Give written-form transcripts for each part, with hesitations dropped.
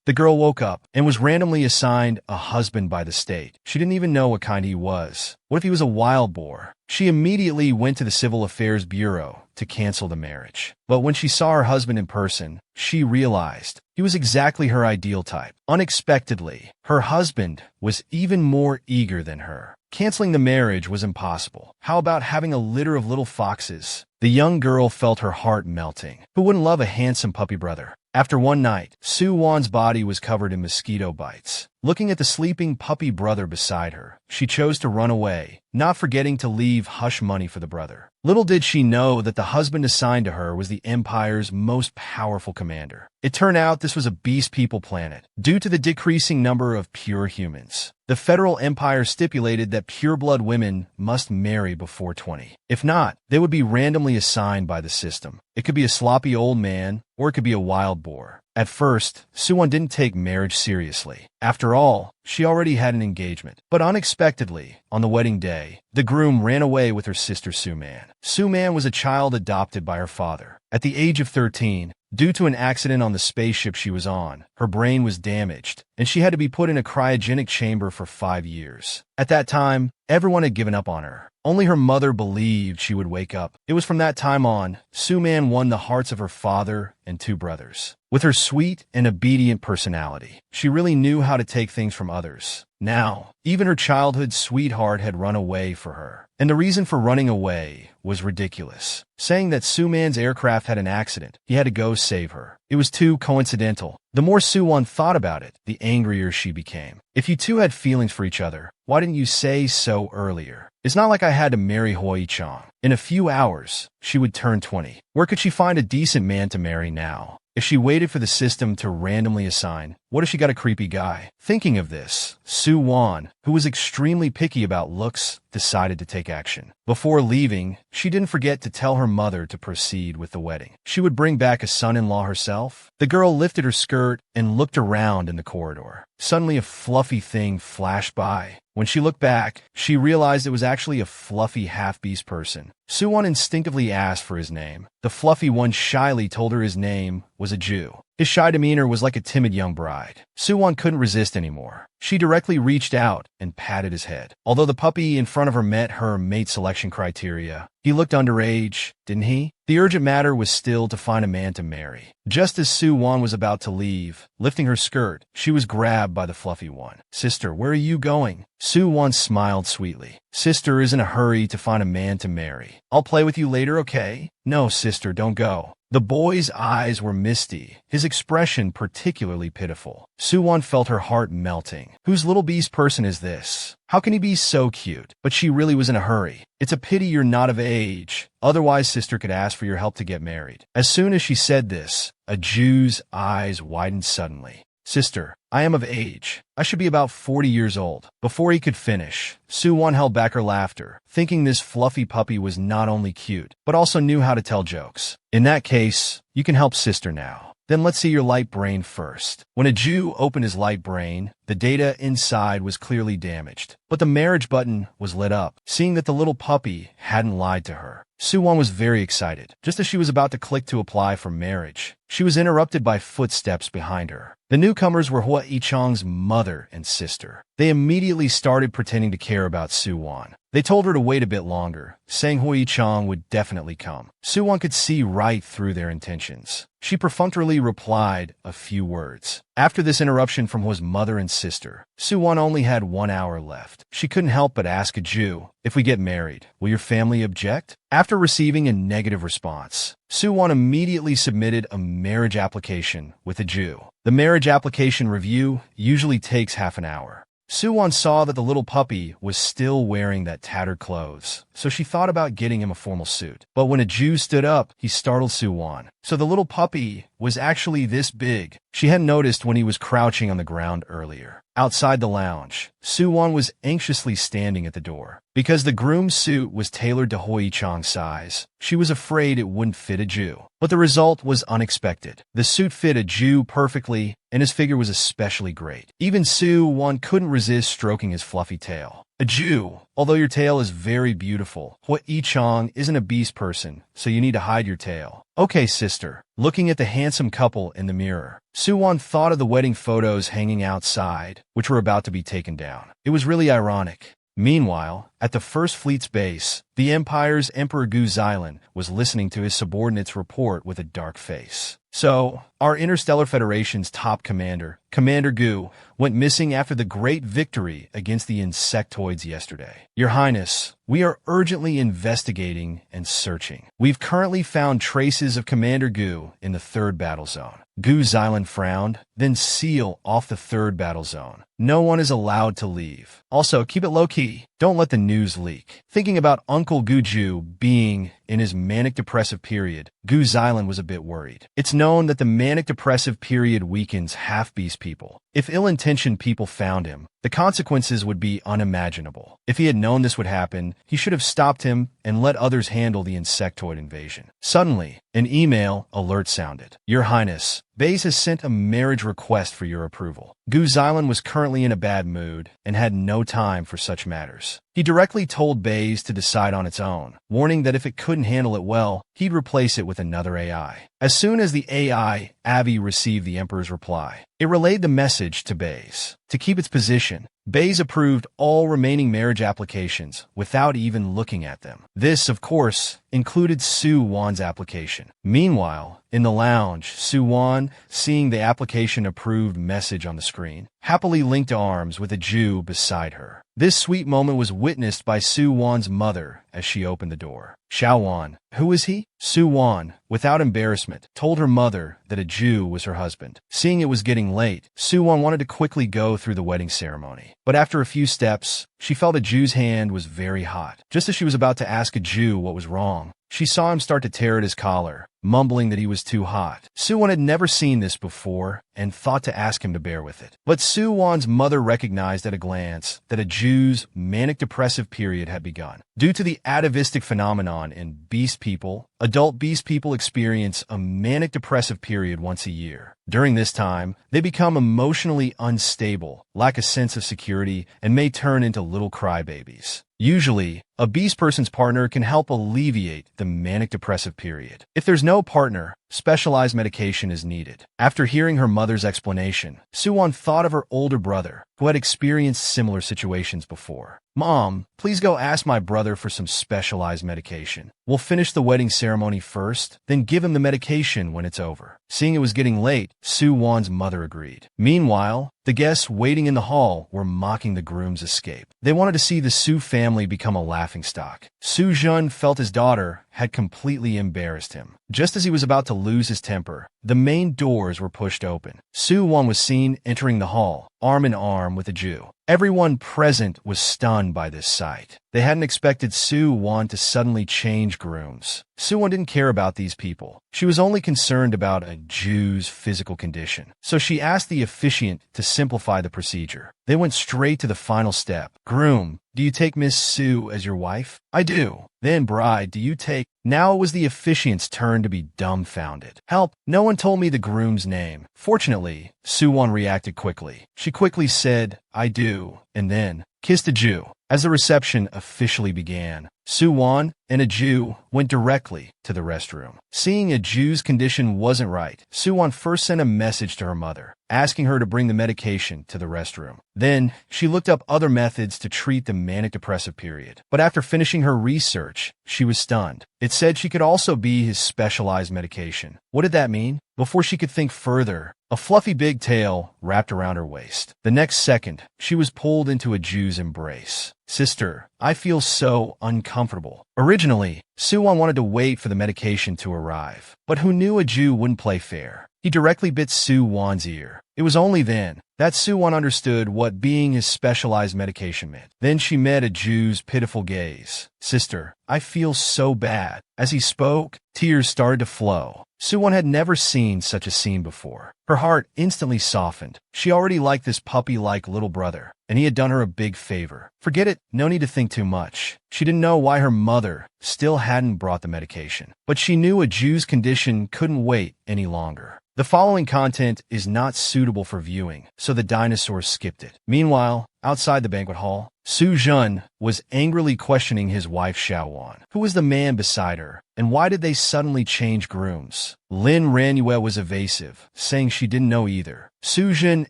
The girl woke up and was randomly assigned a husband by the state. She didn't even know what kind he was. What if he was a wild boar? She immediately went to the Civil Affairs Bureau to cancel the marriage. But when she saw her husband in person, she realized he was exactly her ideal type. Unexpectedly, her husband was even more eager than her. Canceling the marriage was impossible. How about having a litter of little foxes? The young girl felt her heart melting. Who wouldn't love a handsome puppy brother? After one night, Soo-won's body was covered in mosquito bites. Looking at the sleeping puppy brother beside her, she chose to run away, not forgetting to leave hush money for the brother. Little did she know that the husband assigned to her was the Empire's most powerful commander. It turned out this was a beast people planet. Due to the decreasing number of pure humans, the Federal Empire stipulated that pure-blood women must marry before 20. If not, they would be randomly assigned by the system. It could be a sloppy old man, or it could be a wild boar. At first, Soo-won didn't take marriage seriously. After all, she already had an engagement. But unexpectedly, on the wedding day, the groom ran away with her sister Soo-man. Soo-man was a child adopted by her father. At the age of 13, due to an accident on the spaceship she was on, her brain was damaged, and she had to be put in a cryogenic chamber for 5 years. At that time, everyone had given up on her. Only her mother believed she would wake up. It was from that time on, Soo-man won the hearts of her father and 2 brothers. With her sweet and obedient personality, she really knew how to take things from others. Now, even her childhood sweetheart had run away for her. And the reason for running away was ridiculous. Saying that Soo-man's aircraft had an accident, he had to go save her. It was too coincidental. The more Soo-won thought about it, the angrier she became. If you two had feelings for each other, why didn't you say so earlier? It's not like I had to marry Hoi-chang. In a few hours, she would turn 20. Where could she find a decent man to marry now? If she waited for the system to randomly assign, what if she got a creepy guy? Thinking of this, Soo-won, who was extremely picky about looks, decided to take action. Before leaving, she didn't forget to tell her mother to proceed with the wedding. She would bring back a son-in-law herself. The girl lifted her skirt and looked around in the corridor. Suddenly, a fluffy thing flashed by. When she looked back, she realized it was actually a fluffy half-beast person. Soo-won instinctively asked for his name. The fluffy one shyly told her his name was a Jew. His shy demeanor was like a timid young bride. Soo-won couldn't resist anymore. She directly reached out and patted his head. Although the puppy in front of her met her mate selection criteria, he looked underage, didn't he? The urgent matter was still to find a man to marry. Just as Soo-won was about to leave, lifting her skirt, she was grabbed by the fluffy one. "Sister, where are you going?" Soo-won smiled sweetly. "Sister is in a hurry to find a man to marry. I'll play with you later, okay?" "No, sister, don't go." The boy's eyes were misty, his expression particularly pitiful. Soo-won felt her heart melting. Whose little beast person is this? How can he be so cute? But she really was in a hurry. "It's a pity you're not of age. Otherwise, sister could ask for your help to get married." As soon as she said this, a Jew's eyes widened suddenly. "Sister, I am of age. I should be about 40 years old." Before he could finish, Soo-won held back her laughter, thinking this fluffy puppy was not only cute, but also knew how to tell jokes. "In that case, you can help sister now. Then let's see your light brain first." When a Jew opened his light brain, the data inside was clearly damaged. But the marriage button was lit up, seeing that the little puppy hadn't lied to her. Soo-won was very excited. Just as she was about to click to apply for marriage, she was interrupted by footsteps behind her. The newcomers were Hoi-chang's mother and sister. They immediately started pretending to care about Soo-won. They told her to wait a bit longer, saying Hoi-chang would definitely come. Soo-won could see right through their intentions. She perfunctorily replied a few words. After this interruption from his mother and sister, Soo-won only had 1 hour left. She couldn't help but ask a Jew, "If we get married, will your family object?" After receiving a negative response, Soo-won immediately submitted a marriage application with a Jew. The marriage application review usually takes half an hour. Soo-won saw that the little puppy was still wearing that tattered clothes, so she thought about getting him a formal suit. But when a Jew stood up, he startled Soo-won. So the little puppy was actually this big. She hadn't noticed when he was crouching on the ground earlier. Outside the lounge, Soo-won was anxiously standing at the door. Because the groom's suit was tailored to Hoi-chang's size, she was afraid it wouldn't fit a Jew. But the result was unexpected. The suit fit a Jew perfectly, and his figure was especially great. Even Soo-won couldn't resist stroking his fluffy tail. A Jew. Although your tail is very beautiful, Hua Yi-chang isn't a beast person, so you need to hide your tail. Okay, sister. Looking at the handsome couple in the mirror, Su-won thought of the wedding photos hanging outside, which were about to be taken down. It was really ironic. Meanwhile, at the First Fleet's base, the Empire's Emperor Gu Xilin was listening to his subordinate's report with a dark face. So, our Interstellar Federation's top commander, Commander Gu, went missing after the great victory against the insectoids yesterday. Your Highness, we are urgently investigating and searching. We've currently found traces of Commander Gu in the 3rd battle zone. Gu Xilin frowned, then seal off the 3rd battle zone. No one is allowed to leave. Also, keep it low-key. Don't let the news leak. Thinking about Uncle Guju being in his manic-depressive period, Gu Xilin was a bit worried. It's known that the manic-depressive period weakens half-beast people. If ill-intentioned people found him, the consequences would be unimaginable. If he had known this would happen, he should have stopped him and let others handle the insectoid invasion. Suddenly, an email alert sounded. Your Highness, Baze has sent a marriage request for your approval. Gu Xilin was currently in a bad mood and had no time for such matters. He directly told Baze to decide on its own, warning that if it couldn't handle it well, he'd replace it with another AI. As soon as the AI, Avi, received the Emperor's reply, it relayed the message to Baze. To keep its position, Baze approved all remaining marriage applications without even looking at them. This, of course, included Su-won's application. Meanwhile, in the lounge, Su-won, seeing the application approved message on the screen, happily linked arms with a Jew beside her. This sweet moment was witnessed by Su-won's mother as she opened the door. Xiao-won, who is he? Su-won, without embarrassment, told her mother that a Jew was her husband. Seeing it was getting late, Su-won wanted to quickly go through the wedding ceremony. But after a few steps, she felt a Jew's hand was very hot. Just as she was about to ask a Jew what was wrong, she saw him start to tear at his collar, mumbling that he was too hot. Su-won had never seen this before and thought to ask him to bear with it. But Su-won's mother recognized at a glance that a Jew's manic-depressive period had begun. Due to the atavistic phenomenon in beast people, adult beast people experience a manic-depressive period once a year. During this time, they become emotionally unstable, lack a sense of security, and may turn into little crybabies. Usually, a beast person's partner can help alleviate the manic-depressive period. If there's no partner, specialized medication is needed. After hearing her mother's explanation, Su-won thought of her older brother, who had experienced similar situations before. Mom, please go ask my brother for some specialized medication. We'll finish the wedding ceremony first, then give him the medication when it's over. Seeing it was getting late, Su-won's mother agreed. Meanwhile, the guests waiting in the hall were mocking the groom's escape. They wanted to see the Su family become a laughingstock. Su-jun felt his daughter had completely embarrassed him. Just as he was about to lose his temper, the main doors were pushed open. Su-won was seen entering the hall, arm in arm with a Jew. Everyone present was stunned by this sight. They hadn't expected Su-won to suddenly change grooms. Su-won didn't care about these people. She was only concerned about a Jew's physical condition. So she asked the officiant to simplify the procedure. They went straight to the final step. Groom, do you take Miss Su as your wife? I do. Then bride, do you take... Now it was the officiant's turn to be dumbfounded. Help, no one told me the groom's name. Fortunately, Su-won reacted quickly. She quickly said, I do, and then kissed a Jew. As the reception officially began, Su-won and a Jew went directly to the restroom. Seeing a Jew's condition wasn't right, Su-won first sent a message to her mother, asking her to bring the medication to the restroom. Then, she looked up other methods to treat the manic-depressive period. But after finishing her research, she was stunned. It said she could also be his specialized medication. What did that mean? Before she could think further, a fluffy big tail wrapped around her waist. The next second, she was pulled into a Jew's embrace. Sister, I feel so uncomfortable. Originally, Su-won wanted to wait for the medication to arrive. But who knew a Jew wouldn't play fair? He directly bit Su-won's ear. It was only then that Su-won understood what being his specialized medication meant. Then she met a Jew's pitiful gaze. Sister, I feel so bad. As he spoke, tears started to flow. Su-won had never seen such a scene before. Her heart instantly softened. She already liked this puppy-like little brother, and he had done her a big favor. Forget it, no need to think too much. She didn't know why her mother still hadn't brought the medication, but she knew a Jew's condition couldn't wait any longer. The following content is not suitable for viewing, so the dinosaurs skipped it. Meanwhile, outside the banquet hall, Su Jun was angrily questioning his wife Xiaowan. Who was the man beside her, and why did they suddenly change grooms? Lin Ranue was evasive, saying she didn't know either. Su Jun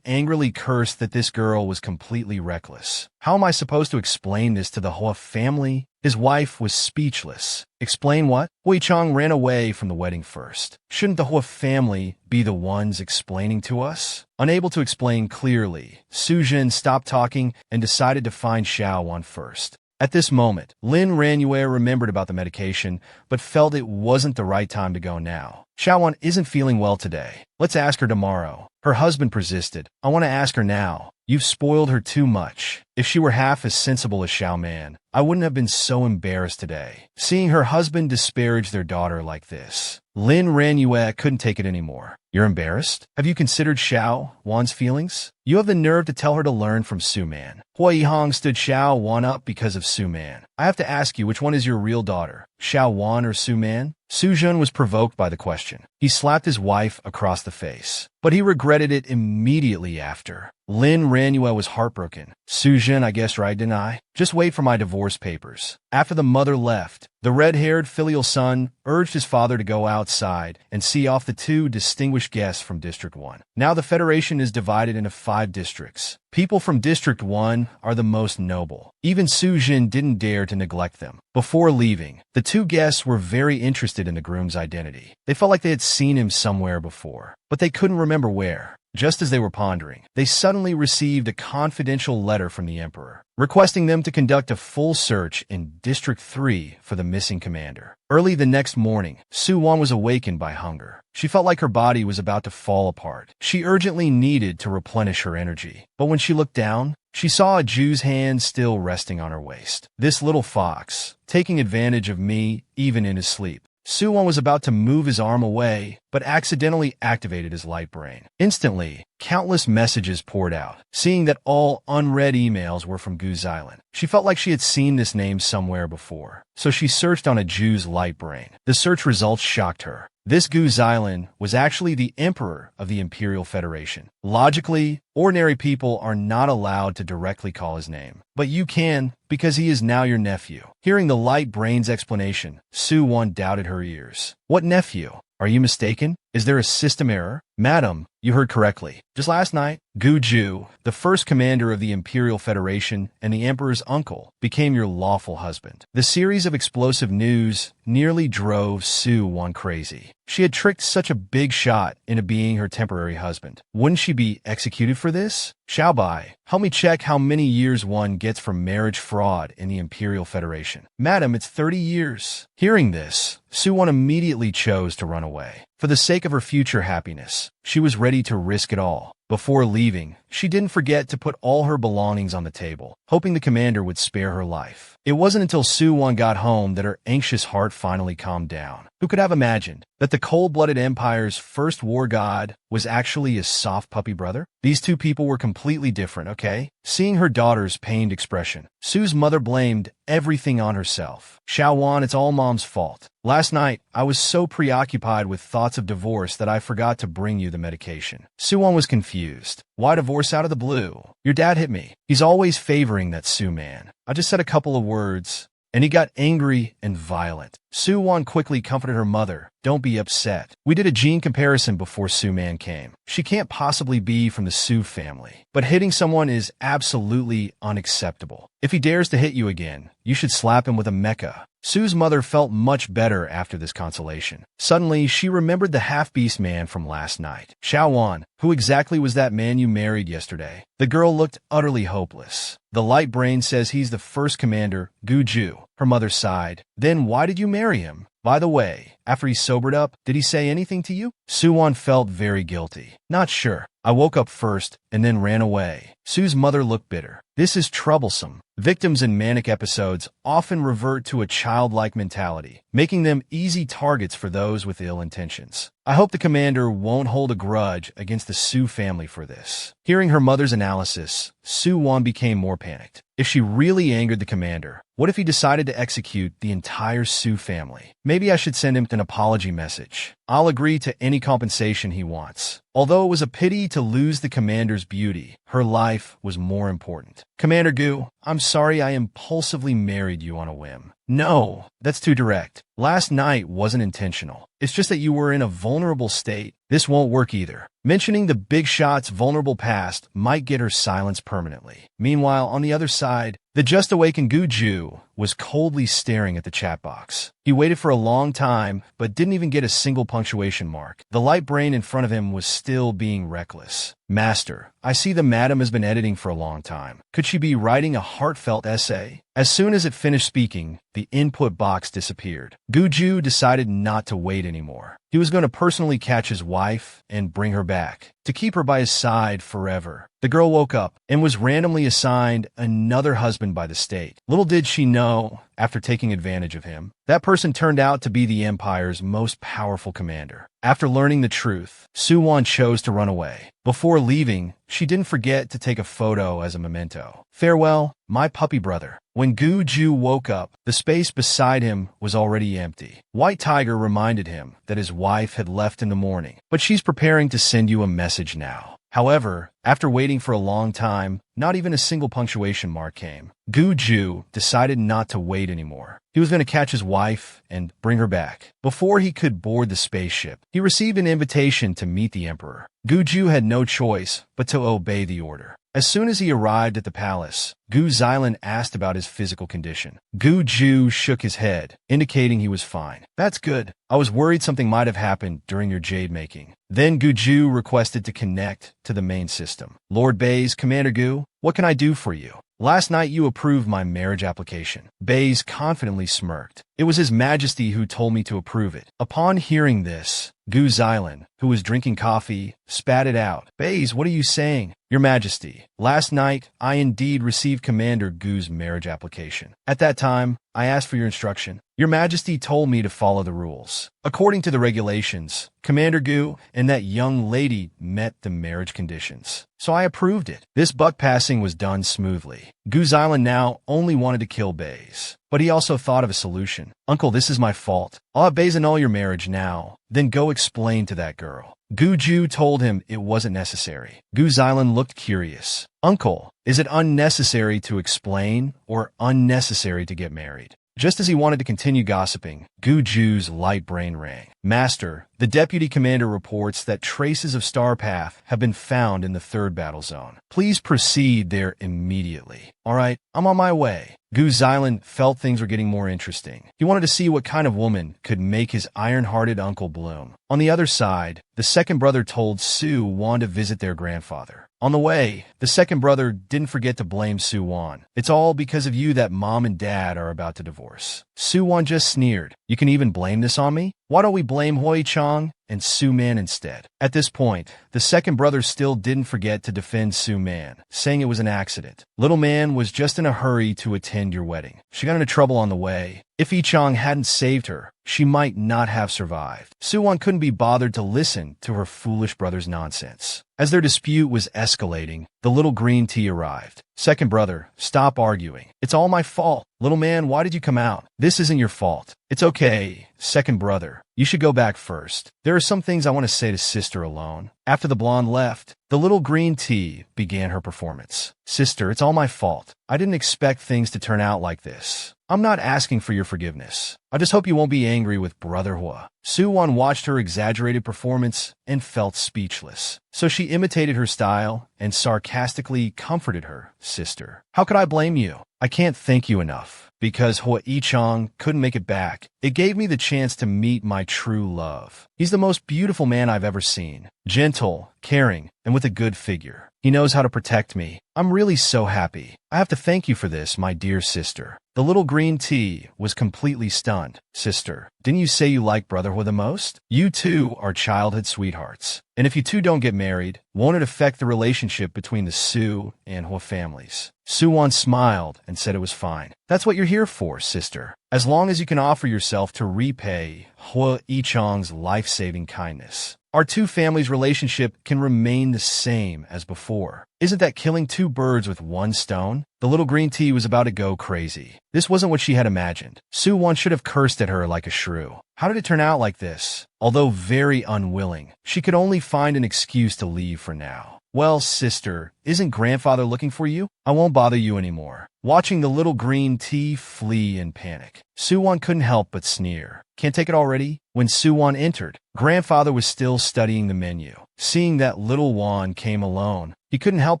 angrily cursed that this girl was completely reckless. How am I supposed to explain this to the Hua family? His wife was speechless. Explain what? Hui Chang ran away from the wedding first. Shouldn't the Hua family be the ones explaining to us? Unable to explain clearly, Su Jin stopped talking and decided to find Xiaowan first. At this moment, Lin Ranue remembered about the medication, but felt it wasn't the right time to go now. Xiaowan isn't feeling well today. Let's ask her tomorrow. Her husband persisted. I want to ask her now. You've spoiled her too much. If she were half as sensible as Xiao Man, I wouldn't have been so embarrassed today. Seeing her husband disparage their daughter like this, Lin Ranue couldn't take it anymore. You're embarrassed? Have you considered Xiao Wan's feelings? You have the nerve to tell her to learn from Su Man. Hua Yihong stood Xiao Wan up because of Su Man. I have to ask you, which one is your real daughter, Xiao Wan or Su Man? Su Jun was provoked by the question. He slapped his wife across the face, but he regretted it immediately after. Lin Ranue was heartbroken. Su Jun, I guessed right, didn't I? Just wait for my divorce papers. After the mother left, the red-haired filial son urged his father to go outside and see off the two distinguished guests from District 1. Now the Federation is divided into 5 districts. People from District 1 are the most noble. Even Su Jin didn't dare to neglect them. Before leaving, the 2 guests were very interested in the groom's identity. They felt like they had seen him somewhere before, but they couldn't remember where. Just as they were pondering, they suddenly received a confidential letter from the Emperor, requesting them to conduct a full search in District 3 for the missing commander. Early the next morning, Su Wan was awakened by hunger. She felt like her body was about to fall apart. She urgently needed to replenish her energy. But when she looked down, she saw a Jew's hand still resting on her waist. This little fox, taking advantage of me even in his sleep. Su Wan was about to move his arm away, but accidentally activated his light brain. Instantly, countless messages poured out. Seeing that all unread emails were from Gu Xilan, she felt like she had seen this name somewhere before. So she searched on a Jew's light brain. The search results shocked her. This Gu Xilan was actually the Emperor of the Imperial Federation. Logically, ordinary people are not allowed to directly call his name, but you can, because he is now your nephew. Hearing the light brain's explanation, Su Wan doubted her ears. What nephew? Are you mistaken? Is there a system error? Madam, you heard correctly. Just last night, Gu Ju, the first commander of the Imperial Federation and the Emperor's uncle, became your lawful husband. The series of explosive news nearly drove Su Wan crazy. She had tricked such a big shot into being her temporary husband. Wouldn't she be executed for this? Xiaobai, help me check how many years one gets for marriage fraud in the Imperial Federation. Madam, it's 30 years. Hearing this, Su Wan immediately chose to run away. For the sake of her future happiness, she was ready to risk it all. Before leaving, she didn't forget to put all her belongings on the table, hoping the commander would spare her life. It wasn't until Su Wan got home that her anxious heart finally calmed down. Who could have imagined that the cold-blooded empire's first war god was actually a soft puppy brother? These 2 people were completely different, okay? Seeing her daughter's pained expression, Su's mother blamed everything on herself. Xiao Wan, it's all Mom's fault. Last night, I was so preoccupied with thoughts of divorce that I forgot to bring you the medication. Su Wan was confused. Why divorce out of the blue? Your dad hit me. He's always favoring that Su Man. I just said a couple of words, and he got angry and violent. Su Wan quickly comforted her mother. Don't be upset. We did a gene comparison before Su Man came. She can't possibly be from the Su family. But hitting someone is absolutely unacceptable. If he dares to hit you again, you should slap him with a mecha. Su's mother felt much better after this consolation. Suddenly, she remembered the half-beast man from last night. Xiao Wan, who exactly was that man you married yesterday? The girl looked utterly hopeless. The light brain says he's the first commander, Gu Ju. Her mother sighed. Then why did you marry him? By the way, after he sobered up, did he say anything to you? Su Wan felt very guilty. Not sure. I woke up first and then ran away. Su's mother looked bitter. This is troublesome. Victims in manic episodes often revert to a childlike mentality, making them easy targets for those with ill intentions. I hope the commander won't hold a grudge against the Su family for this. Hearing her mother's analysis, Su Wan became more panicked. If she really angered the commander, what if he decided to execute the entire Su family? Maybe I should send him to an apology message. I'll agree to any compensation he wants. Although it was a pity to lose the commander's beauty, her life was more important. Commander Gu, I'm sorry I impulsively married you on a whim. No, that's too direct. Last night wasn't intentional. It's just that you were in a vulnerable state. This won't work either. Mentioning the big shot's vulnerable past might get her silenced permanently. Meanwhile, on the other side, the just-awakened Guju was coldly staring at the chat box. He waited for a long time, but didn't even get a single punctuation mark. The light brain in front of him was still being reckless. Master, I see the madam has been editing for a long time. Could she be writing a heartfelt essay? As soon as it finished speaking, the input box disappeared. Guju decided not to wait anymore. He was going to personally catch his wife and bring her back, to keep her by his side forever. The girl woke up and was randomly assigned another husband by the state. Little did she know, after taking advantage of him, that person turned out to be the Empire's most powerful commander. After learning the truth, Suwon chose to run away. Before leaving, she didn't forget to take a photo as a memento. Farewell, my puppy brother. When Guju woke up, the space beside him was already empty. White Tiger reminded him that his wife had left in the morning, but she's preparing to send you a message now. However, after waiting for a long time, not even a single punctuation mark came. Guju decided not to wait anymore. He was going to catch his wife and bring her back. Before he could board the spaceship, he received an invitation to meet the Emperor. Guju had no choice but to obey the order. As soon as he arrived at the palace, Gu Xilan asked about his physical condition. Guju shook his head, indicating he was fine. That's good. I was worried something might have happened during your jade making. Then Guju requested to connect to the main system. Lord Bays, Commander Gu, what can I do for you? Last night you approved my marriage application. Bays confidently smirked. It was His Majesty who told me to approve it. Upon hearing this, Gu Xilan, who was drinking coffee, spat it out. Bays, what are you saying? Your Majesty, last night I indeed received Commander Gu's marriage application. At that time, I asked for your instruction. Your Majesty told me to follow the rules. According to the regulations, Commander Gu and that young lady met the marriage conditions. So I approved it. This buck passing was done smoothly. Gu Xilan now only wanted to kill Bays. But he also thought of a solution. Uncle, this is my fault. I'll have Bays annul your marriage now. Then go explain to that girl. Guju told him it wasn't necessary. Gu Xilan looked curious. Uncle, is it unnecessary to explain or unnecessary to get married? Just as he wanted to continue gossiping, Guju's light brain rang. Master, the deputy commander reports that traces of Starpath have been found in the third battle zone. Please proceed there immediately. All right, I'm on my way. Gu Xilan felt things were getting more interesting. He wanted to see what kind of woman could make his iron-hearted uncle bloom. On the other side, the second brother told Suwon to visit their grandfather. On the way, the second brother didn't forget to blame Suwon. It's all because of you that mom and dad are about to divorce. Suwon just sneered. You can even blame this on me? Why don't we blame Hui Chang and Su Man instead? At this point, the second brother still didn't forget to defend Su Man, saying it was an accident. Little man was just in a hurry to attend your wedding. She got into trouble on the way. If Yi Chang hadn't saved her, she might not have survived. Suwon couldn't be bothered to listen to her foolish brother's nonsense. As their dispute was escalating, the little green tea arrived. Second brother, stop arguing. It's all my fault. Little man, why did you come out? This isn't your fault. It's okay, second brother. You should go back first. There are some things I want to say to sister alone. After the blonde left, the little green tea began her performance. Sister, it's all my fault. I didn't expect things to turn out like this. I'm not asking for your forgiveness. I just hope you won't be angry with Brother Hua. Suwon watched her exaggerated performance and felt speechless. So she imitated her style and sarcastically comforted her. Sister, how could I blame you? I can't thank you enough. Because Hua Yi-chang couldn't make it back, it gave me the chance to meet my true love. He's the most beautiful man I've ever seen. Gentle, caring, and with a good figure. He knows how to protect me. I'm really so happy. I have to thank you for this, my dear sister. The little green tea was completely stunned. Sister, didn't you say you like Brother Hua the most? You two are childhood sweethearts. And if you two don't get married, won't it affect the relationship between the Su and Hua families? Suwon smiled and said it was fine. That's what you're here for, sister. As long as you can offer yourself to repay Hua Yi-chang's life-saving kindness. Our two families' relationship can remain the same as before. Isn't that killing two birds with one stone? The little green tea was about to go crazy. This wasn't what she had imagined. Soo-won should have cursed at her like a shrew. How did it turn out like this? Although very unwilling, she could only find an excuse to leave for now. Well, sister, isn't grandfather looking for you? I won't bother you anymore. Watching the little green tea flee in panic, Soo-won couldn't help but sneer. Can't take it already? When Soo-won entered, grandfather was still studying the menu. Seeing that little Won came alone, he couldn't help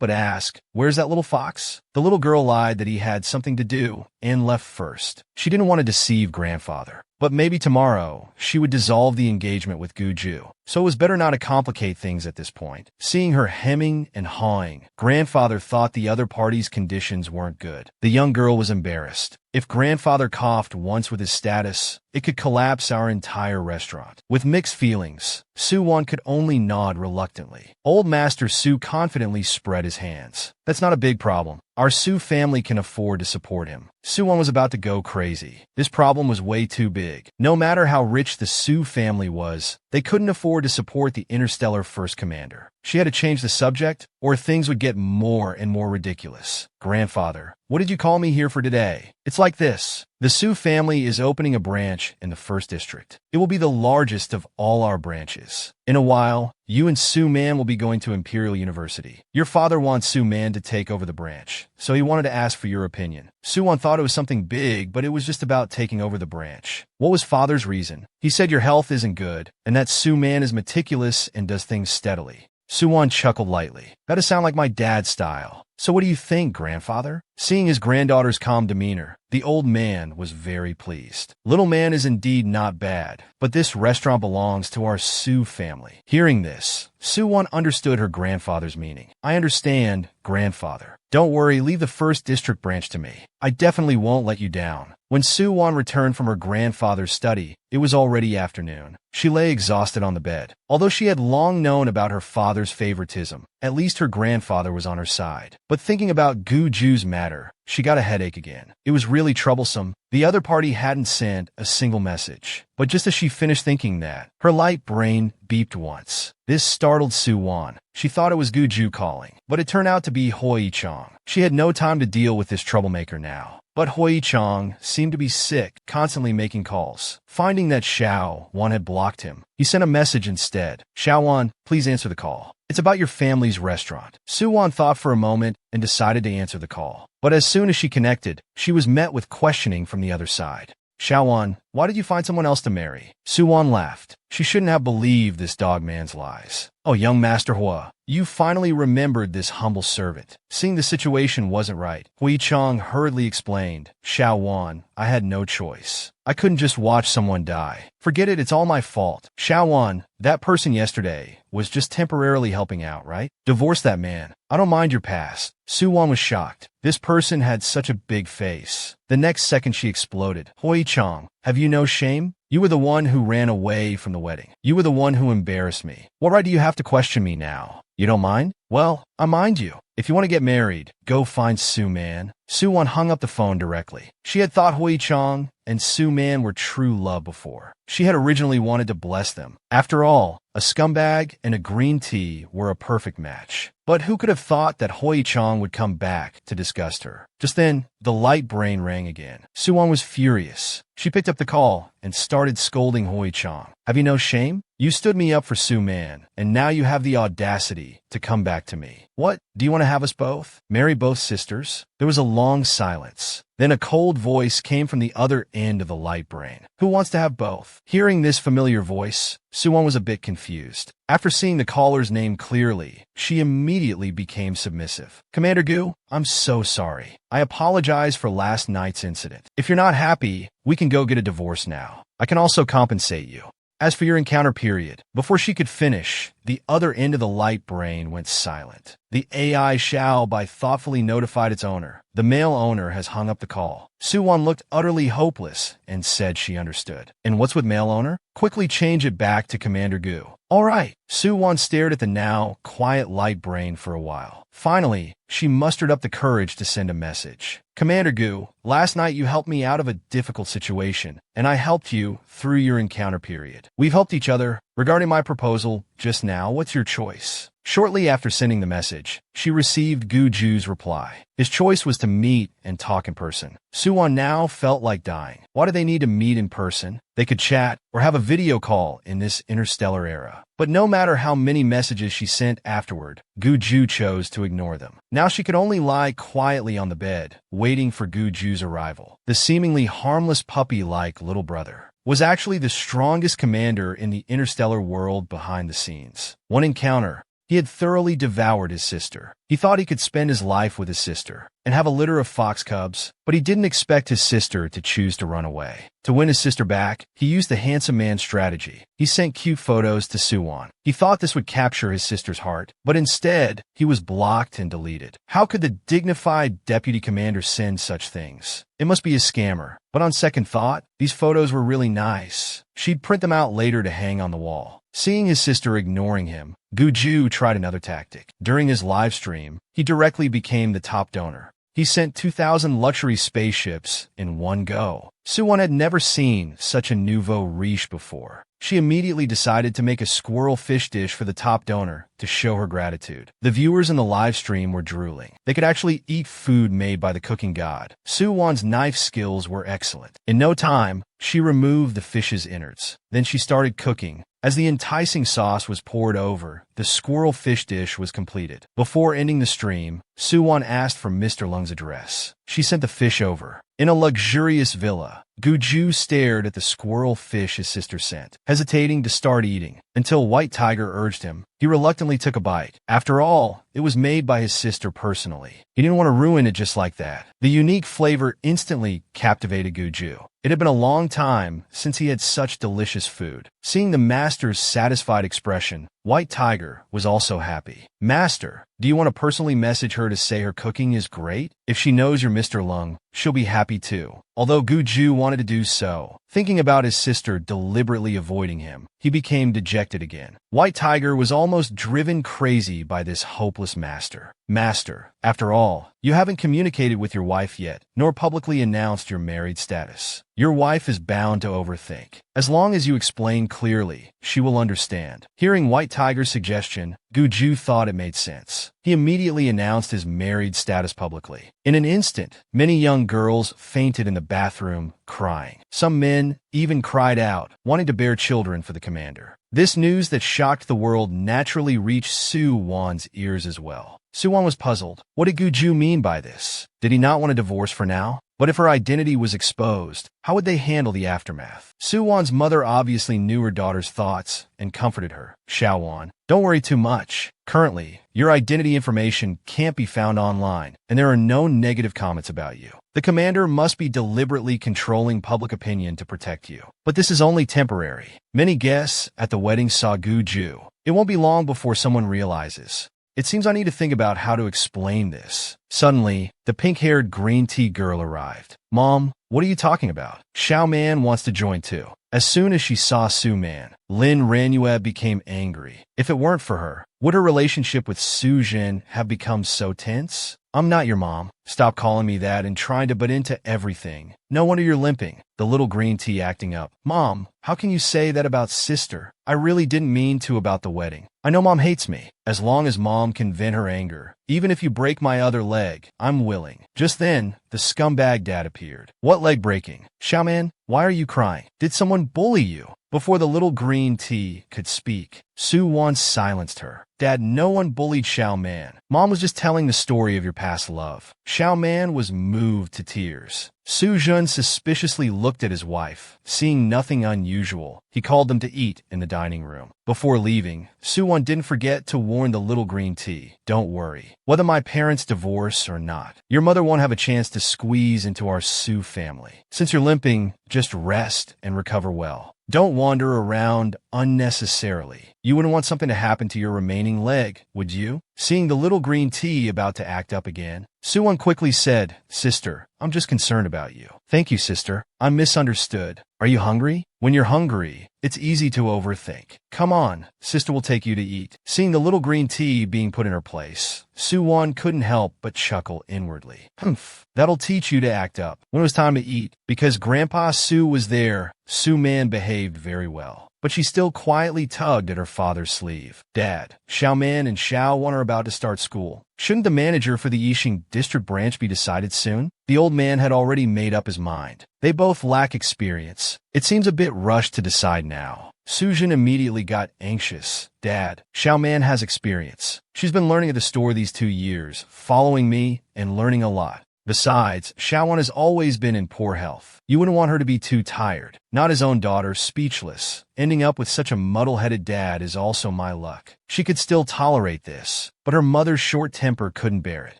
but ask, "Where's that little fox?" The little girl lied that he had something to do and left first. She didn't want to deceive grandfather. But maybe tomorrow, she would dissolve the engagement with Guju. So it was better not to complicate things at this point. Seeing her hemming and hawing, grandfather thought the other party's conditions weren't good. The young girl was embarrassed. If grandfather coughed once with his status, it could collapse our entire restaurant. With mixed feelings, Soo-won could only nod reluctantly. Old Master Soo confidently spread his hands. That's not a big problem. Our Soo family can afford to support him. Soo-won was about to go crazy. This problem was way too big. No matter how rich the Soo family was, they couldn't afford to support the interstellar first commander. She had to change the subject, or things would get more and more ridiculous. Grandfather, what did you call me here for today? It's like this. The Soo family is opening a branch in the 1st District. It will be the largest of all our branches. In a while, you and Soo-man will be going to Imperial University. Your father wants Soo-man to take over the branch, so he wanted to ask for your opinion. Soo-won thought it was something big, but it was just about taking over the branch. What was father's reason? He said your health isn't good, and that Soo-man is meticulous and does things steadily. Soo-won chuckled lightly. That does sound like my dad's style. So what do you think, grandfather? Seeing his granddaughter's calm demeanor, the old man was very pleased. Little man is indeed not bad, but this restaurant belongs to our Soo family. Hearing this, Soo-won understood her grandfather's meaning. I understand, grandfather. Don't worry, leave the 1st District branch to me. I definitely won't let you down. When Soo-won returned from her grandfather's study, it was already afternoon. She lay exhausted on the bed. Although she had long known about her father's favoritism, at least her grandfather was on her side. But thinking about Guju's matter, she got a headache again. It was really troublesome. The other party hadn't sent a single message. But just as she finished thinking that, her light brain beeped once. This startled Soo-won. She thought it was Guju calling, but it turned out to be Hoi-chang. She had no time to deal with this troublemaker now. But Hoi-chang seemed to be sick, constantly making calls. Finding that Xiao-won had blocked him, he sent a message instead. Xiao-won, please answer the call. It's about your family's restaurant. Soo-won thought for a moment and decided to answer the call. But as soon as she connected, she was met with questioning from the other side. Xiao-won, why did you find someone else to marry? Soo-won laughed. She shouldn't have believed this dogman's lies. Oh, young Master Hua, you finally remembered this humble servant. Seeing the situation wasn't right, Hui-chang hurriedly explained, Xiao-won, I had no choice. I couldn't just watch someone die. Forget it, it's all my fault. Xiao-won, that person yesterday was just temporarily helping out, right? Divorce that man. I don't mind your past. Soo-won was shocked. This person had such a big face. The next second she exploded. Hui-chang, have you no shame? You were the one who ran away from the wedding. You were the one who embarrassed me. What right do you have to question me now? You don't mind? Well, I mind you. If you want to get married, go find Soo-man. Soo-won hung up the phone directly. She had thought Hui-chang and Soo-man were true love before. She had originally wanted to bless them. After all, a scumbag and a green tea were a perfect match. But who could have thought that Hui-chang would come back to disgust her? Just then, the light brain rang again. Soo-won was furious. She picked up the call and started scolding Hui-chang. Have you no shame? You stood me up for Soo-man, and now you have the audacity to come back to me. What? Do you want to have us both? Marry both sisters? There was a long silence. Then a cold voice came from the other end of the light brain. Who wants to have both? Hearing this familiar voice, Soo-won was a bit confused. After seeing the caller's name clearly, she immediately became submissive. Commander Gu, I'm so sorry. I apologize for last night's incident. If you're not happy, we can go get a divorce now. I can also compensate you. As for your encounter period, before she could finish, the other end of the light brain went silent. The AI Xiao by thoughtfully notified its owner. The male owner has hung up the call. Soo-won looked utterly hopeless and said she understood. And what's with male owner? Quickly change it back to Commander Gu. All right. Soo-won stared at the now quiet light brain for a while. Finally, she mustered up the courage to send a message. Commander Gu, last night you helped me out of a difficult situation, and I helped you through your encounter period. We've helped each other. Regarding my proposal just now, what's your choice? Shortly after sending the message, she received Gu Ju's reply. His choice was to meet and talk in person. Soo-won now felt like dying. Why do they need to meet in person? They could chat or have a video call in this interstellar era. But no matter how many messages she sent afterward, Gu Ju chose to ignore them. Now she could only lie quietly on the bed, waiting for Gu Ju's arrival. The seemingly harmless puppy-like little brother was actually the strongest commander in the interstellar world behind the scenes. One encounter, he had thoroughly devoured his sister. He thought he could spend his life with his sister and have a litter of fox cubs, but he didn't expect his sister to choose to run away. To win his sister back, he used the handsome man strategy. He sent cute photos to Soo-won. He thought this would capture his sister's heart, but instead, he was blocked and deleted. How could the dignified deputy commander send such things? It must be a scammer. But on second thought, these photos were really nice. She'd print them out later to hang on the wall. Seeing his sister ignoring him, Gu Ju tried another tactic. During his live stream, he directly became the top donor. He sent 2,000 luxury spaceships in one go. Soo-won had never seen such a nouveau riche before. She immediately decided to make a squirrel fish dish for the top donor to show her gratitude. The viewers in the live stream were drooling. They could actually eat food made by the cooking god. Soo-won's knife skills were excellent. In no time, she removed the fish's innards. Then she started cooking. As the enticing sauce was poured over, the squirrel fish dish was completed. Before ending the stream, Soo-won asked for Mr. Lung's address. She sent the fish over. In a luxurious villa, Gu Ju stared at the squirrel fish his sister sent, hesitating to start eating, until White Tiger urged him. He reluctantly took a bite. After all, it was made by his sister personally. He didn't want to ruin it just like that. The unique flavor instantly captivated Gu Ju. It had been a long time since he had such delicious food. Seeing the master's satisfied expression, White Tiger was also happy. Master, do you want to personally message her to say her cooking is great? If she knows you're Mr. Lung, she'll be happy too. Although Gu Ju wanted to do so, thinking about his sister deliberately avoiding him, he became dejected again. White Tiger was almost driven crazy by this hopeless master. Master, after all, you haven't communicated with your wife yet, nor publicly announced your married status. Your wife is bound to overthink. As long as you explain clearly, she will understand. Hearing White Tiger's suggestion, Gu Ju thought it made sense. He immediately announced his married status publicly. In an instant, many young girls fainted in the bathroom, crying. Some men even cried out, wanting to bear children for the commander. This news that shocked the world naturally reached Soo-won's ears as well. Soo-won was puzzled. What did Gu Ju mean by this? Did he not want a divorce for now? But if her identity was exposed, how would they handle the aftermath? Soo-won's mother obviously knew her daughter's thoughts and comforted her. Xiao-won, don't worry too much. Currently, your identity information can't be found online, and there are no negative comments about you. The commander must be deliberately controlling public opinion to protect you. But this is only temporary. Many guests at the wedding saw Gu Ju. It won't be long before someone realizes. It seems I need to think about how to explain this. Suddenly, the pink-haired green tea girl arrived. Mom, what are you talking about? Xiao Man wants to join too. As soon as she saw Su-man, Lin Ranyue became angry. If it weren't for her, would her relationship with Su-jin have become so tense? I'm not your mom. Stop calling me that and trying to butt into everything. No wonder you're limping. The little green tea acting up. Mom, how can you say that about sister? I really didn't mean to about the wedding. I know Mom hates me. As long as Mom can vent her anger, even if you break my other leg, I'm willing. Just then, the scumbag dad appeared. What leg breaking? Xiaoman, why are you crying? Did someone bully you? Before the little green tea could speak, Su-won silenced her. Dad, no one bullied Xiao Man. Mom was just telling the story of your past love. Xiao Man was moved to tears. Su-jun suspiciously looked at his wife. Seeing nothing unusual, he called them to eat in the dining room. Before leaving, Su-won didn't forget to warn the little green tea. Don't worry. Whether my parents divorce or not, your mother won't have a chance to squeeze into our Su family. Since you're limping, just rest and recover well. Don't wander around unnecessarily. You wouldn't want something to happen to your remaining leg, would you? Seeing the little green tea about to act up again, Suwon quickly said, "Sister, I'm just concerned about you." "Thank you, sister. I'm misunderstood. Are you hungry?" "When you're hungry, it's easy to overthink. Come on, sister will take you to eat." Seeing the little green tea being put in her place, Suwon couldn't help but chuckle inwardly. Humph, that'll teach you to act up. When it was time to eat, because Grandpa Su was there, Su-man behaved very well. But she still quietly tugged at her father's sleeve. "Dad, Xiao-man and Xiao-wan are about to start school. Shouldn't the manager for the Yixing district branch be decided soon?" The old man had already made up his mind. They both lack experience. It seems a bit rushed to decide now. Sujin immediately got anxious. "Dad, Xiao-man has experience. She's been learning at the store these 2 years, following me and learning a lot. Besides, Xiaowan has always been in poor health. You wouldn't want her to be too tired." Not his own daughter, speechless. Ending up with such a muddle-headed dad is also my luck. She could still tolerate this, but her mother's short temper couldn't bear it.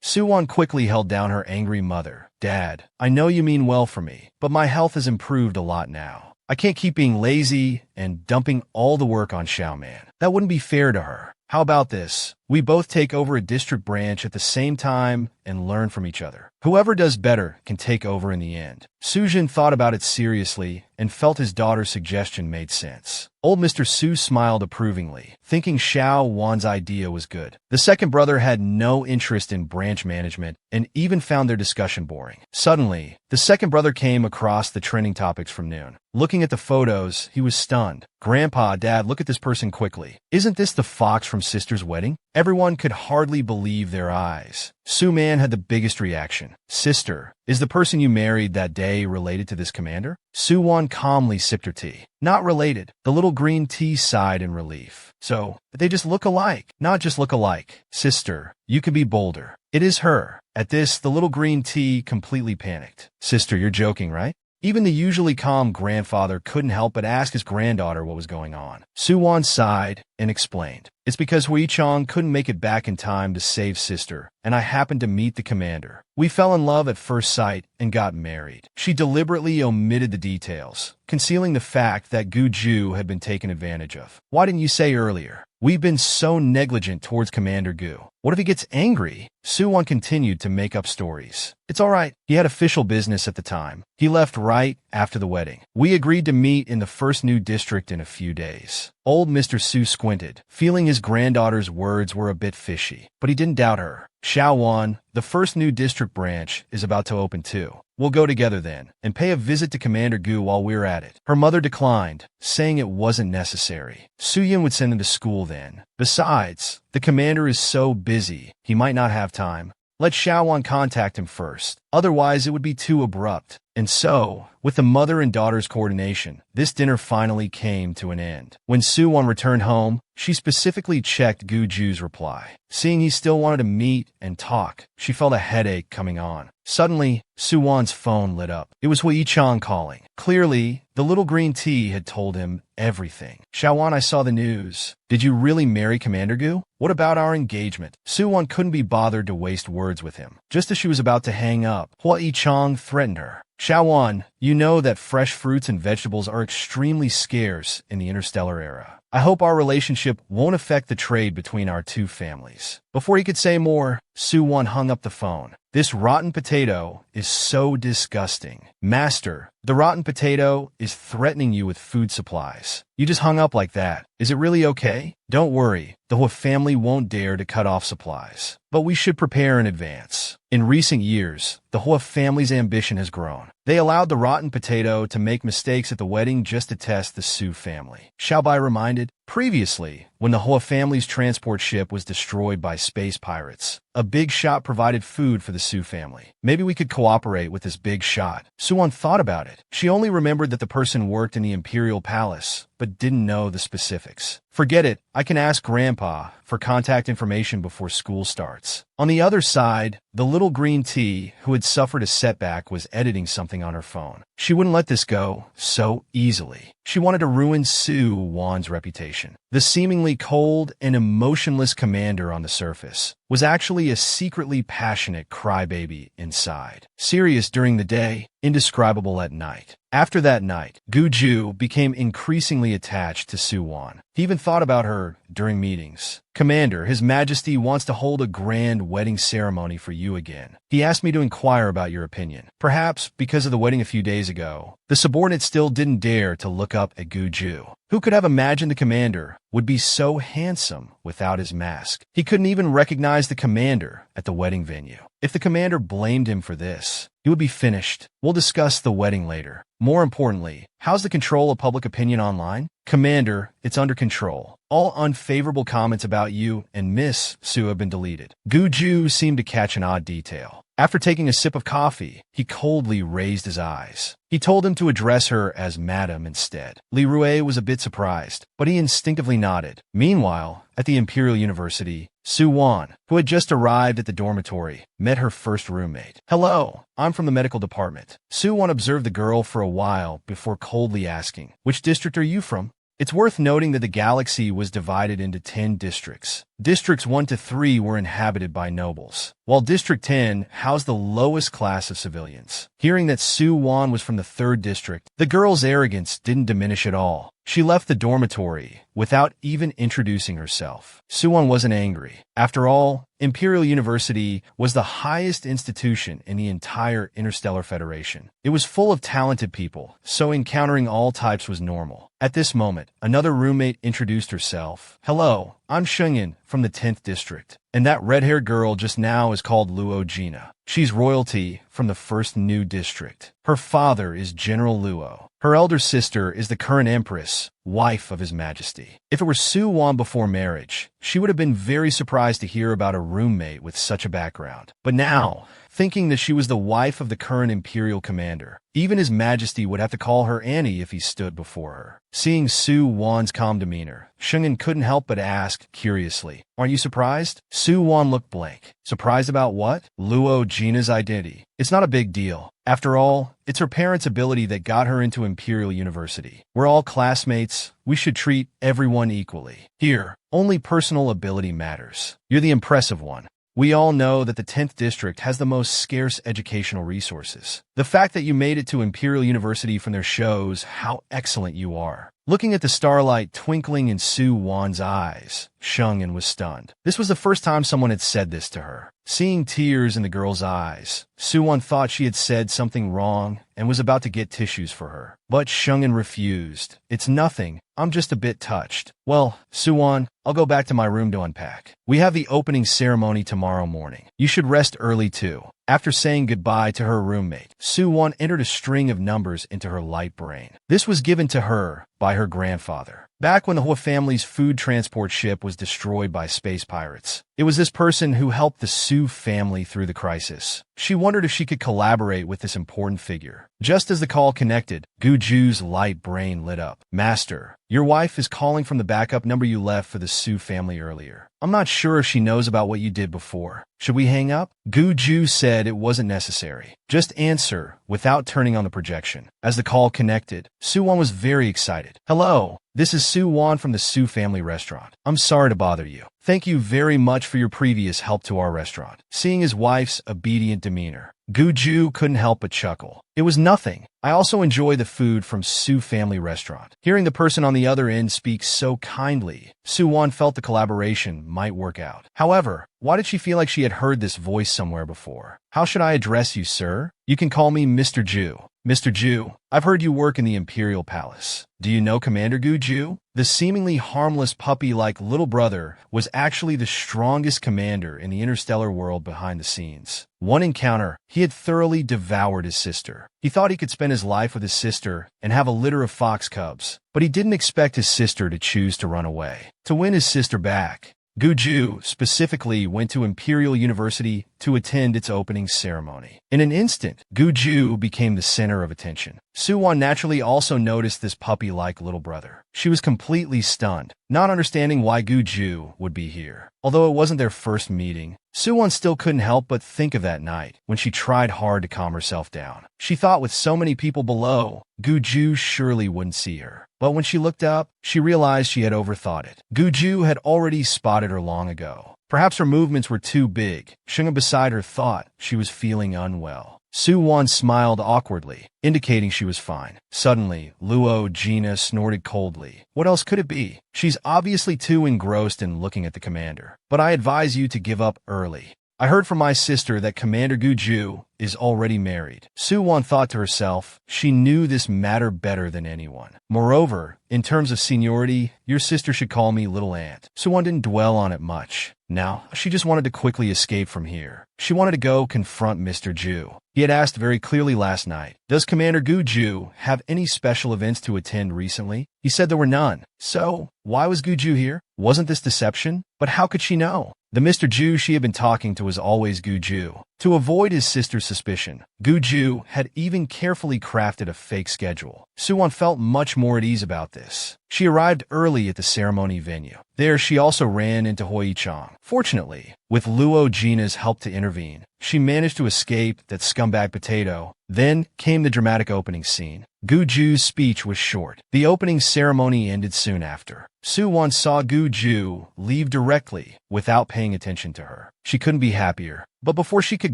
Suwon quickly held down her angry mother. "Dad, I know you mean well for me, but my health has improved a lot now. I can't keep being lazy and dumping all the work on Xiao-man. That wouldn't be fair to her. How about this? We both take over a district branch at the same time and learn from each other. Whoever does better can take over in the end." Sujin thought about it seriously and felt his daughter's suggestion made sense. Old Mr. Su smiled approvingly, thinking Xiao Wan's idea was good. The second brother had no interest in branch management and even found their discussion boring. Suddenly, the second brother came across the trending topics from noon. Looking at the photos, he was stunned. "Grandpa, Dad, look at this person quickly. Isn't this the fox from Sister's wedding?" Everyone could hardly believe their eyes. Su-man had the biggest reaction. "Sister, is the person you married that day related to this commander?" Su-won calmly sipped her tea. "Not related." The little green tea sighed in relief. "So, they just look alike." "Not just look alike. Sister, you can be bolder. It is her." At this, the little green tea completely panicked. "Sister, you're joking, right?" Even the usually calm grandfather couldn't help but ask his granddaughter what was going on. Su-won sighed and explained. "It's because Hui-chang couldn't make it back in time to save sister, and I happened to meet the commander. We fell in love at first sight and got married." She deliberately omitted the details, concealing the fact that Gu-ju had been taken advantage of. "Why didn't you say earlier? We've been so negligent towards Commander Gu. What if he gets angry?" Su-won continued to make up stories. "It's all right. He had official business at the time. He left right after the wedding. We agreed to meet in the first new district in a few days." Old Mr. Su squinted, feeling his granddaughter's words were a bit fishy, but he didn't doubt her. "Xiao-wan, the first new district branch is about to open too. We'll go together then, and pay a visit to Commander Gu while we're at it." Her mother declined, saying it wasn't necessary. Su-yin would send him to school then. Besides, the commander is so busy, he might not have time. Let Xiaowan contact him first. Otherwise, it would be too abrupt. And so, with the mother and daughter's coordination, this dinner finally came to an end. When Su-won returned home, she specifically checked Gu-ju's reply. Seeing he still wanted to meet and talk, she felt a headache coming on. Suddenly, Su-won's phone lit up. It was Hui-chang calling. Clearly, the little green tea had told him everything. "Xiaowan, I saw the news. Did you really marry Commander Gu? What about our engagement?" Su-won couldn't be bothered to waste words with him. Just as she was about to hang up, Hui-chang threatened her. "Xiaowan, you know that fresh fruits and vegetables are extremely scarce in the interstellar era. I hope our relationship won't affect the trade between our two families." Before he could say more, Su-won hung up the phone. "This rotten potato is so disgusting. Master, the rotten potato is threatening you with food supplies. You just hung up like that. Is it really okay? Don't worry, the Hua family won't dare to cut off supplies. But we should prepare in advance." In recent years, the Hua family's ambition has grown. They allowed the rotten potato to make mistakes at the wedding just to test the Su family. Xiaobai reminded, previously, when the Hua family's transport ship was destroyed by space pirates, a big shot provided food for the Su family. Maybe we could cooperate with this big shot. Su-won thought about it. She only remembered that the person worked in the Imperial Palace, but didn't know the specifics. "Forget it. I can ask Grandpa for contact information before school starts." On the other side, the little green tea, who had suffered a setback, was editing something on her phone. She wouldn't let this go so easily. She wanted to ruin Su-won's reputation. The seemingly cold and emotionless commander on the surface, was actually a secretly passionate crybaby inside. Serious during the day, indescribable at night. After that night, Guju became increasingly attached to Su-won. He even thought about her during meetings. Commander, His Majesty wants to hold a grand wedding ceremony for you again. He asked me to inquire about your opinion. Perhaps because of the wedding a few days ago, the subordinate still didn't dare to look up at Guju. Who could have imagined the commander would be so handsome without his mask? He couldn't even recognize the commander at the wedding venue. If the commander blamed him for this, he would be finished. We'll discuss the wedding later. More importantly, how's the control of public opinion online? Commander, it's under control. All unfavorable comments about you and Miss Su have been deleted. Guju seemed to catch an odd detail. After taking a sip of coffee, he coldly raised his eyes. He told him to address her as Madam instead. Li Rue was a bit surprised, but he instinctively nodded. Meanwhile, at the Imperial University, Su-won, who had just arrived at the dormitory, met her first roommate. Hello, I'm from the medical department. Su-won observed the girl for a while before coldly asking, which district are you from? It's worth noting that the galaxy was divided into 10 districts. Districts 1 to 3 were inhabited by nobles, while District 10 housed the lowest class of civilians. Hearing that Su-won was from the 3rd district, the girl's arrogance didn't diminish at all. She left the dormitory without even introducing herself. Su-won wasn't angry. After all, Imperial University was the highest institution in the entire Interstellar Federation. It was full of talented people, so encountering all types was normal. At this moment, another roommate introduced herself. Hello, I'm Shungin from the 10th district, and that red-haired girl just now is called Luo Gina. She's royalty from the 1st new district. Her father is General Luo. Her elder sister is the current empress, wife of His Majesty. If it were Su-won before marriage, she would have been very surprised to hear about a roommate with such a background. But now, thinking that she was the wife of the current imperial commander, even His Majesty would have to call her Annie if he stood before her. Seeing Su-won's calm demeanor, Shungin couldn't help but ask, curiously, aren't you surprised? Su-won looked blank. Surprised about what? Luo Gina's identity. It's not a big deal. After all, it's her parents' ability that got her into Imperial University. We're all classmates. We should treat everyone equally. Here, only personal ability matters. You're the impressive one. We all know that the 10th district has the most scarce educational resources. The fact that you made it to Imperial University from there shows how excellent you are. Looking at the starlight twinkling in Su-won's eyes, Shungin was stunned. This was the first time someone had said this to her. Seeing tears in the girl's eyes, Su-won thought she had said something wrong and was about to get tissues for her. But Shungin refused. It's nothing. I'm just a bit touched. Well, Su-won, I'll go back to my room to unpack. We have the opening ceremony tomorrow morning. You should rest early too. After saying goodbye to her roommate, Su-won entered a string of numbers into her light brain. This was given to her by her grandfather. Back when the Hua family's food transport ship was destroyed by space pirates, it was this person who helped the Su family through the crisis. She wondered if she could collaborate with this important figure. Just as the call connected, Guju's light brain lit up. Master, your wife is calling from the backup number you left for the Su family earlier. I'm not sure if she knows about what you did before. Should we hang up? Guju said it wasn't necessary. Just answer without turning on the projection. As the call connected, Su-won was very excited. Hello, this is Su-won from the Su family restaurant. I'm sorry to bother you. Thank you very much for your previous help to our restaurant. Seeing his wife's obedient demeanor, Guju couldn't help but chuckle. It was nothing. I also enjoy the food from Su family restaurant. Hearing the person on the other end speak so kindly, Su-won felt the collaboration might work out. However, why did she feel like she had heard this voice somewhere before? How should I address you, sir? You can call me Mr. Ju. Mr. Ju, I've heard you work in the Imperial Palace. Do you know Commander Guju? The seemingly harmless puppy-like little brother was actually the strongest commander in the interstellar world behind the scenes. One encounter, he had thoroughly devoured his sister. He thought he could spend his life with his sister and have a litter of fox cubs, but he didn't expect his sister to choose to run away. To win his sister back, Guju specifically went to Imperial University to attend its opening ceremony. In an instant, Guju became the center of attention. Su-won naturally also noticed this puppy-like little brother. She was completely stunned, not understanding why Guju would be here. Although it wasn't their first meeting, Su-won still couldn't help but think of that night when she tried hard to calm herself down. She thought with so many people below, Guju surely wouldn't see her. But when she looked up, she realized she had overthought it. Guju had already spotted her long ago. Perhaps her movements were too big. Shunga beside her thought she was feeling unwell. Su-won smiled awkwardly, indicating she was fine. Suddenly, Luo Gina snorted coldly. What else could it be? She's obviously too engrossed in looking at the commander. But I advise you to give up early. I heard from my sister that Commander Guju is already married. Su-won thought to herself, she knew this matter better than anyone. Moreover, in terms of seniority, your sister should call me Little Aunt. Su-won didn't dwell on it much. Now, she just wanted to quickly escape from here. She wanted to go confront Mr. Ju. He had asked very clearly last night, does Commander Guju have any special events to attend recently? He said there were none. So, why was Guju here? Wasn't this deception? But how could she know? The Mr. Ju she had been talking to was always Guju. To avoid his sister's suspicion, Guju had even carefully crafted a fake schedule. Su-won felt much more at ease about this. She arrived early at the ceremony venue. There, she also ran into Hoi-chang. Fortunately, with Luo Gina's help to intervene, she managed to escape that scumbag potato. Then came the dramatic opening scene. Guju's speech was short. The opening ceremony ended soon after. Su-won saw Guju leave directly without paying attention to her. She couldn't be happier. But before she could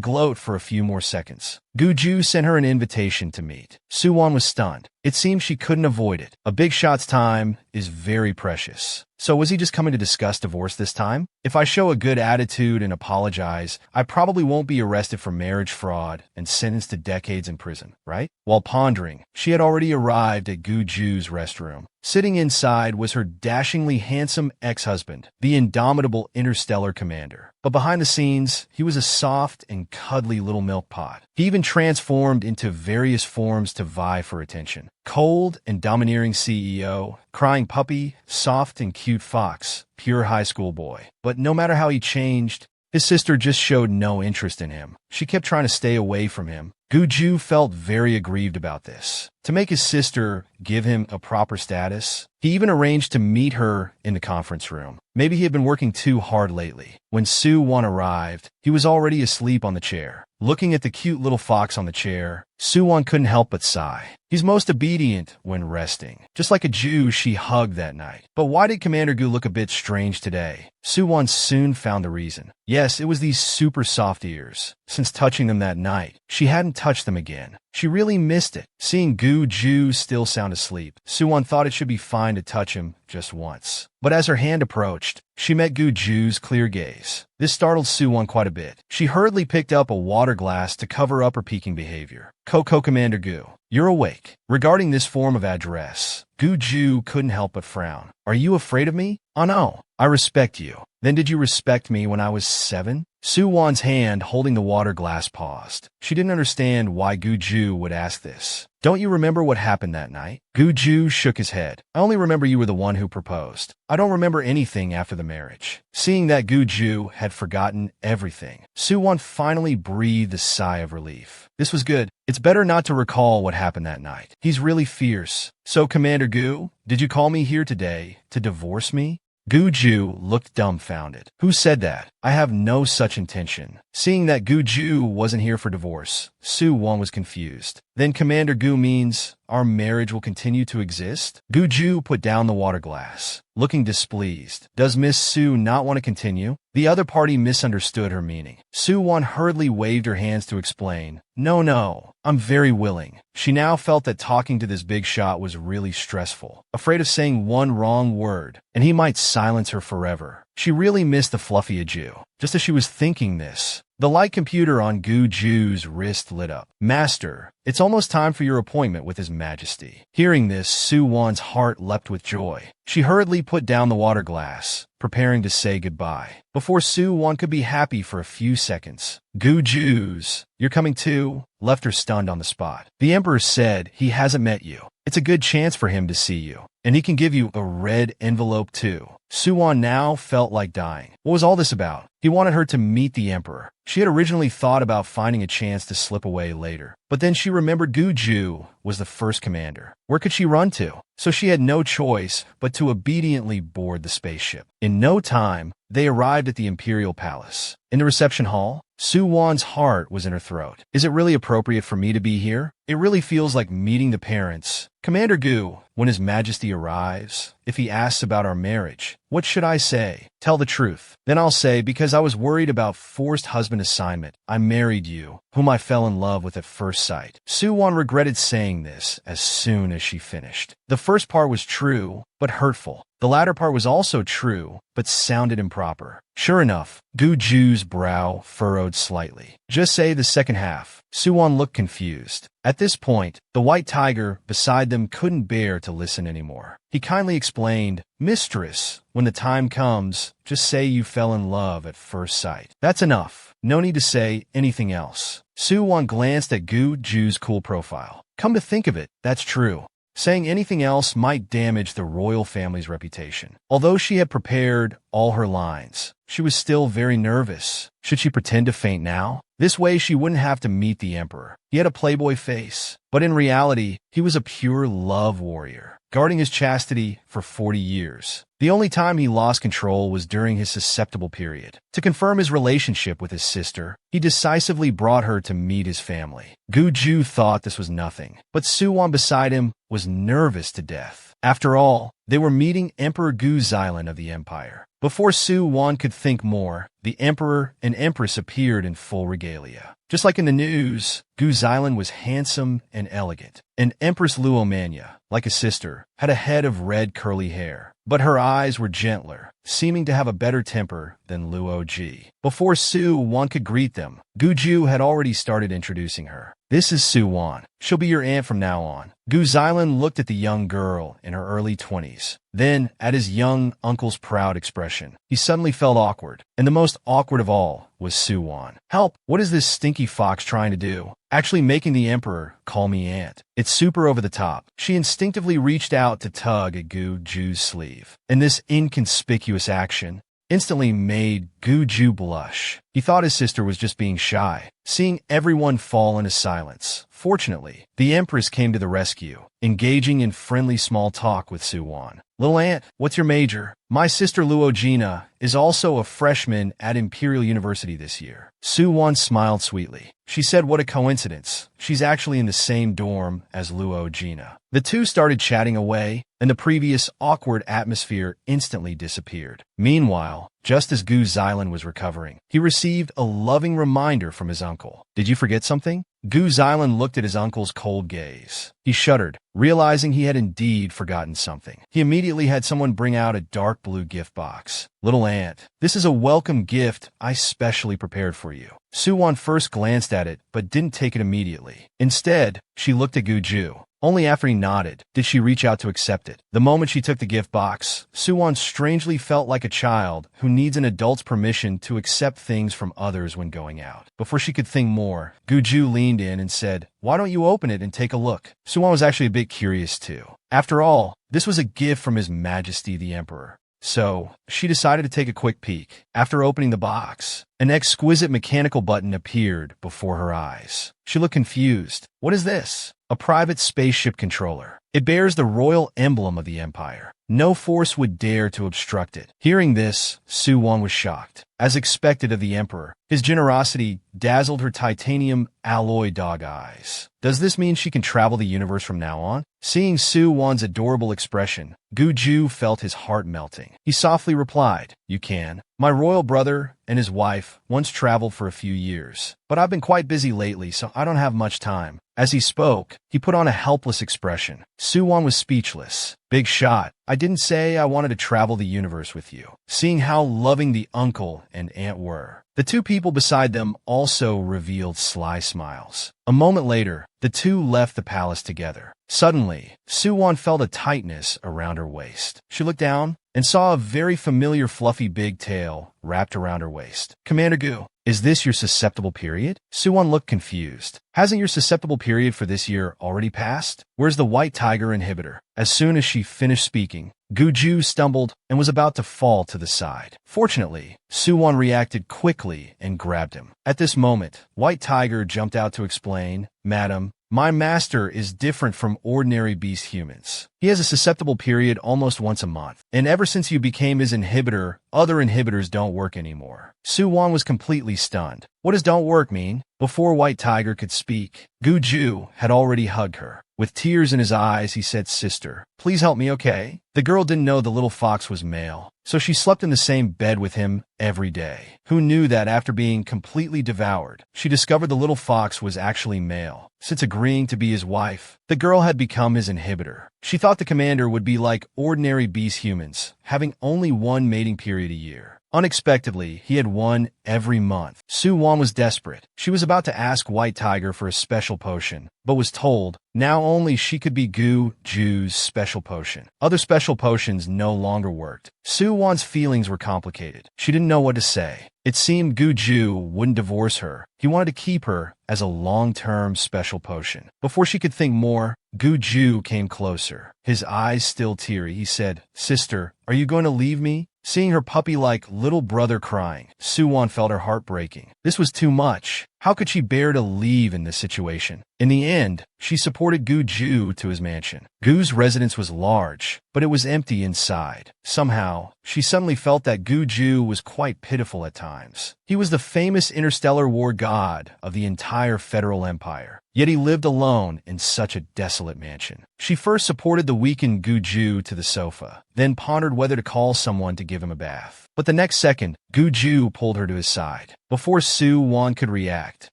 gloat for a few more seconds, Guju sent her an invitation to meet. Su-won was stunned. It seemed she couldn't avoid it. A big shot's time is very precious. So was he just coming to discuss divorce this time? If I show a good attitude and apologize, I probably won't be arrested for marriage fraud and sentenced to decades in prison, right? While pondering, she had already arrived at Guju's restroom. Sitting inside was her dashingly handsome ex-husband, the indomitable interstellar commander. But behind the scenes, he was a soft and cuddly little milk pot. He even transformed into various forms to vie for attention. Cold and domineering CEO, crying puppy, soft and cute fox, pure high school boy. But no matter how he changed, his sister just showed no interest in him. She kept trying to stay away from him. Guju felt very aggrieved about this. To make his sister give him a proper status, he even arranged to meet her in the conference room. Maybe he had been working too hard lately. When Su-won arrived, he was already asleep on the chair. Looking at the cute little fox on the chair, Su-won couldn't help but sigh. He's most obedient when resting, just like a Jew she hugged that night. But why did Commander Gu look a bit strange today? Su-won soon found the reason. Yes, it was these super soft ears. Since touching them that night, she hadn't touched them again. She really missed it. Seeing Guju still sound asleep, Su-won thought it should be fine to touch him just once. But as her hand approached, she met Guju's clear gaze. This startled Su-won quite a bit. She hurriedly picked up a water glass to cover up her peeking behavior. Commander Gu, you're awake. Regarding this form of address, Guju couldn't help but frown. Are you afraid of me? Oh no, I respect you. Then did you respect me when I was 7? Su-won's hand holding the water glass paused. She didn't understand why Guju would ask this. Don't you remember what happened that night? Guju shook his head. I only remember you were the one who proposed. I don't remember anything after the marriage. Seeing that Guju had forgotten everything, Su-won finally breathed a sigh of relief. This was good. It's better not to recall what happened that night. He's really fierce. So, Commander Gu, did you call me here today to divorce me? Guju looked dumbfounded. Who said that? I have no such intention. Seeing that Guju wasn't here for divorce, Su-won was confused. Then Commander Gu means our marriage will continue to exist? Guju put down the water glass, looking displeased. Does Miss Su not want to continue? The other party misunderstood her meaning. Su-won hurriedly waved her hands to explain. No, I'm very willing. She now felt that talking to this big shot was really stressful, afraid of saying one wrong word, and he might silence her forever. She really missed the fluffy Jew. Just as she was thinking this, the light computer on Guju's wrist lit up. Master, it's almost time for your appointment with His Majesty. Hearing this, Su-won's heart leapt with joy. She hurriedly put down the water glass, preparing to say goodbye. Before Su-won could be happy for a few seconds, Guju's, "You're coming too?" left her stunned on the spot. The Emperor said he hasn't met you. It's a good chance for him to see you, and he can give you a red envelope too. Su-won now felt like dying. What was all this about? He wanted her to meet the Emperor. She had originally thought about finding a chance to slip away later, but then she remembered Guju was the first commander. Where could she run to? So she had no choice but to obediently board the spaceship. In no time, they arrived at the Imperial Palace. In the reception hall, Su-won's heart was in her throat. Is it really appropriate for me to be here? It really feels like meeting the parents. Commander Gu, when His Majesty arrives, if he asks about our marriage, what should I say? Tell the truth. Then I'll say, because I was worried about forced husband assignment, I married you, whom I fell in love with at first sight. Soo-won regretted saying this as soon as she finished. The first part was true, but hurtful. The latter part was also true, but sounded improper. Sure enough, Gu-ju's brow furrowed slightly. Just say the second half. Soo-won looked confused. At this point, the white tiger beside them couldn't bear to listen anymore. He kindly explained, Mistress, when the time comes, just say you fell in love at first sight. That's enough. No need to say anything else. Soo-won glanced at Gu-ju's cool profile. Come to think of it, that's true. Saying anything else might damage the royal family's reputation. Although she had prepared all her lines, she was still very nervous. Should she pretend to faint now? This way she wouldn't have to meet the emperor. He had a playboy face, but in reality, he was a pure love warrior, guarding his chastity for 40 years. The only time he lost control was during his susceptible period. To confirm his relationship with his sister, he decisively brought her to meet his family. Gu-ju thought this was nothing, but Soo-won beside him was nervous to death. After all, they were meeting Emperor Gu-zilin of the empire. Before Soo-won could think more, the emperor and empress appeared in full regalia. Just like in the news, Gu-zilin was handsome and elegant, and Empress Luomania, like his sister, had a head of red curly hair. But her eyes were gentler, seeming to have a better temper than Luo-ji. Before Soo-won could greet them, Gu-ju had already started introducing her. This is Soo-won. She'll be your aunt from now on. Gu-zilin looked at the young girl in her early 20s. Then, at his young uncle's proud expression, he suddenly felt awkward. And the most awkward of all was Soo-won. Help! What is this stinky fox trying to do? Actually making the emperor call me aunt. It's super over the top. She instinctively reached out to tug at Gu-ju's sleeve. And this inconspicuous action instantly made Gu-ju blush. He thought his sister was just being shy, seeing everyone fall into silence. Fortunately, the empress came to the rescue, engaging in friendly small talk with Soo-won. Little aunt, what's your major? My sister Luo-jina is also a freshman at Imperial University this year. Soo-won smiled sweetly. She said what a coincidence. She's actually in the same dorm as Luo-jina. The two started chatting away, and the previous awkward atmosphere instantly disappeared. Meanwhile, just as Gu-zilin was recovering, he received a loving reminder from his uncle. Did you forget something? Gu-zilin looked at his uncle's cold gaze. He shuddered, realizing he had indeed forgotten something. He immediately had someone bring out a dark blue gift box. Little aunt, this is a welcome gift I specially prepared for you. Soo-won first glanced at it, but didn't take it immediately. Instead, she looked at Gu-ju. Only after he nodded did she reach out to accept it. The moment she took the gift box, Soo-won strangely felt like a child who needs an adult's permission to accept things from others when going out. Before she could think more, Gu-ju leaned in and said, "Why don't you open it and take a look?" Soo-won was actually a bit curious too. After all, this was a gift from His Majesty the Emperor. So, she decided to take a quick peek. After opening the box, an exquisite mechanical button appeared before her eyes. She looked confused. What is this? A private spaceship controller. It bears the royal emblem of the Empire. No force would dare to obstruct it. Hearing this, Soo-won was shocked. As expected of the Emperor, his generosity dazzled her titanium alloy dog eyes. Does this mean she can travel the universe from now on? Seeing Soo-won's adorable expression, Gu-ju felt his heart melting. He softly replied, "You can. My royal brother and his wife once traveled for a few years, but I've been quite busy lately, so I don't have much time." As he spoke, he put on a helpless expression. Soo-won was speechless. Big shot. I didn't say I wanted to travel the universe with you. Seeing how loving the uncle and aunt were, the two people beside them also revealed sly smiles. A moment later, the two left the palace together. Suddenly, Soo-won felt a tightness around her waist. She looked down and saw a very familiar fluffy big tail wrapped around her waist. Commander Gu, is this your susceptible period? Soo-won looked confused. Hasn't your susceptible period for this year already passed? Where's the white tiger inhibitor? As soon as she finished speaking, Gu-ju stumbled and was about to fall to the side. Fortunately, Soo-won reacted quickly and grabbed him. At this moment, White Tiger jumped out to explain, "Madam, my master is different from ordinary beast humans. He has a susceptible period almost once a month, and ever since you became his inhibitor, other inhibitors don't work anymore." Soo-won was completely stunned. What does "don't work" mean? Before White Tiger could speak, Gu-ju had already hugged her. With tears in his eyes, he said, "Sister, please help me, okay?" The girl didn't know the little fox was male, so she slept in the same bed with him every day. Who knew that after being completely devoured, she discovered the little fox was actually male? Since agreeing to be his wife, the girl had become his inhibitor. She thought the commander would be like ordinary beast humans, having only one mating period a year. Unexpectedly, he had one every month. Su-won was desperate. She was about to ask White Tiger for a special potion, but was told now only she could be Gu-ju's special potion. Other special potions no longer worked. Su-won's feelings were complicated. She didn't know what to say. It seemed Gu-ju wouldn't divorce her. He wanted to keep her as a long-term special potion. Before she could think more, Gu-ju came closer. His eyes still teary, he said, "Sister, are you going to leave me?" Seeing her puppy-like little brother crying, Su-won felt her heart breaking. This was too much. How could she bear to leave in this situation? In the end, she supported Gu-ju to his mansion. Gu's residence was large, but it was empty inside. Somehow, she suddenly felt that Gu-ju was quite pitiful at times. He was the famous interstellar war god of the entire Federal Empire. Yet he lived alone in such a desolate mansion. She first supported the weakened Gu-ju to the sofa, then pondered whether to call someone to give him a bath. But the next second, Gu-ju pulled her to his side. Before Su-won could react,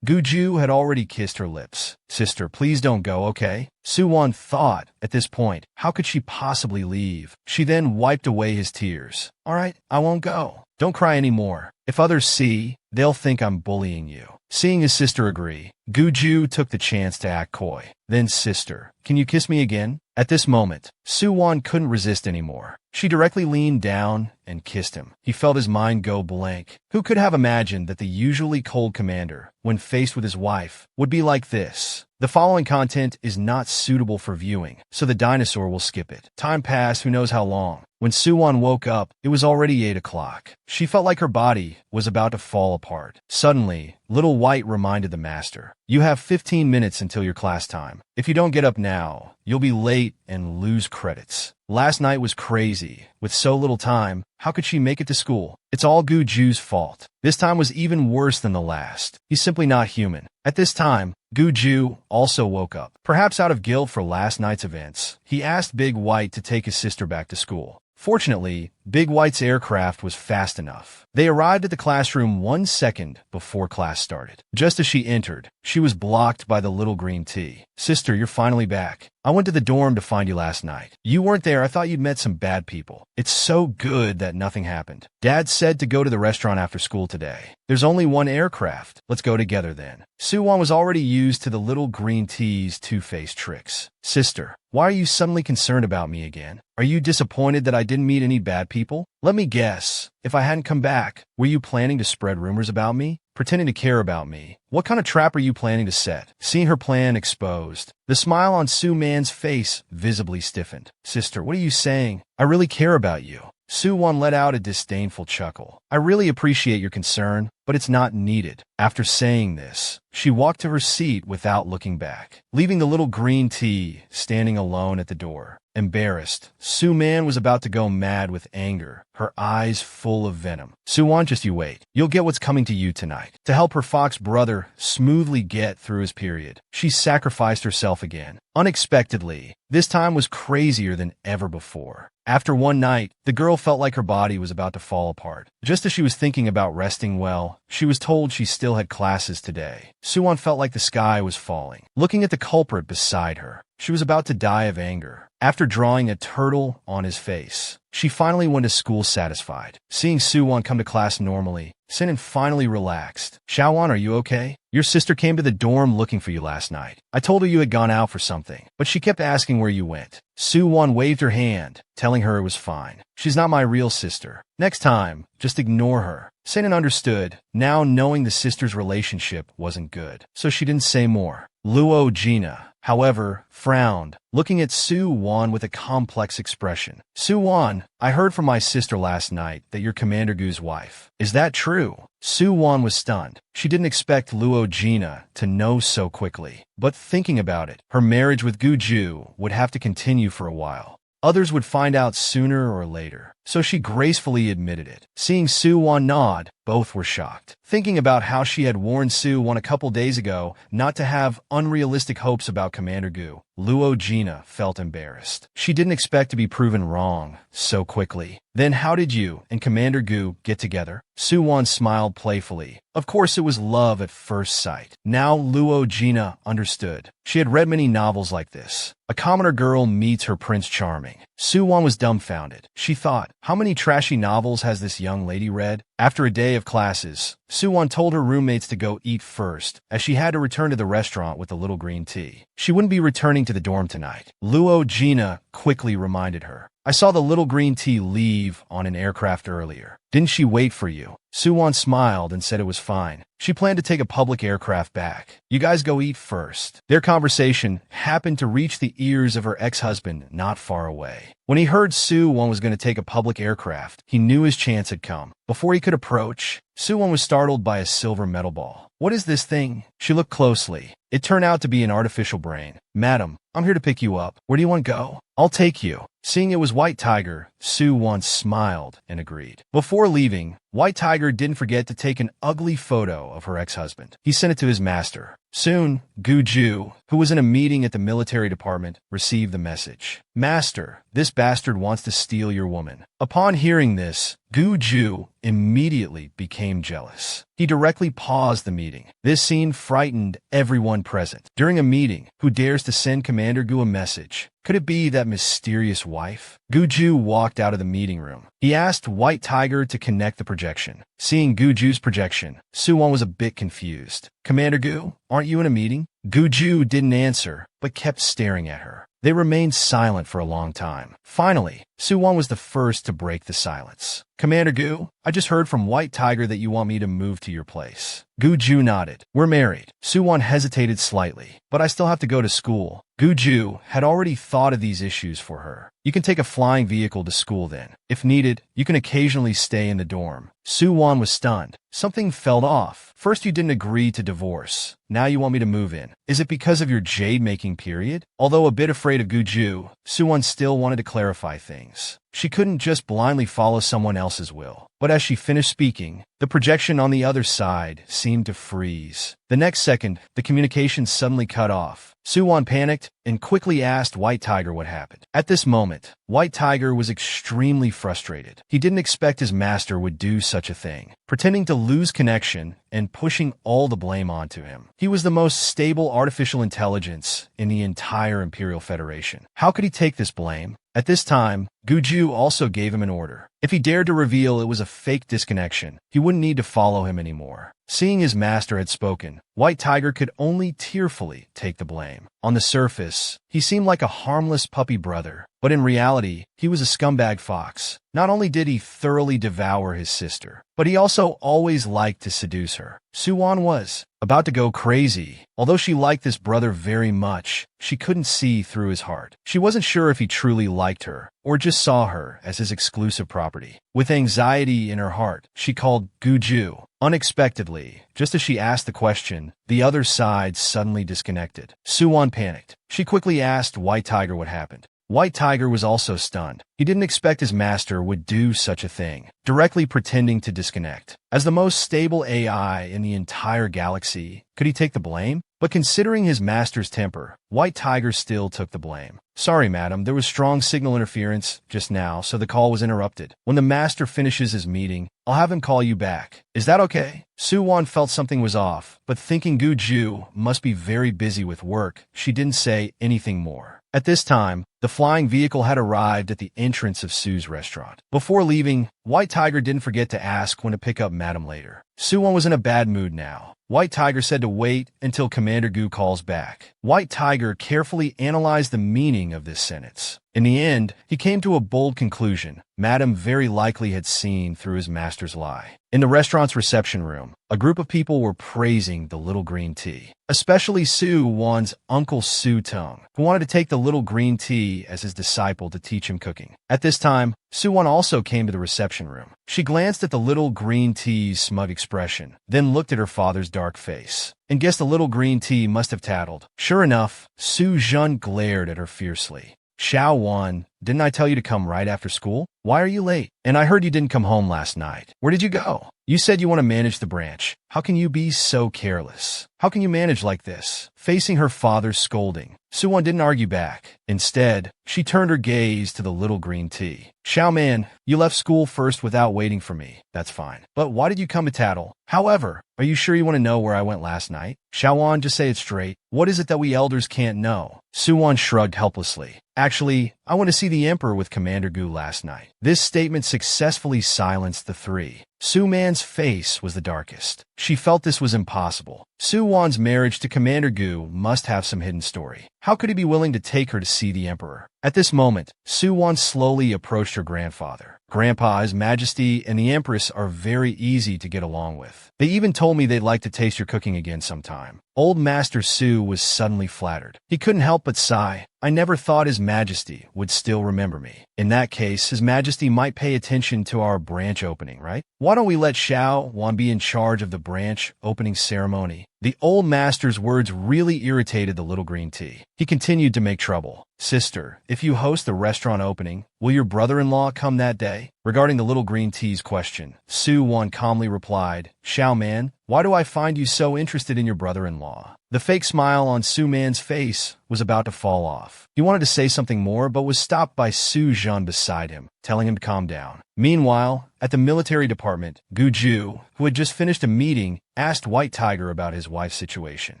Gu-ju had already kissed her lips. "Sister, please don't go, okay?" Su-won thought, at this point, how could she possibly leave? She then wiped away his tears. "All right, I won't go. Don't cry anymore. If others see, they'll think I'm bullying you." Seeing his sister agree, Gu-ju took the chance to act coy. Then, "Sister, can you kiss me again?" At this moment, Su-won couldn't resist anymore. She directly leaned down and kissed him. He felt his mind go blank. Who could have imagined that the usually cold commander, when faced with his wife, would be like this? The following content is not suitable for viewing, so the dinosaur will skip it. Time passed who knows how long. When Su-won woke up, it was already 8 o'clock. She felt like her body was about to fall apart. Suddenly, Little White reminded the master, "You have 15 minutes until your class time. If you don't get up now, you'll be late and lose credits." Last night was crazy. With so little time, how could she make it to school? It's all Gu-ju's fault. This time was even worse than the last. He's simply not human. At this time, Gu-ju also woke up. Perhaps out of guilt for last night's events, he asked Big White to take his sister back to school. Fortunately, Big White's aircraft was fast enough. They arrived at the classroom 1 second before class started. Just as she entered, she was blocked by the little green tea. "Sister, you're finally back. I went to the dorm to find you last night. You weren't there. I thought you'd met some bad people. It's so good that nothing happened. Dad said to go to the restaurant after school today. There's only one aircraft. Let's go together then." Su-won was already used to the little green tea's two-faced tricks. "Sister, why are you suddenly concerned about me again? Are you disappointed that I didn't meet any bad people? Let me guess. If I hadn't come back, were you planning to spread rumors about me? Pretending to care about me? What kind of trap are you planning to set?" Seeing her plan exposed, the smile on Su-man's face visibly stiffened. "Sister, what are you saying? I really care about you." Su-won let out a disdainful chuckle. "I really appreciate your concern, but it's not needed." After saying this, she walked to her seat without looking back, leaving the little green tea standing alone at the door. Embarrassed, Su-man was about to go mad with anger, her eyes full of venom. "Su-won, just you wait. You'll get what's coming to you tonight." To help her fox brother smoothly get through his period, she sacrificed herself again. Unexpectedly, this time was crazier than ever before. After one night, the girl felt like her body was about to fall apart. Just as she was thinking about resting well, she was told she still had classes today. Su-won felt like the sky was falling. Looking at the culprit beside her, she was about to die of anger. After drawing a turtle on his face, she finally went to school satisfied. Seeing Su-won come to class normally, Sinan finally relaxed. "Xiaowon, are you okay? Your sister came to the dorm looking for you last night. I told her you had gone out for something, but she kept asking where you went." Su-won waved her hand, telling her it was fine. "She's not my real sister. Next time, just ignore her." Sinan understood, now knowing the sisters' relationship wasn't good, so she didn't say more. Luo Gina, however, frowned, looking at Su-won with a complex expression. "Su-won, I heard from my sister last night that you're Commander Gu's wife. Is that true?" Su-won was stunned. She didn't expect Luo Gina to know so quickly. But thinking about it, her marriage with Gu-ju would have to continue for a while. Others would find out sooner or later, so she gracefully admitted it. Seeing Soo-won nod, both were shocked. Thinking about how she had warned Soo-won a couple days ago not to have unrealistic hopes about Commander Gu, Luo Jina felt embarrassed. She didn't expect to be proven wrong so quickly. Then how did you and Commander Gu get together? Soo-won smiled playfully. Of course it was love at first sight. Now Luo Jina understood. She had read many novels like this. A commoner girl meets her Prince Charming. Soo-won was dumbfounded. She thought, how many trashy novels has this young lady read? After a day of classes, Soo-won told her roommates to go eat first, as she had to return to the restaurant with the little green tea. She wouldn't be returning to the dorm tonight. Luo Jina quickly reminded her. I saw the little green tea leave on an aircraft earlier. Didn't she wait for you? Soo-won smiled and said it was fine. She planned to take a public aircraft back. You guys go eat first. Their conversation happened to reach the ears of her ex-husband not far away. When he heard Soo-won was going to take a public aircraft, he knew his chance had come. Before he could approach, Soo-won was startled by a silver metal ball. What is this thing? She looked closely. It turned out to be an artificial brain. Madam, I'm here to pick you up. Where do you want to go? I'll take you. Seeing it was White Tiger, Soo-won smiled and agreed. Before leaving, White Tiger didn't forget to take an ugly photo of her ex-husband. He sent it to his master. Soon, Gu-ju, who was in a meeting at the military department, received the message. Master, this bastard wants to steal your woman. Upon hearing this, Gu-ju immediately became jealous. He directly paused the meeting. This scene frightened everyone present. During a meeting, who dares to send Commander Gu a message? Could it be that mysterious wife? Gu-ju walked out of the meeting room. He asked White Tiger to connect the projection. Seeing Gu-ju's projection, Soo-won was a bit confused. Commander Gu, aren't you in a meeting? Gu-ju didn't answer, but kept staring at her. They remained silent for a long time. Finally, Soo-won was the first to break the silence. Commander Gu, I just heard from White Tiger that you want me to move to your place. Gu-ju nodded. We're married. Soo-won hesitated slightly, but I still have to go to school. Gu-ju had already thought of these issues for her. You can take a flying vehicle to school then. If needed, you can occasionally stay in the dorm. Soo-won was stunned. Something felt off. First you didn't agree to divorce. Now you want me to move in. Is it because of your jade-making period? Although a bit afraid of Gu-ju, Soo-won still wanted to clarify things. She couldn't just blindly follow someone else's will. But as she finished speaking, the projection on the other side seemed to freeze. The next second, the communication suddenly cut off. Soo-won panicked and quickly asked White Tiger what happened. At this moment, White Tiger was extremely frustrated. He didn't expect his master would do such a thing, pretending to lose connection and pushing all the blame onto him. He was the most stable artificial intelligence in the entire Imperial Federation. How could he take this blame? At this time, Gu-ju also gave him an order. If he dared to reveal it was a fake disconnection, he wouldn't need to follow him anymore. Seeing his master had spoken, White Tiger could only tearfully take the blame. On the surface, he seemed like a harmless puppy brother, but in reality, he was a scumbag fox. Not only did he thoroughly devour his sister, but he also always liked to seduce her. Soo-won was about to go crazy. Although she liked this brother very much, she couldn't see through his heart. She wasn't sure if he truly liked her, or just saw her as his exclusive property. With anxiety in her heart, she called Gu-ju. Unexpectedly, just as she asked the question, the other side suddenly disconnected. Soo-won panicked. She quickly asked White Tiger what happened. White Tiger was also stunned. He didn't expect his master would do such a thing, directly pretending to disconnect. As the most stable AI in the entire galaxy, could he take the blame? But considering his master's temper, White Tiger still took the blame. Sorry, madam, there was strong signal interference just now, so the call was interrupted. When the master finishes his meeting, I'll have him call you back. Is that okay? Soo-won felt something was off, but thinking Gu-ju must be very busy with work, she didn't say anything more. At this time, the flying vehicle had arrived at the entrance of Sue's restaurant. Before leaving, White Tiger didn't forget to ask when to pick up Madam later. Soo-won was in a bad mood now. White Tiger said to wait until Commander Gu calls back. White Tiger carefully analyzed the meaning of this sentence. In the end, he came to a bold conclusion. Madam very likely had seen through his master's lie. In the restaurant's reception room, a group of people were praising the little green tea, especially Soo-won's uncle Soo-tung, who wanted to take the little green tea as his disciple to teach him cooking. At this time, Soo-won also came to the reception room. She glanced at the little green tea's smug expression, then looked at her father's dark face, and guessed the little green tea must have tattled. Sure enough, Soo-jun glared at her fiercely. Xiao Wan, didn't I tell you to come right after school? Why are you late? And I heard you didn't come home last night. Where did you go? You said you want to manage the branch. How can you be so careless? How can you manage like this? Facing her father's scolding, Suwon didn't argue back. Instead, she turned her gaze to the little green tea. Xiao Man, you left school first without waiting for me. That's fine. But why did you come to tattle? However, are you sure you want to know where I went last night? Xiaowan, just say it straight. What is it that we elders can't know? Suwon shrugged helplessly. Actually, I went to see the Emperor with Commander Gu last night. This statement successfully silenced the three. Su Man's face was the darkest. She felt this was impossible. Su Wan's marriage to Commander Gu must have some hidden story. How could he be willing to take her to see the Emperor? At this moment, Su Wan slowly approached her grandfather. Grandpa, His Majesty, and the Empress are very easy to get along with. They even told me they'd like to taste your cooking again sometime. Old Master Su was suddenly flattered. He couldn't help but sigh. I never thought His Majesty would still remember me. In that case, His Majesty might pay attention to our branch opening, right? Why don't we let Xiao Wan be in charge of the branch opening ceremony? The old master's words really irritated the little green tea. He continued to make trouble. Sister, if you host the restaurant opening, will your brother-in-law come that day? Regarding the little green tea's question, Su Wan calmly replied, Xiao Man, why do I find you so interested in your brother-in-law? The fake smile on Su Man's face was about to fall off. He wanted to say something more, but was stopped by Su Zhan beside him, telling him to calm down. Meanwhile, at the military department, Gu Ju, who had just finished a meeting, asked White Tiger about his wife's situation.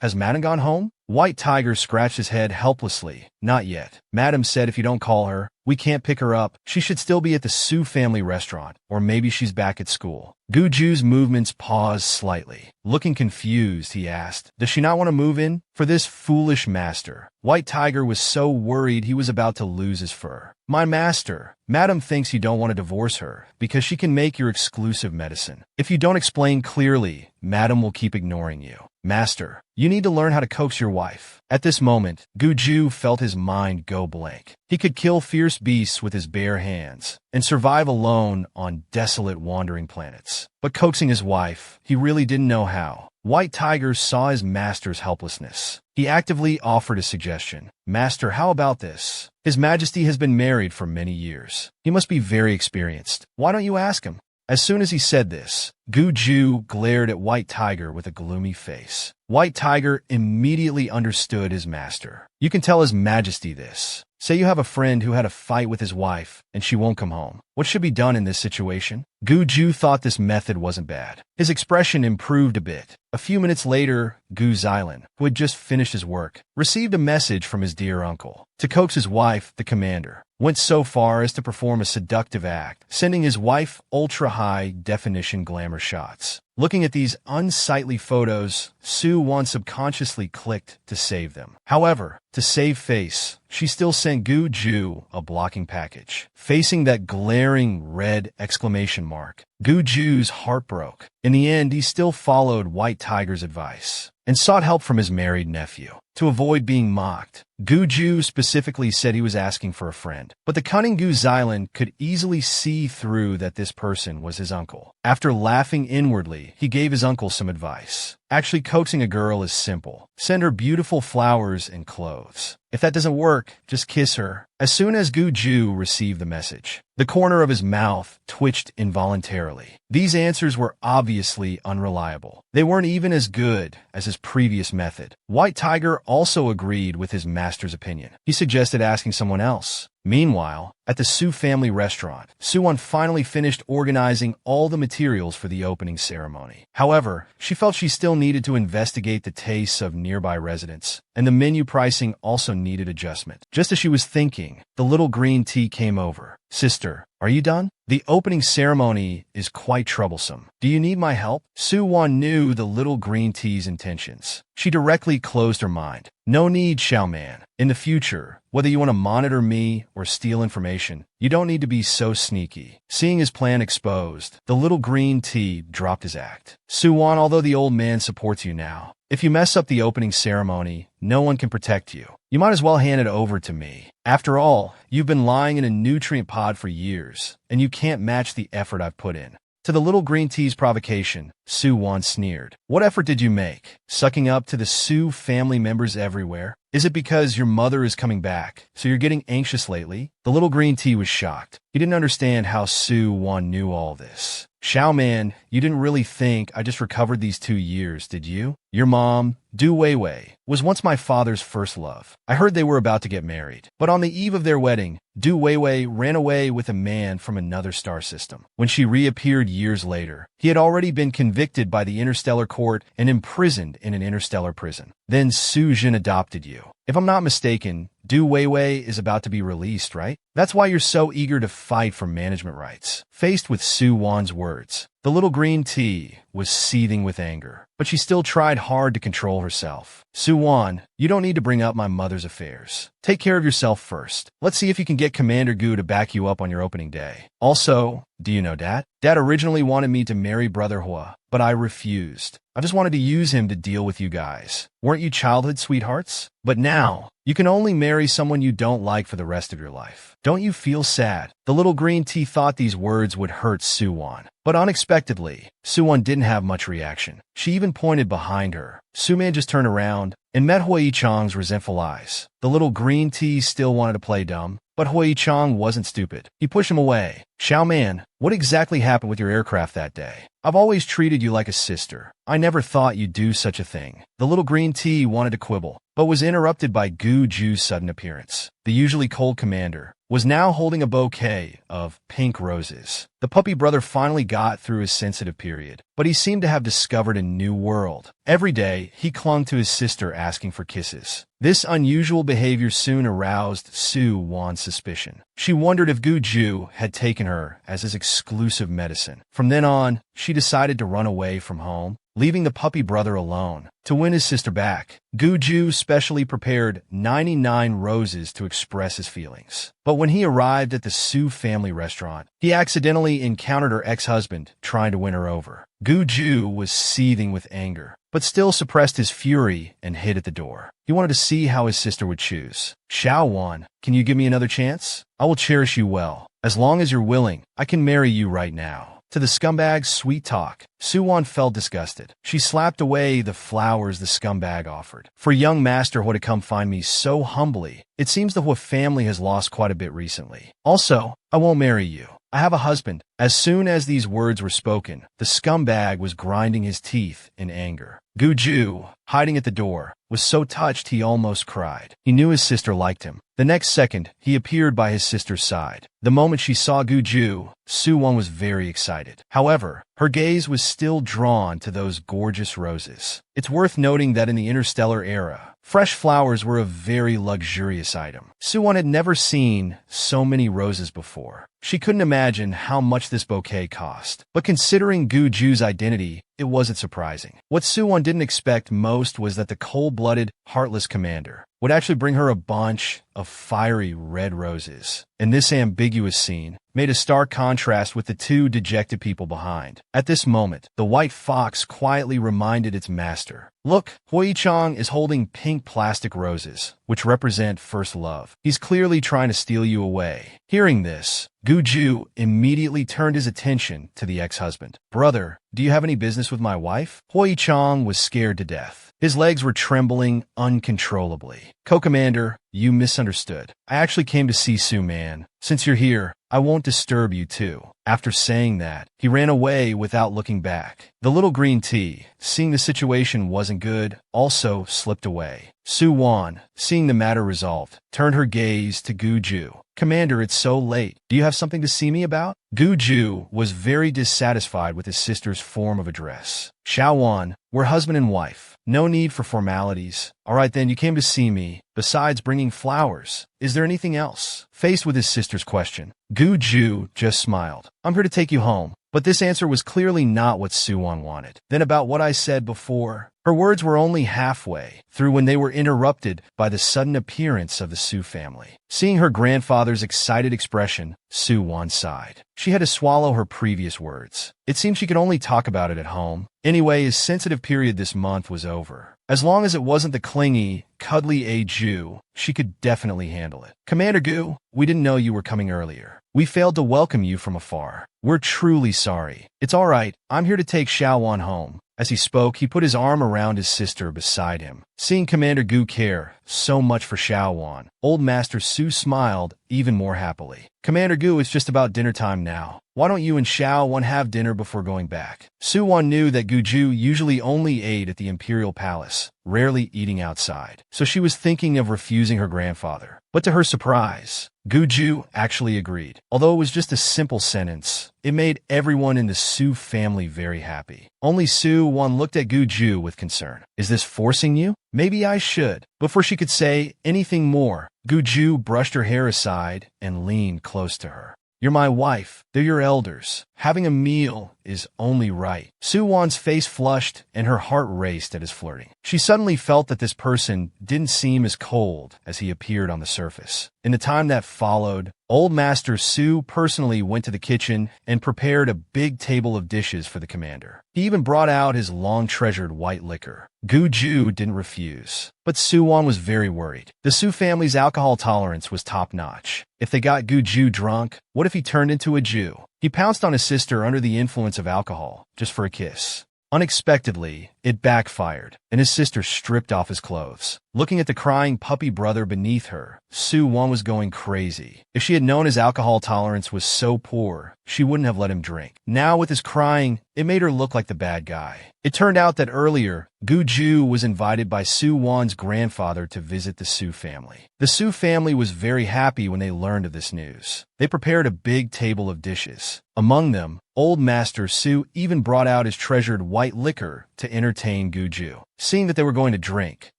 Has Madam gone home? White Tiger scratched his head helplessly. Not yet. Madam said if you don't call her, we can't pick her up. She should still be at the Su family restaurant, or maybe she's back at school. Gu Ju's movements paused slightly. Looking confused, he asked, does she not want to move in? For this foolish master. White Tiger was so worried he was about to lose his fur. My master, Madam thinks you don't want to divorce her because she can make your exclusive medicine. If you don't explain clearly, Madam will keep ignoring you. Master, you need to learn how to coax your wife. At this moment, Gu Ju felt his mind go blank. He could kill fierce beasts with his bare hands and survive alone on desolate wandering planets. But coaxing his wife, he really didn't know how. White Tiger saw his master's helplessness. He actively offered a suggestion. Master, how about this? His Majesty has been married for many years. He must be very experienced. Why don't you ask him? As soon as he said this, Gu Ju glared at White Tiger with a gloomy face. White Tiger immediately understood his master. You can tell His Majesty this. Say you have a friend who had a fight with his wife, and she won't come home. What should be done in this situation? Gu Ju thought this method wasn't bad. His expression improved a bit. A few minutes later, Gu Xilan, who had just finished his work, received a message from his dear uncle. To coax his wife, the commander went so far as to perform a seductive act, sending his wife ultra-high-definition glamour shots. Looking at these unsightly photos, Su Wan subconsciously clicked to save them. However, to save face, she still sent Gu Ju a blocking package. Facing that glaring red exclamation mark, Gu Ju's heart broke. In the end, he still followed White Tiger's advice and sought help from his married nephew. To avoid being mocked, Gu Ju specifically said he was asking for a friend, but the cunning Gu Xilan could easily see through that this person was his uncle. After laughing inwardly, he gave his uncle some advice. Actually, coaxing a girl is simple. Send her beautiful flowers and clothes. If that doesn't work, just kiss her. As soon as Gu Ju received the message, the corner of his mouth twitched involuntarily. These answers were obviously unreliable. They weren't even as good as his previous method. White Tiger also agreed with his master's opinion. He suggested asking someone else. Meanwhile, at the Su family restaurant, Suwon finally finished organizing all the materials for the opening ceremony. However, she felt she still needed to investigate the tastes of nearby residents, and the menu pricing also needed adjustment. Just as she was thinking, the little green tea came over. Sister, are you done? The opening ceremony is quite troublesome. Do you need my help? Suwon knew the little green tea's intentions. She directly closed her mind. No need, Xiao Man. In the future, whether you want to monitor me or steal information, you don't need to be so sneaky. Seeing his plan exposed, the little green tea dropped his act. Suwon, although the old man supports you now, if you mess up the opening ceremony, no one can protect you. You might as well hand it over to me. After all, you've been lying in a nutrient pod for years, and you can't match the effort I've put in. To the little green tea's provocation, Soo-won sneered. What effort did you make? Sucking up to the Soo family members everywhere? Is it because your mother is coming back, so you're getting anxious lately? The little green tea was shocked. He didn't understand how Soo-won knew all this. Xiao man, you didn't really think I just recovered these 2 years, did you? Your mom, Du Weiwei, was once my father's first love. I heard they were about to get married. But on the eve of their wedding, Du Weiwei ran away with a man from another star system. When she reappeared years later, he had already been convicted by the interstellar court and imprisoned in an interstellar prison. Then Su Jin adopted you. If I'm not mistaken, Du Weiwei is about to be released, right? That's why you're so eager to fight for management rights. Faced with Soo-won's words, the little green tea was seething with anger, but she still tried hard to control herself. Soo-won, you don't need to bring up my mother's affairs. Take care of yourself first. Let's see if you can get Commander Gu to back you up on your opening day. Also, do you know Dad? Dad originally wanted me to marry Brother Hua, but I refused. I just wanted to use him to deal with you guys. Weren't you childhood sweethearts? But now, you can only marry someone you don't like for the rest of your life. Don't you feel sad? The little green tea thought these words would hurt Soo-won. But unexpectedly, Soo-won didn't have much reaction. She even pointed behind her. Soo-man just turned around and met Hui-chang's resentful eyes. The little green tea still wanted to play dumb, but Hui-chang wasn't stupid. He pushed him away. Xiao man, what exactly happened with your aircraft that day? I've always treated you like a sister. I never thought you'd do such a thing. The little green tea wanted to quibble, but was interrupted by Gu Ju's sudden appearance. The usually cold commander was now holding a bouquet of pink roses. The puppy brother finally got through his sensitive period, but he seemed to have discovered a new world. Every day, he clung to his sister asking for kisses. This unusual behavior soon aroused Soo-won's suspicion. She wondered if Gu Ju had taken her as his exclusive medicine. From then on, she decided to run away from home, leaving the puppy brother alone. To win his sister back, Gu Ju specially prepared 99 roses to express his feelings. But when he arrived at the Soo family restaurant, he accidentally encountered her ex-husband trying to win her over. Gu Ju was seething with anger, but still suppressed his fury and hid at the door. He wanted to see how his sister would choose. Xiao-won, can you give me another chance? I will cherish you well. As long as you're willing, I can marry you right now. To the scumbag's sweet talk, Soo-won felt disgusted. She slapped away the flowers the scumbag offered. For young master Hua to come find me so humbly, it seems the Hua family has lost quite a bit recently. Also, I won't marry you. I have a husband. As soon as these words were spoken, the scumbag was grinding his teeth in anger. Gu Ju, hiding at the door, was so touched he almost cried. He knew his sister liked him. The next second, he appeared by his sister's side. The moment she saw Gu Ju, Soo-won was very excited. However, her gaze was still drawn to those gorgeous roses. It's worth noting that in the interstellar era, fresh flowers were a very luxurious item. Soo-won had never seen so many roses before. She couldn't imagine how much this bouquet cost. But considering Gu Ju's identity, it wasn't surprising. What Soo-won didn't expect most was that the cold-blooded, heartless commander would actually bring her a bunch of fiery red roses. And this ambiguous scene made a stark contrast with the two dejected people behind. At this moment, the white fox quietly reminded its master, "Look, Hui-chang is holding pink plastic roses, which represent first love. He's clearly trying to steal you away." Hearing this, Gu Ju immediately turned his attention to the ex-husband. "Brother, do you have any business with my wife?" Hui-chang was scared to death. His legs were trembling uncontrollably. "Co-commander, you misunderstood. I actually came to see Soo-man. Since you're here, I won't disturb you too." After saying that, he ran away without looking back. The little green tea, seeing the situation wasn't good, also slipped away. Soo-won, seeing the matter resolved, turned her gaze to Gu Ju. "Commander, it's so late. Do you have something to see me about?" Gu Ju was very dissatisfied with his sister's form of address. "Xiao-won, we're husband and wife. No need for formalities. All right then, you came to see me. Besides bringing flowers, is there anything else?" Faced with his sister's question, Gu Ju just smiled. "I'm here to take you home." But this answer was clearly not what Soo-won wanted. Then about what I said before, her words were only halfway through when they were interrupted by the sudden appearance of the Soo family. Seeing her grandfather's excited expression, Soo-won sighed. She had to swallow her previous words. It seemed she could only talk about it at home. Anyway, his sensitive period this month was over. As long as it wasn't the clingy, cuddly Jew, she could definitely handle it. "Commander Gu, we didn't know you were coming earlier. We failed to welcome you from afar. We're truly sorry. It's all right. I'm here to take Xiaowan home. As he spoke, he put his arm around his sister beside him. Seeing Commander Gu care so much for Xiaowan, Old Master Su smiled even more happily. Commander Gu, it's just about dinner time now. Why don't you and Xiaowan have dinner before going back? Su-wan knew that Guju usually only ate at the Imperial Palace, rarely eating outside, so she was thinking of refusing her grandfather. But to her surprise, Guju actually agreed. Although it was just a simple sentence, it made everyone in the Su family very happy. Only Su-wan looked at Guju with concern. Is this forcing you? Maybe I should. Before she could say anything more, Guju brushed her hair aside and leaned close to her. You're my wife. They're your elders. Having a meal is only right. Su-wan's face flushed and her heart raced at his flirting. She suddenly felt that this person didn't seem as cold as he appeared on the surface. In the time that followed, Old Master Su personally went to the kitchen and prepared a big table of dishes for the commander. He even brought out his long-treasured white liquor. Guju didn't refuse, but Su-wan was very worried. The Su family's alcohol tolerance was top-notch. If they got Guju drunk, what if he turned into a Jew? He pounced on his sister under the influence of alcohol, just for a kiss. Unexpectedly, it backfired, and his sister stripped off his clothes. Looking at the crying puppy brother beneath her, Su-wan was going crazy. If she had known his alcohol tolerance was so poor, she wouldn't have let him drink. Now with his crying, it made her look like the bad guy. It turned out that earlier, Guju was invited by Su-wan's grandfather to visit the Su family. The Su family was very happy when they learned of this news. They prepared a big table of dishes. Among them, Old Master Su even brought out his treasured white liquor to entertain Guju. Seeing that they were going to drink,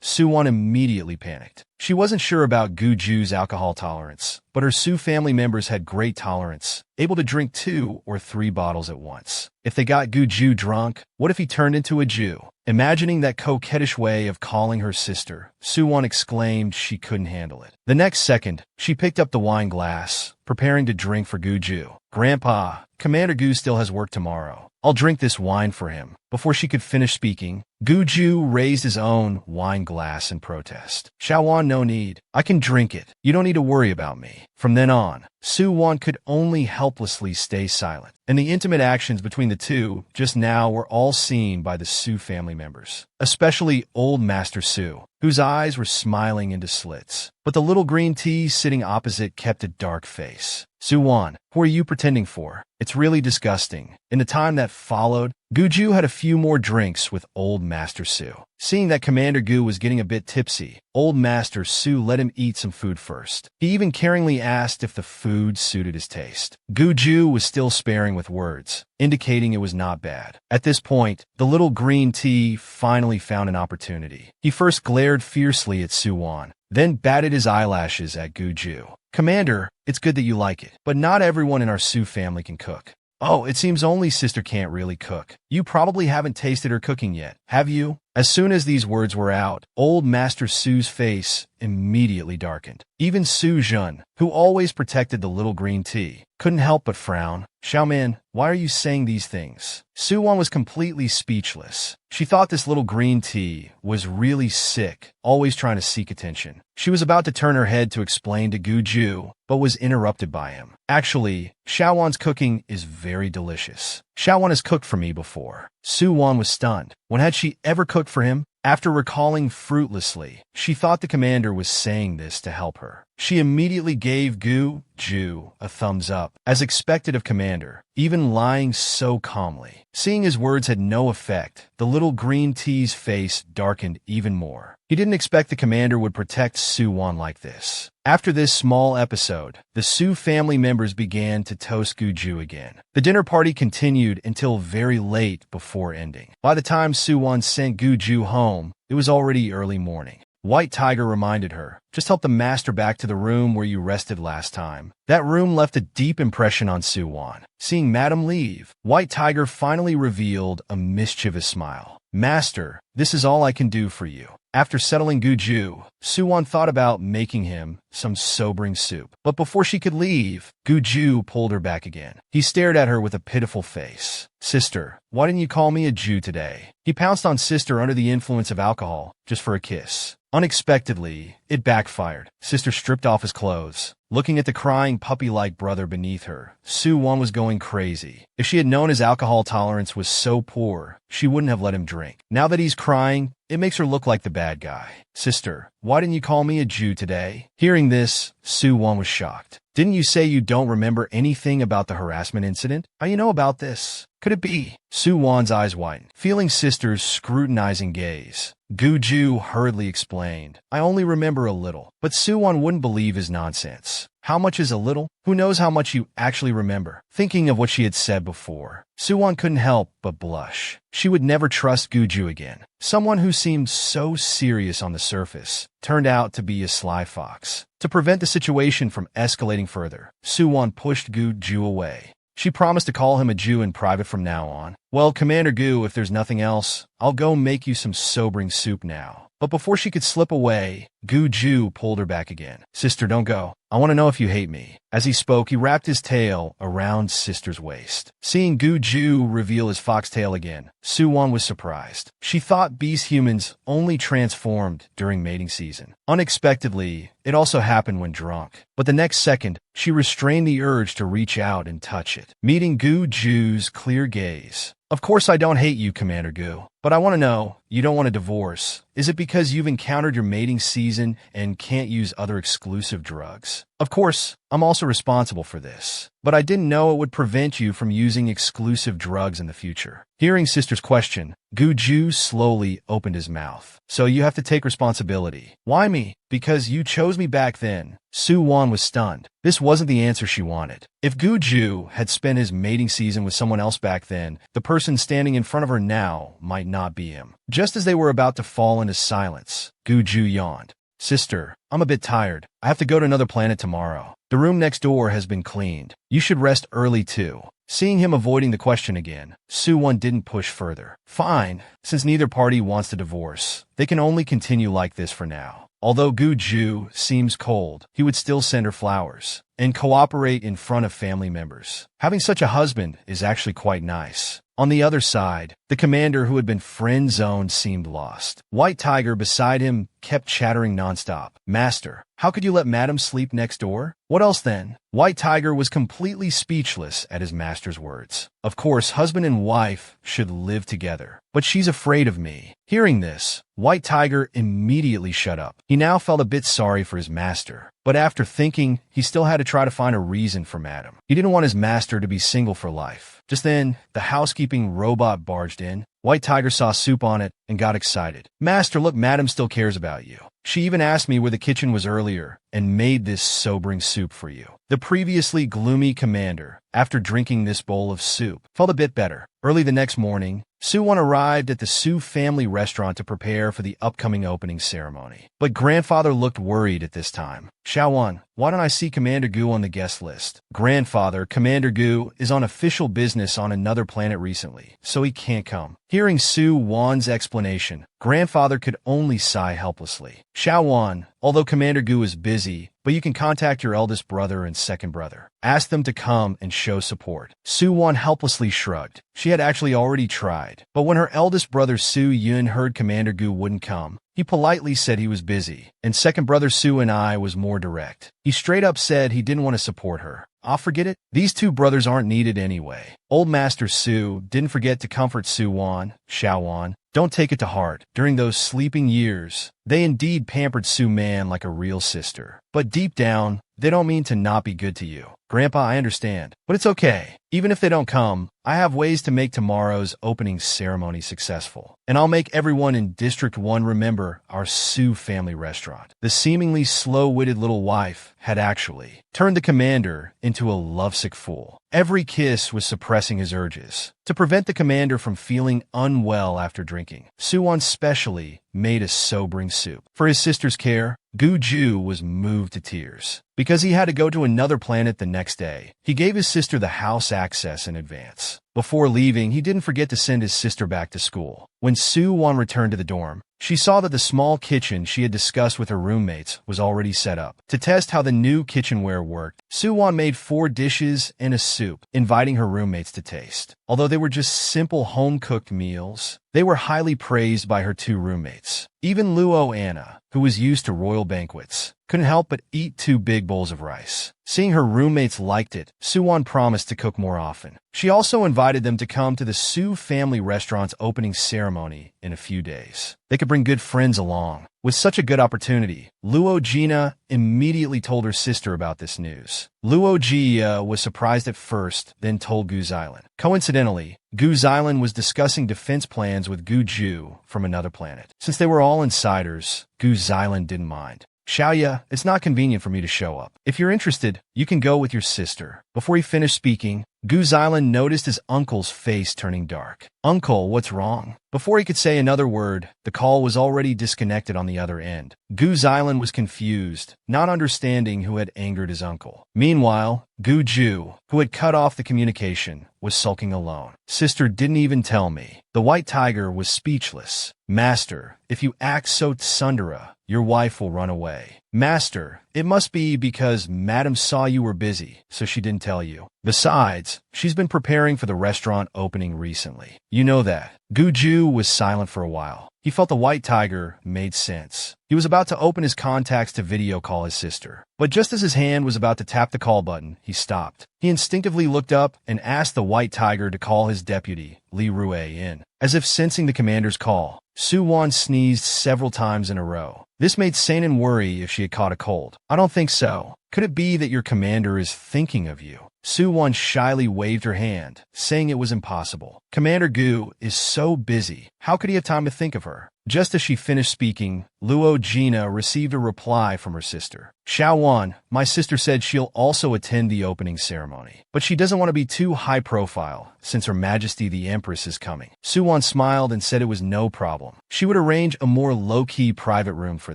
Su-wan immediately panicked. She wasn't sure about Guju's alcohol tolerance, but her Su family members had great tolerance, able to drink 2 or 3 bottles at once. If they got Guju drunk, what if he turned into a Jew? Imagining that coquettish way of calling her sister, Su-wan exclaimed she couldn't handle it. The next second, she picked up the wine glass, preparing to drink for Guju. Grandpa, Commander Gu still has work tomorrow. I'll drink this wine for him. Before she could finish speaking, Guju raised his own wine glass in protest. Xiaowan, no need. I can drink it. You don't need to worry about me. From then on, Su-wan could only helplessly stay silent, and the intimate actions between the two just now were all seen by the Su family members, especially Old Master Su, whose eyes were smiling into slits. But the little green tea sitting opposite kept a dark face. Su-wan, who are you pretending for? It's really disgusting. In the time that followed, Guju had a few more drinks with Old Master Su. Seeing that Commander Gu was getting a bit tipsy, Old Master Su let him eat some food first. He even caringly asked if the food suited his taste. Guju was still sparing with words, indicating it was not bad. At this point, the little green tea finally found an opportunity. He first glared fiercely at Su-wan, then batted his eyelashes at Guju. Commander, it's good that you like it, but not everyone in our Su family can cook. Oh, it seems only sister can't really cook. You probably haven't tasted her cooking yet, have you? As soon as these words were out, Old Master Su's face immediately darkened. Even Su Jun, who always protected the little green tea, couldn't help but frown. Xiaomin, why are you saying these things? Su-wan was completely speechless. She thought this little green tea was really sick, always trying to seek attention. She was about to turn her head to explain to Guju, but was interrupted by him. Actually, Xiaowan's cooking is very delicious. Xiaowan has cooked for me before. Su-wan was stunned. When had she ever cooked for him? After recalling fruitlessly, she thought the commander was saying this to help her. She immediately gave Guju a thumbs up, as expected of commander, even lying so calmly. Seeing his words had no effect, the little green tea's face darkened even more. He didn't expect the commander would protect Su-wan like this. After this small episode, the Su family members began to toast Guju again. The dinner party continued until very late before ending. By the time Su-wan sent Guju home, it was already early morning. White Tiger reminded her, just help the master back to the room where you rested last time. That room left a deep impression on Su-wan. Seeing Madam leave, White Tiger finally revealed a mischievous smile. Master, this is all I can do for you. After settling Guju, Su-wan thought about making him some sobering soup. But before she could leave, Guju pulled her back again. He stared at her with a pitiful face. Sister, why didn't you call me a Jew today? He pounced on sister under the influence of alcohol, just for a kiss. Unexpectedly, it backfired. Sister stripped off his clothes. Looking at the crying puppy-like brother beneath her, Soo-won was going crazy. If she had known his alcohol tolerance was so poor, she wouldn't have let him drink. Now that he's crying, it makes her look like the bad guy. Sister, why didn't you call me a Jew today? Hearing this, Soo-won was shocked. Didn't you say you don't remember anything about the harassment incident? How you know about this? Could it be? Soo-won's eyes widened, feeling sister's scrutinizing gaze. Gu-ju hurriedly explained, I only remember a little, but Soo-won wouldn't believe his nonsense. How much is a little? Who knows how much you actually remember? Thinking of what she had said before, Soo-won couldn't help but blush. She would never trust Gu-ju again. Someone who seemed so serious on the surface turned out to be a sly fox. To prevent the situation from escalating further, Soo-won pushed Gu-ju away. She promised to call him a Jew in private from now on. Well, Commander Gu, if there's nothing else, I'll go make you some sobering soup now. But before she could slip away, Gu-ju pulled her back again. Sister, don't go. I want to know if you hate me. As he spoke, he wrapped his tail around sister's waist. Seeing Gu-ju reveal his foxtail again, Soo-won was surprised. She thought beast humans only transformed during mating season. Unexpectedly, it also happened when drunk. But the next second, she restrained the urge to reach out and touch it. Meeting Gu-ju's clear gaze. Of course I don't hate you, Commander Gu. But I want to know, you don't want a divorce. Is it because you've encountered your mating season and can't use other exclusive drugs? Of course, I'm also responsible for this. But I didn't know it would prevent you from using exclusive drugs in the future. Hearing sister's question, Gu-ju slowly opened his mouth. So you have to take responsibility. Why me? Because you chose me back then. Soo-won was stunned. This wasn't the answer she wanted. If Gu-ju had spent his mating season with someone else back then, the person standing in front of her now might not be him. Just as they were about to fall into silence, Gu-ju yawned. Sister, I'm a bit tired. I have to go to another planet tomorrow. The room next door has been cleaned. You should rest early too. Seeing him avoiding the question again, Soo-won didn't push further. Fine, since neither party wants to divorce, they can only continue like this for now. Although Gu-ju seems cold, he would still send her flowers and cooperate in front of family members. Having such a husband is actually quite nice. On the other side, the commander who had been friend-zoned seemed lost. White Tiger beside him kept chattering nonstop. Master, how could you let Madam sleep next door? What else then? White Tiger was completely speechless at his master's words. Of course, husband and wife should live together, but she's afraid of me. Hearing this, White Tiger immediately shut up. He now felt a bit sorry for his master, but after thinking, he still had to try to find a reason for Madam. He didn't want his master to be single for life. Just then, the housekeeping robot barged in. White Tiger saw soup on it and got excited. Master, look, Madam still cares about you. She even asked me where the kitchen was earlier and made this sobering soup for you. The previously gloomy commander, after drinking this bowl of soup, felt a bit better. Early the next morning, Soo-won arrived at the Soo family restaurant to prepare for the upcoming opening ceremony. But grandfather looked worried at this time. Soo-won, why don't I see Commander Gu on the guest list? Grandfather, Commander Gu is on official business on another planet recently, so he can't come. Hearing Soo-won's explanation, grandfather could only sigh helplessly. Soo-won, although Commander Gu is busy, but you can contact your eldest brother and second brother. Ask them to come and show support. Soo-won helplessly shrugged. She had actually already tried. But when her eldest brother Soo-yun heard Commander Gu wouldn't come, he politely said he was busy, and second brother Soo-and-I was more direct. He straight up said he didn't want to support her. I'll forget it. These two brothers aren't needed anyway. Old Master Soo didn't forget to comfort Soo-won. Soo-won, don't take it to heart. During those sleeping years, they indeed pampered Soo-man like a real sister. But deep down, they don't mean to not be good to you. Grandpa, I understand. But it's okay. Even if they don't come, I have ways to make tomorrow's opening ceremony successful. And I'll make everyone in District 1 remember our Soo family restaurant. The seemingly slow-witted little wife had actually turned the commander into a lovesick fool. Every kiss was suppressing his urges. To prevent the commander from feeling unwell after drinking, Soo-won specially made a sobering soup. For his sister's care, Gu-ju was moved to tears. Because he had to go to another planet the next day, he gave his sister the house access in advance. Before leaving, he didn't forget to send his sister back to school. When Soo-won returned to the dorm, she saw that the small kitchen she had discussed with her roommates was already set up. To test how the new kitchenware worked, Soo-won made 4 dishes and a soup, inviting her roommates to taste. Although they were just simple home-cooked meals, they were highly praised by her 2 roommates. Even Luo Anna, who was used to royal banquets, couldn't help but eat 2 big bowls of rice. Seeing her roommates liked it, Soo-won promised to cook more often. She also invited them to come to the Soo family restaurant's opening ceremony in a few days. They could bring good friends along. With such a good opportunity, Luo Jina immediately told her sister about this news. Luo Jia was surprised at first, then told Gu Xilan. Coincidentally, Gu Xilan was discussing defense plans with Gu Ju from another planet. Since they were all insiders, Gu Xilan didn't mind. Xiaoya, it's not convenient for me to show up. If you're interested, you can go with your sister. Before he finished speaking, Gu Xilan noticed his uncle's face turning dark. Uncle, what's wrong? Before he could say another word, the call was already disconnected on the other end. Gu Xilan was confused, not understanding who had angered his uncle. Meanwhile, Gu Ju, who had cut off the communication, was sulking alone. Sister didn't even tell me. The white tiger was speechless. Master, if you act so tsundere, your wife will run away. Master, it must be because Madam saw you were busy, so she didn't tell you. Besides, she's been preparing for the restaurant opening recently. You know that. Gu Ju was silent for a while. He felt the white tiger made sense. He was about to open his contacts to video call his sister. But just as his hand was about to tap the call button, he stopped. He instinctively looked up and asked the white tiger to call his deputy, Li Rue, in. As if sensing the commander's call, Soo-won sneezed several times in a row. This made Sainin worry if she had caught a cold. I don't think so. Could it be that your commander is thinking of you? Soo-won shyly waved her hand, saying it was impossible. Commander Gu is so busy. How could he have time to think of her? Just as she finished speaking, Luo Jina received a reply from her sister. Xiaowan, my sister said she'll also attend the opening ceremony. But she doesn't want to be too high profile, since Her Majesty the Empress is coming. Soo-won smiled and said it was no problem. She would arrange a more low-key private room for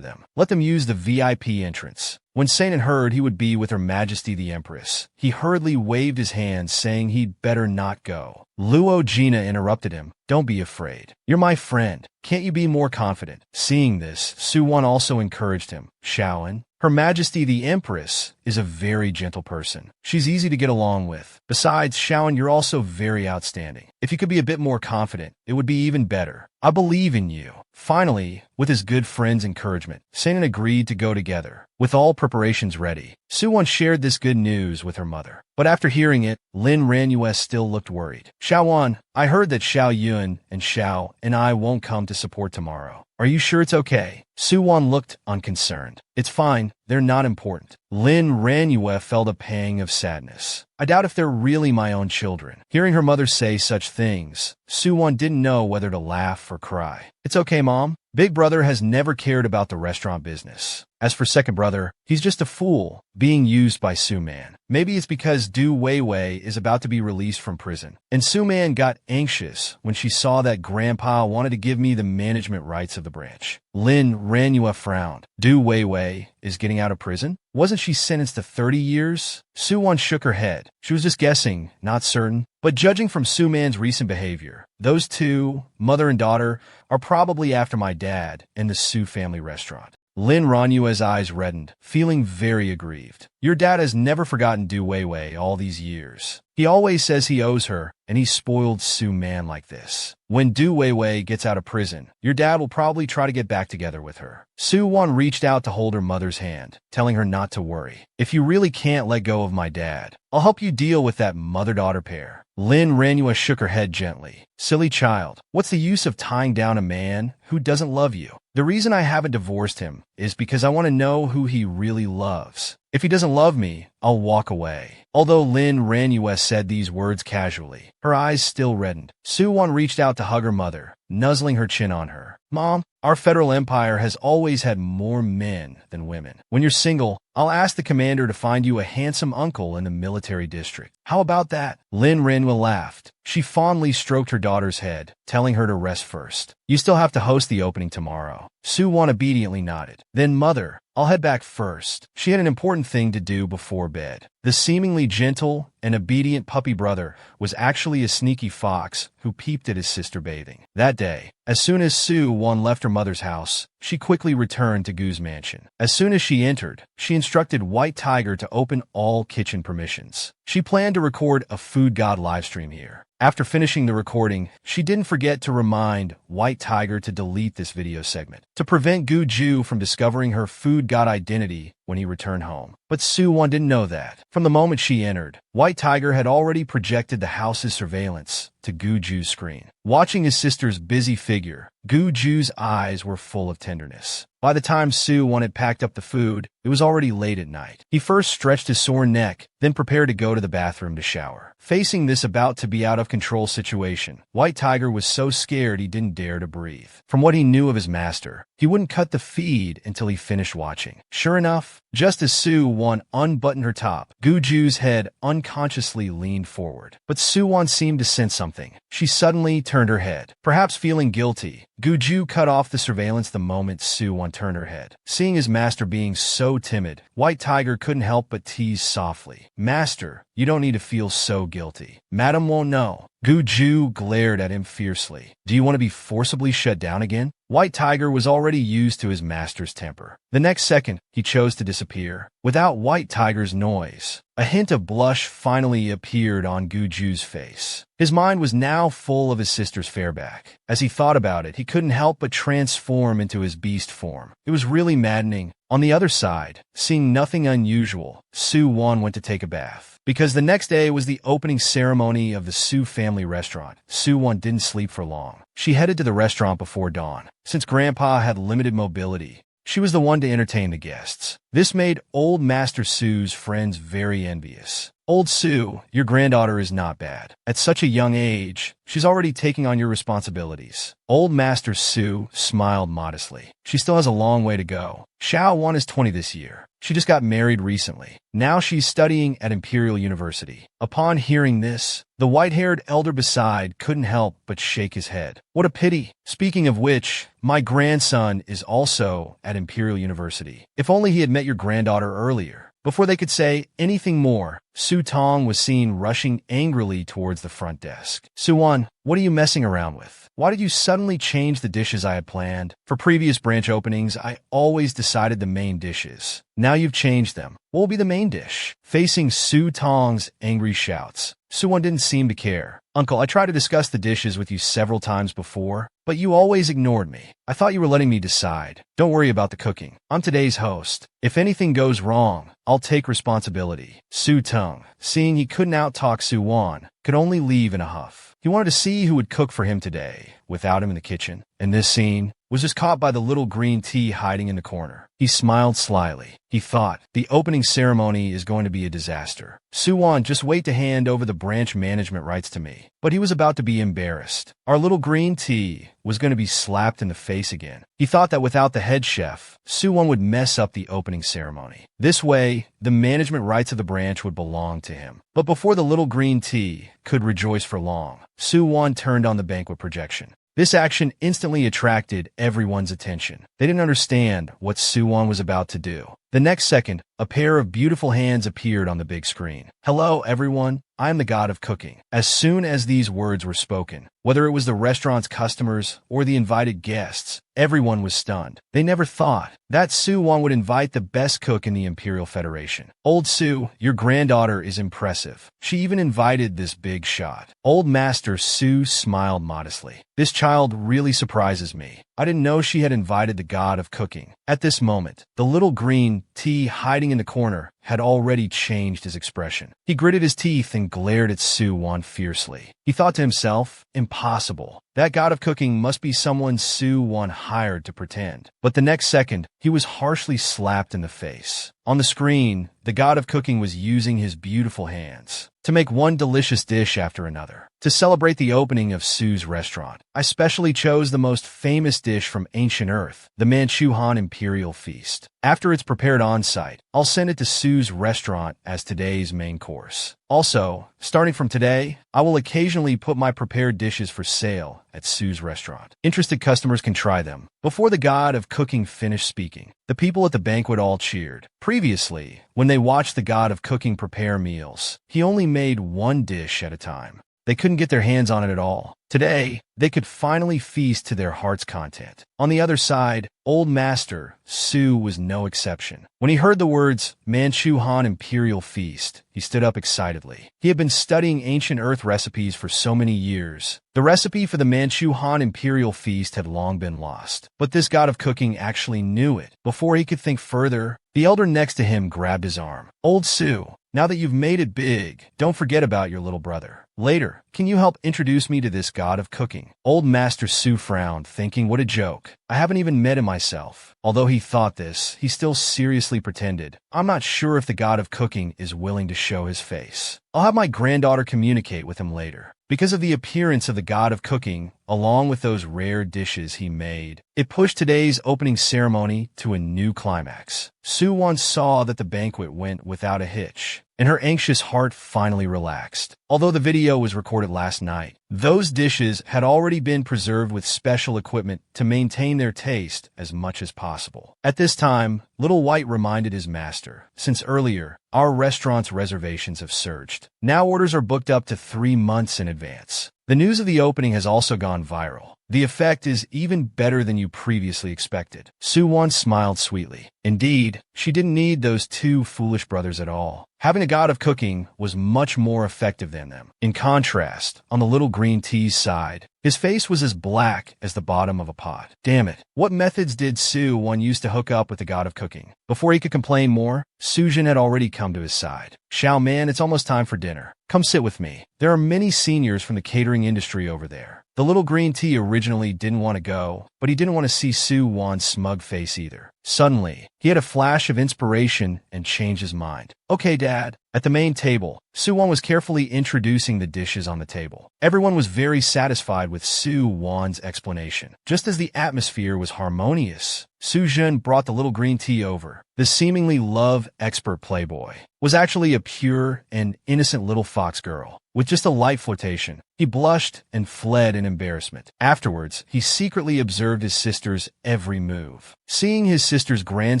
them. Let them use the VIP entrance. When Sainin heard he would be with Her Majesty the Empress, he hurriedly waved his hand, saying he'd better not go. Luo Jina interrupted him. Don't be afraid. You're my friend. Can't you be more confident? Seeing this, Soo-won also encouraged him. Xiaoan, Her Majesty the Empress is a very gentle person. She's easy to get along with. Besides, Xiaoan, you're also very outstanding. If you could be a bit more confident, it would be even better. I believe in you. Finally, with his good friend's encouragement, Sainin agreed to go together. With all preparations ready, Soo-won shared this good news with her mother. But after hearing it, Lin Ranyue still looked worried. Xiaowan, I heard that Xiao Yun and Xiao and I won't come to support tomorrow. Are you sure it's okay? Soo-won looked unconcerned. It's fine. They're not important. Lin Ranyue felt a pang of sadness. I doubt if they're really my own children. Hearing her mother say such things, Soo-won didn't know whether to laugh or cry. It's okay, Mom. Big brother has never cared about the restaurant business. As for second brother, he's just a fool, being used by Soo-man. Maybe it's because Du Weiwei is about to be released from prison. And Soo-man got anxious when she saw that Grandpa wanted to give me the management rights of the branch. Lin Ranyue frowned. Du Weiwei is getting out of prison? Wasn't she sentenced to 30 years? Soo-won shook her head. She was just guessing, not certain. But judging from Soo-man's recent behavior, those two, mother and daughter, are probably after my dad in the Soo family restaurant. Lin Ranyue's eyes reddened, feeling very aggrieved. Your dad has never forgotten Du Weiwei all these years. He always says he owes her, and he spoiled Soo-man like this. When Du Weiwei gets out of prison, your dad will probably try to get back together with her. Soo-won reached out to hold her mother's hand, telling her not to worry. If you really can't let go of my dad, I'll help you deal with that mother-daughter pair. Lin Ranyue shook her head gently. Silly child, what's the use of tying down a man who doesn't love you? The reason I haven't divorced him is because I want to know who he really loves. If he doesn't love me, I'll walk away. Although Lin Ranyue said these words casually, her eyes still reddened. Soo-won reached out to hug her mother, nuzzling her chin on her. Mom, our federal empire has always had more men than women. When you're single, I'll ask the commander to find you a handsome uncle in the military district. How about that? Lin Ranyue laughed. She fondly stroked her daughter's head, telling her to rest first. You still have to host the opening tomorrow. Soo-won obediently nodded. Then, Mother, I'll head back first. She had an important thing to do before bed. The seemingly gentle and obedient puppy brother was actually a sneaky fox who peeped at his sister bathing. That day, as soon as Soo-won left her mother's house, she quickly returned to Gu's mansion. As soon as she entered, she instructed White Tiger to open all kitchen permissions. She planned to record a food god livestream here. After finishing the recording, she didn't forget to remind White Tiger to delete this video segment to prevent Gu Ju from discovering her food god identity when he returned home. But Soo-won didn't know that. From the moment she entered, White Tiger had already projected the house's surveillance to Gu Ju's screen. Watching his sister's busy figure, Gu Ju's eyes were full of tenderness. By the time Soo-won had packed up the food, it was already late at night. He first stretched his sore neck, then prepared to go to the bathroom to shower. Facing this about-to-be-out-of-control situation, White Tiger was so scared he didn't dare to breathe. From what he knew of his master, he wouldn't cut the feed until he finished watching. Sure enough, just as Soo-won unbuttoned her top, Gu Ju's head unconsciously leaned forward. But Soo-won seemed to sense something. She suddenly turned her head. Perhaps feeling guilty, Gu Ju cut off the surveillance the moment Soo-won turned her head. Seeing his master being so timid, White Tiger couldn't help but tease softly. "Master, you don't need to feel so guilty. Madam won't know." Gu Ju glared at him fiercely. "Do you want to be forcibly shut down again?" White Tiger was already used to his master's temper. The next second, he chose to disappear. Without White Tiger's noise, a hint of blush finally appeared on Gu Ju's face. His mind was now full of his sister's fairback. As he thought about it, he couldn't help but transform into his beast form. It was really maddening. On the other side, seeing nothing unusual, Soo-won went to take a bath. Because the next day was the opening ceremony of the Soo family restaurant, Soo-won didn't sleep for long. She headed to the restaurant before dawn. Since Grandpa had limited mobility, she was the one to entertain the guests. This made Old Master Soo's friends very envious. "Old Soo, your granddaughter is not bad. At such a young age, she's already taking on your responsibilities." Old Master Soo smiled modestly. "She still has a long way to go. Xiao-won is 20 this year. She just got married recently. Now she's studying at Imperial University." Upon hearing this, the white-haired elder beside couldn't help but shake his head. "What a pity. Speaking of which, my grandson is also at Imperial University. If only he had met your granddaughter earlier." Before they could say anything more, Soo Tong was seen rushing angrily towards the front desk. "Soo-won, what are you messing around with? Why did you suddenly change the dishes I had planned? For previous branch openings, I always decided the main dishes. Now you've changed them. What will be the main dish?" Facing Soo Tong's angry shouts, Soo-won didn't seem to care. "Uncle, I tried to discuss the dishes with you several times before, but you always ignored me. I thought you were letting me decide. Don't worry about the cooking. I'm today's host. If anything goes wrong, I'll take responsibility." Soo Tong, seeing he couldn't outtalk Soo-won, could only leave in a huff. He wanted to see who would cook for him today, without him in the kitchen. And this scene was just caught by the little green tea hiding in the corner. He smiled slyly. He thought, the opening ceremony is going to be a disaster. Soo-won, just wait to hand over the branch management rights to me. But he was about to be embarrassed. Our little green tea was going to be slapped in the face again. He thought that without the head chef, Soo-won would mess up the opening ceremony. This way, the management rights of the branch would belong to him. But before the little green tea could rejoice for long, Soo-won turned on the banquet projection. This action instantly attracted everyone's attention. They didn't understand what Soo-won was about to do. The next second, a pair of beautiful hands appeared on the big screen. "Hello, everyone. I am the god of cooking." As soon as these words were spoken, whether it was the restaurant's customers or the invited guests, everyone was stunned. They never thought that Soo-won would invite the best cook in the Imperial Federation. "Old Soo, your granddaughter is impressive. She even invited this big shot." Old Master Soo smiled modestly. "This child really surprises me. I didn't know she had invited the god of cooking." At this moment, the little green tea hiding in the corner had already changed his expression. He gritted his teeth and glared at Soo-won fiercely. He thought to himself, impossible. That god of cooking must be someone Soo-won hired to pretend. But the next second, he was harshly slapped in the face. On the screen, the god of cooking was using his beautiful hands to make one delicious dish after another. To celebrate the opening of Soo's restaurant, I specially chose the most famous dish from ancient Earth, the Manchuhan Imperial Feast. After it's prepared on-site, I'll send it to Soo's restaurant as today's main course. Also, starting from today, I will occasionally put my prepared dishes for sale at Soo's restaurant. Interested customers can try them. Before the god of cooking finished speaking, the people at the banquet all cheered. Previously, when they watched the god of cooking prepare meals, he only made one dish at a time. They couldn't get their hands on it at all. Today, they could finally feast to their heart's content. On the other side, Old Master Su was no exception. When he heard the words Manchu Han Imperial Feast, he stood up excitedly. He had been studying ancient Earth recipes for so many years. The recipe for the Manchu Han Imperial Feast had long been lost, but this god of cooking actually knew it. Before he could think further, the elder next to him grabbed his arm. "Old Su, now that you've made it big, don't forget about your little brother. Later, can you help introduce me to this god of cooking?" Old Master Su frowned, thinking, what a joke. I haven't even met him myself. Although he thought this, he still seriously pretended, I'm not sure if the god of cooking is willing to show his face. I'll have my granddaughter communicate with him later. Because of the appearance of the god of cooking, along with those rare dishes he made, it pushed today's opening ceremony to a new climax. Su Wan saw that the banquet went without a hitch, and her anxious heart finally relaxed. Although the video was recorded last night, those dishes had already been preserved with special equipment to maintain their taste as much as possible. At this time, Little White reminded his master, since earlier, our restaurant's reservations have surged. Now orders are booked up to 3 months in advance. The news of the opening has also gone viral. The effect is even better than you previously expected. Su Wan smiled sweetly. Indeed, she didn't need those 2 foolish brothers at all. Having a god of cooking was much more effective than them. In contrast, on the little green tea's side, his face was as black as the bottom of a pot. Damn it, what methods did Su Wan use to hook up with the god of cooking? Before he could complain more, Sujin had already come to his side. Xiao Man, it's almost time for dinner. Come sit with me. There are many seniors from the catering industry over there. The little green tea originally didn't want to go, but he didn't want to see Su Wan's smug face either. Suddenly, he had a flash of inspiration and changed his mind. Okay, Dad. At the main table, Su Wan was carefully introducing the dishes on the table. Everyone was very satisfied with Su Wan's explanation. Just as the atmosphere was harmonious, Su Jin brought the little green tea over. The seemingly love-expert playboy was actually a pure and innocent little fox girl. With just a light flirtation, he blushed and fled in embarrassment. Afterwards, he secretly observed his sister's every move. Seeing his sister's grand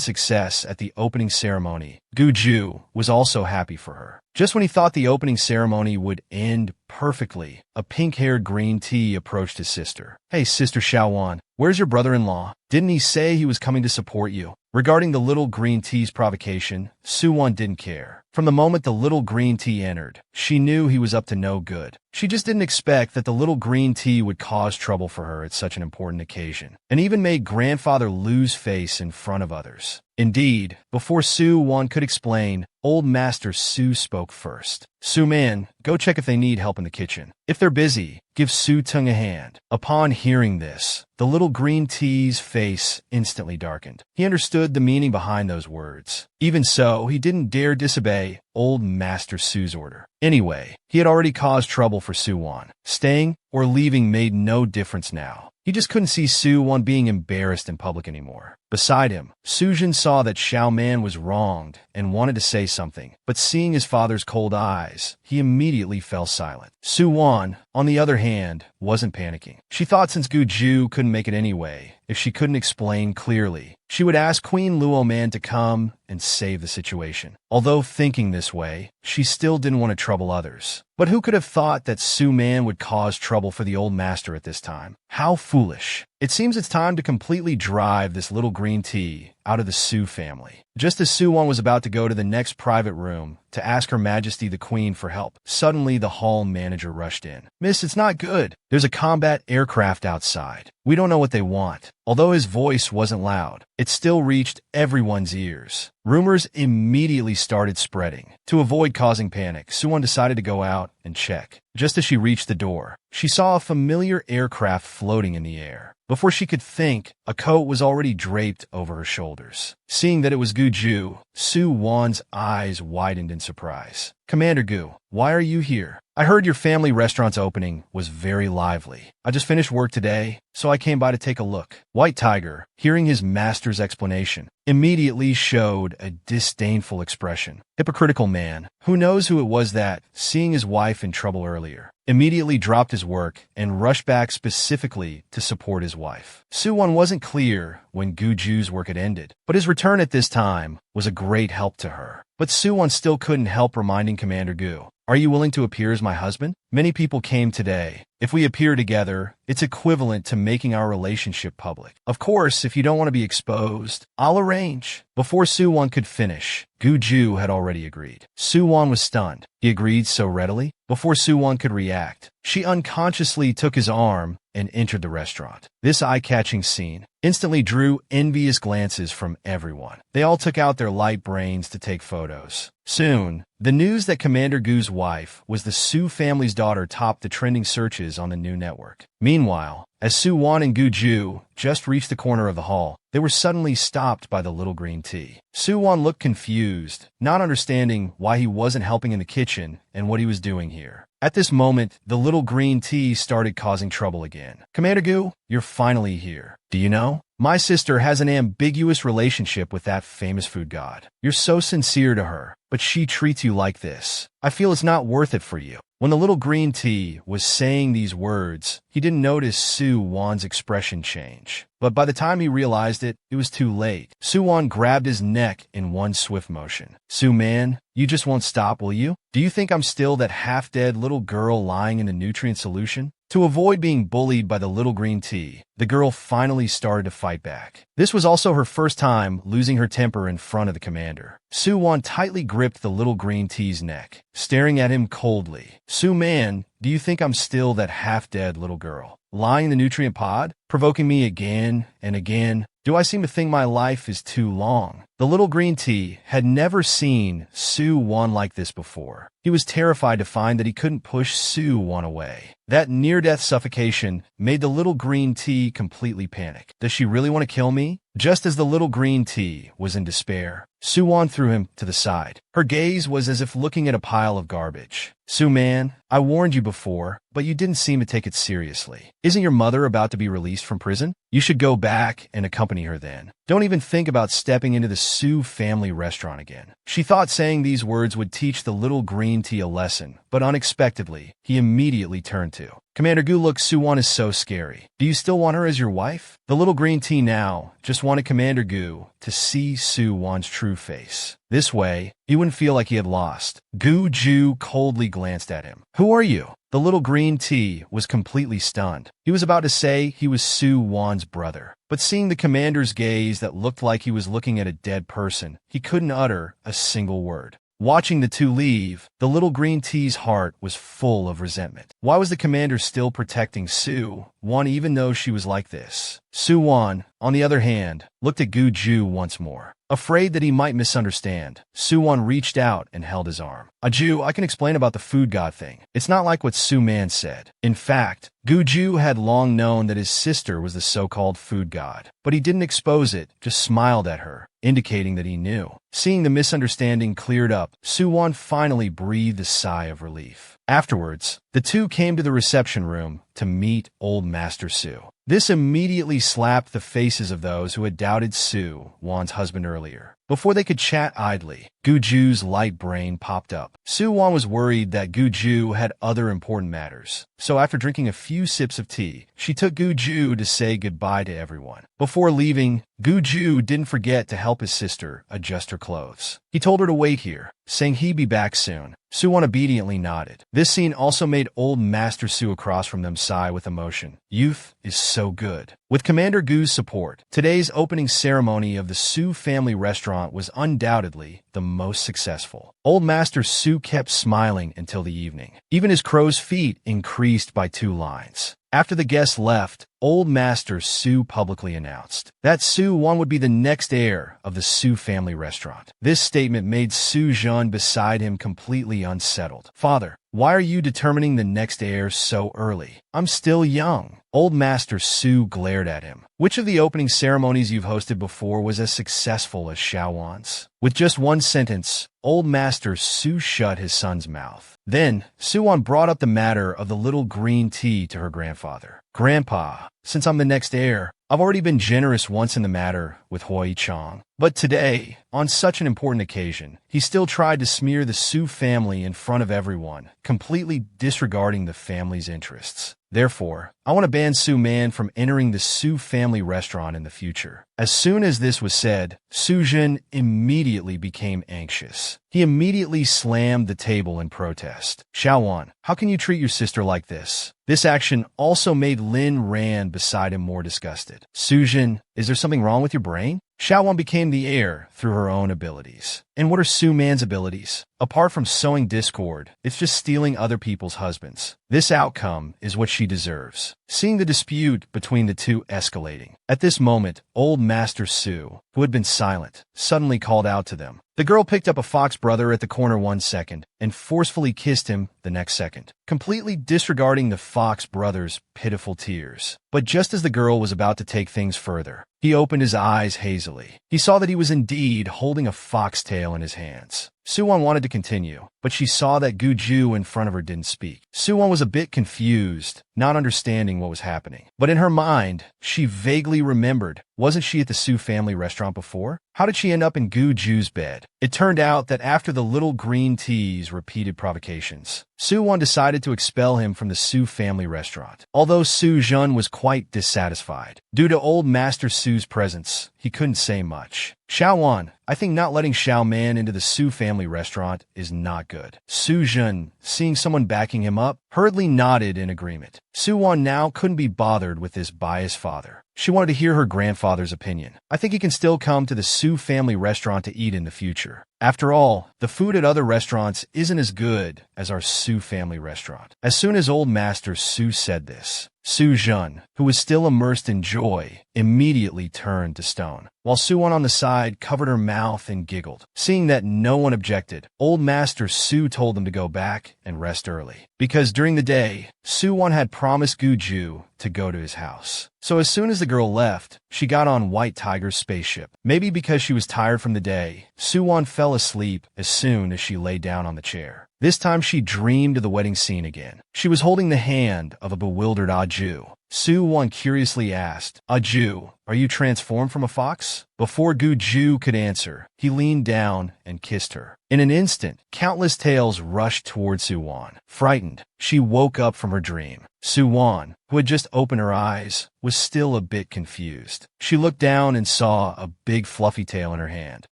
success at the opening ceremony, Guju was also happy for her. Just when he thought the opening ceremony would end perfectly, a pink-haired green tea approached his sister. Hey, Sister Xiaowan, where's your brother-in-law? Didn't he say he was coming to support you? Regarding the little green tea's provocation, Su Wan didn't care. From the moment the little green tea entered, she knew he was up to no good. She just didn't expect that the little green tea would cause trouble for her at such an important occasion, and even made grandfather lose face in front of others. Indeed, before Su Wan could explain, Old Master Su spoke first. Su Man, go check if they need help in the kitchen. If they're busy, give Su Tung a hand. Upon hearing this, the little green tea's face instantly darkened. He understood the meaning behind those words. Even so, he didn't dare disobey Old Master Su's order. Anyway, he had already caused trouble for Su Wan. Staying or leaving made no difference now. He just couldn't see Su Wan being embarrassed in public anymore. Beside him, Su Jin saw that Xiao Man was wronged and wanted to say something, but seeing his father's cold eyes, he immediately fell silent. Su Wan, on the other hand, wasn't panicking. She thought since Guju couldn't make it anyway, if she couldn't explain clearly, she would ask Queen Luo Man to come and save the situation. Although thinking this way, she still didn't want to trouble others. But who could have thought that Su Man would cause trouble for the old master at this time? How foolish. It seems it's time to completely drive this little green tea out of the Su family. Just as Su Wan was about to go to the next private room to ask Her Majesty the Queen for help, suddenly the hall manager rushed in. Miss, it's not good. There's a combat aircraft outside. We don't know what they want. Although his voice wasn't loud, it still reached everyone's ears. Rumors immediately started spreading. To avoid causing panic, Su Wan decided to go out and check. Just as she reached the door, she saw a familiar aircraft floating in the air. Before she could think, a coat was already draped over her shoulders. Seeing that it was Guju, Su Wan's eyes widened in surprise. Commander Gu, why are you here? I heard your family restaurant's opening was very lively. I just finished work today, so I came by to take a look. White Tiger, hearing his master's explanation, immediately showed a disdainful expression. Hypocritical man, who knows who it was that, seeing his wife in trouble earlier, immediately dropped his work and rushed back specifically to support his wife. Su Wan wasn't clear when Guju's work had ended, but his return at this time was a great help to her. But Su Wan still couldn't help reminding Commander Gu, are you willing to appear as my husband? Many people came today, If we appear together, it's equivalent to making our relationship public. Of course, if you don't want to be exposed, I'll arrange. Before Soo-won could finish, Gu-ju had already agreed. Soo-won was stunned. He agreed so readily? Before Soo-won could react, she unconsciously took his arm and entered the restaurant. This eye-catching scene instantly drew envious glances from everyone. They all took out their light brains to take photos. Soon, the news that Commander Gu's wife was the Soo family's daughter topped the trending searches on the new network. Meanwhile, as Soo-won and Gu-ju just reached the corner of the hall, they were suddenly stopped by the little green tea. Soo-won looked confused, not understanding why he wasn't helping in the kitchen and what he was doing here. At this moment, the little green tea started causing trouble again. Commander Gu, you're finally here. Do you know? My sister has an ambiguous relationship with that famous food god. You're so sincere to her, but she treats you like this. I feel it's not worth it for you. When the little green tea was saying these words, he didn't notice Soo-won's expression change. But by the time he realized it, it was too late. Soo-won grabbed his neck in one swift motion. "Soo-man, you just won't stop, will you? Do you think I'm still that half-dead little girl lying in the nutrient solution?" To avoid being bullied by the little green tea, the girl finally started to fight back. This was also her first time losing her temper in front of the commander. Soo-won tightly gripped the little green tea's neck, staring at him coldly. "Soo-man, do you think I'm still that half-dead little girl, lying in the nutrient pod, provoking me again and again? Do I seem to think my life is too long?" The little green tea had never seen Soo-won like this before. He was terrified to find that he couldn't push Soo-won away. That near-death suffocation made the little green tea completely panic. Does she really want to kill me? Just as the little green tea was in despair, Soo-won threw him to the side. Her gaze was as if looking at a pile of garbage. "Soo-man, I warned you before, but you didn't seem to take it seriously. Isn't your mother about to be released from prison? You should go back and accompany her then. Don't even think about stepping into the Soo family restaurant again." She thought saying these words would teach the little green tea a lesson, but unexpectedly, he immediately turned to Commander Gu. "Look, Soo-won is so scary. Do you still want her as your wife?" The little green tea now just wanted Commander Gu to see Soo-won's true face. This way, he wouldn't feel like he had lost. Gu-ju coldly glanced at him. "Who are you?" The little green tea was completely stunned. He was about to say he was Soo-won's brother, but seeing the commander's gaze that looked like he was looking at a dead person, he couldn't utter a single word. Watching the two leave, the little green tea's heart was full of resentment. Why was the commander still protecting Soo-won even though she was like this? Soo-won, on the other hand, looked at Gu-ju once more. Afraid that he might misunderstand, Soo-won reached out and held his arm. "Ju, I can explain about the food god thing. It's not like what Soo-man said." In fact, Gu-ju had long known that his sister was the so-called food god, but he didn't expose it, just smiled at her, indicating that he knew. Seeing the misunderstanding cleared up, Soo-won finally breathed a sigh of relief. Afterwards, the two came to the reception room to meet Old Master Soo. This immediately slapped the faces of those who had doubted Soo-won's husband earlier. Before they could chat idly, Gu-ju's light brain popped up. Soo-won was worried that Gu-ju had other important matters. So after drinking a few sips of tea, she took Gu-ju to say goodbye to everyone. Before leaving, Gu-ju didn't forget to help his sister adjust her clothes. He told her to wait here, saying he'd be back soon. Soo-won obediently nodded. This scene also made Old Master Soo across from them sigh with emotion. Youth is so good. With Commander Gu's support, today's opening ceremony of the Soo family restaurant was undoubtedly the most successful. Old Master Soo kept smiling until the evening. Even his crow's feet increased by 2 lines. After the guests left, Old Master Soo publicly announced that Soo-won would be the next heir of the Soo family restaurant. This statement made Soo-jun beside him completely unsettled. "Father, why are you determining the next heir so early? I'm still young." Old Master Soo glared at him. "Which of the opening ceremonies you've hosted before was as successful as Xiaowon's?" With just one sentence, Old Master Soo shut his son's mouth. Then, Soo-won brought up the matter of the little green tea to her grandfather. "Grandpa, since I'm the next heir, I've already been generous once in the matter with Hui Chang. But today, on such an important occasion, he still tried to smear the Su family in front of everyone, completely disregarding the family's interests. Therefore, I want to ban Su Man from entering the Su family restaurant in the future. As soon as this was said, Su Jin immediately became anxious. He immediately slammed the table in protest. Xiaowan, how can you treat your sister like this? This action also made Lin Ran beside him more disgusted. Su Jin, is there something wrong with your brain? Xiaowan became the heir through her own abilities. And what are Su Man's abilities? Apart from sowing discord, it's just stealing other people's husbands. This outcome is what she deserves. Seeing the dispute between the two escalating. At this moment, old Master Su, who had been silent, suddenly called out to them. The girl picked up a fox brother at the corner 1 second and forcefully kissed him the next second, completely disregarding the fox brother's pitiful tears. But just as the girl was about to take things further, he opened his eyes hazily. He saw that he was indeed holding a foxtail in his hands. Suwon wanted to continue, but she saw that Guju in front of her didn't speak. Suwon was a bit confused, not understanding what was happening. But in her mind, she vaguely remembered, wasn't she at the Su family restaurant before? How did she end up in Guju's bed? It turned out that after the little green tea's repeated provocations, Suwon decided to expel him from the Su family restaurant. Although Su Jun was quite dissatisfied. Due to old Master Su's presence, he couldn't say much. Xiaowan, I think not letting Xiao Man into the Su family restaurant is not good. Su Jun, seeing someone backing him up, hurriedly nodded in agreement. Suwon now couldn't be bothered with this biased father. She wanted to hear her grandfather's opinion. I think he can still come to the Su family restaurant to eat in the future. After all, the food at other restaurants isn't as good as our Su family restaurant. As soon as old Master Su said this, Su Jun, who was still immersed in joy, immediately turned to stone, while Suwon on the side covered her mouth and giggled. Seeing that no one objected, old Master Su told them to go back and rest early. Because during the day, Suwon had promised Guju to go to his house. So as soon as the girl left, she got on White Tiger's spaceship. Maybe because she was tired from the day, Suwon fell asleep as soon as she lay down on the chair. This time she dreamed of the wedding scene again. She was holding the hand of a bewildered Aju. Suwon curiously asked, Aju, are you transformed from a fox? Before Guju could answer, he leaned down and kissed her. In an instant, countless tails rushed toward Suwon. Frightened, she woke up from her dream. Suwon, who had just opened her eyes, was still a bit confused. She looked down and saw a big fluffy tail in her hand.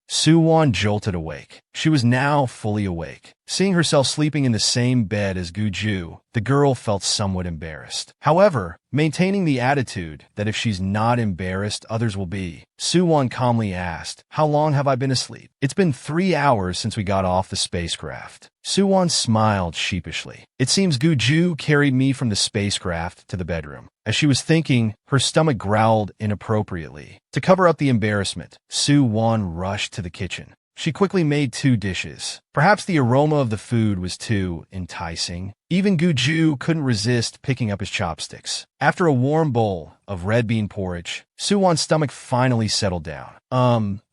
Suwon jolted awake. She was now fully awake. Seeing herself sleeping in the same bed as Guju, the girl felt somewhat embarrassed. However, maintaining the attitude that if she's not embarrassed, others will be, Suwon calmly asked, how long have I been asleep? It's been 3 hours since we got off the spacecraft. Suwon smiled sheepishly. It seems Guju carried me from the spacecraft to the bedroom. As she was thinking, her stomach growled inappropriately. To cover up the embarrassment, Suwon rushed to the kitchen. She quickly made 2 dishes. Perhaps the aroma of the food was too enticing. Even Guju couldn't resist picking up his chopsticks. After a warm bowl of red bean porridge, Suwon's stomach finally settled down.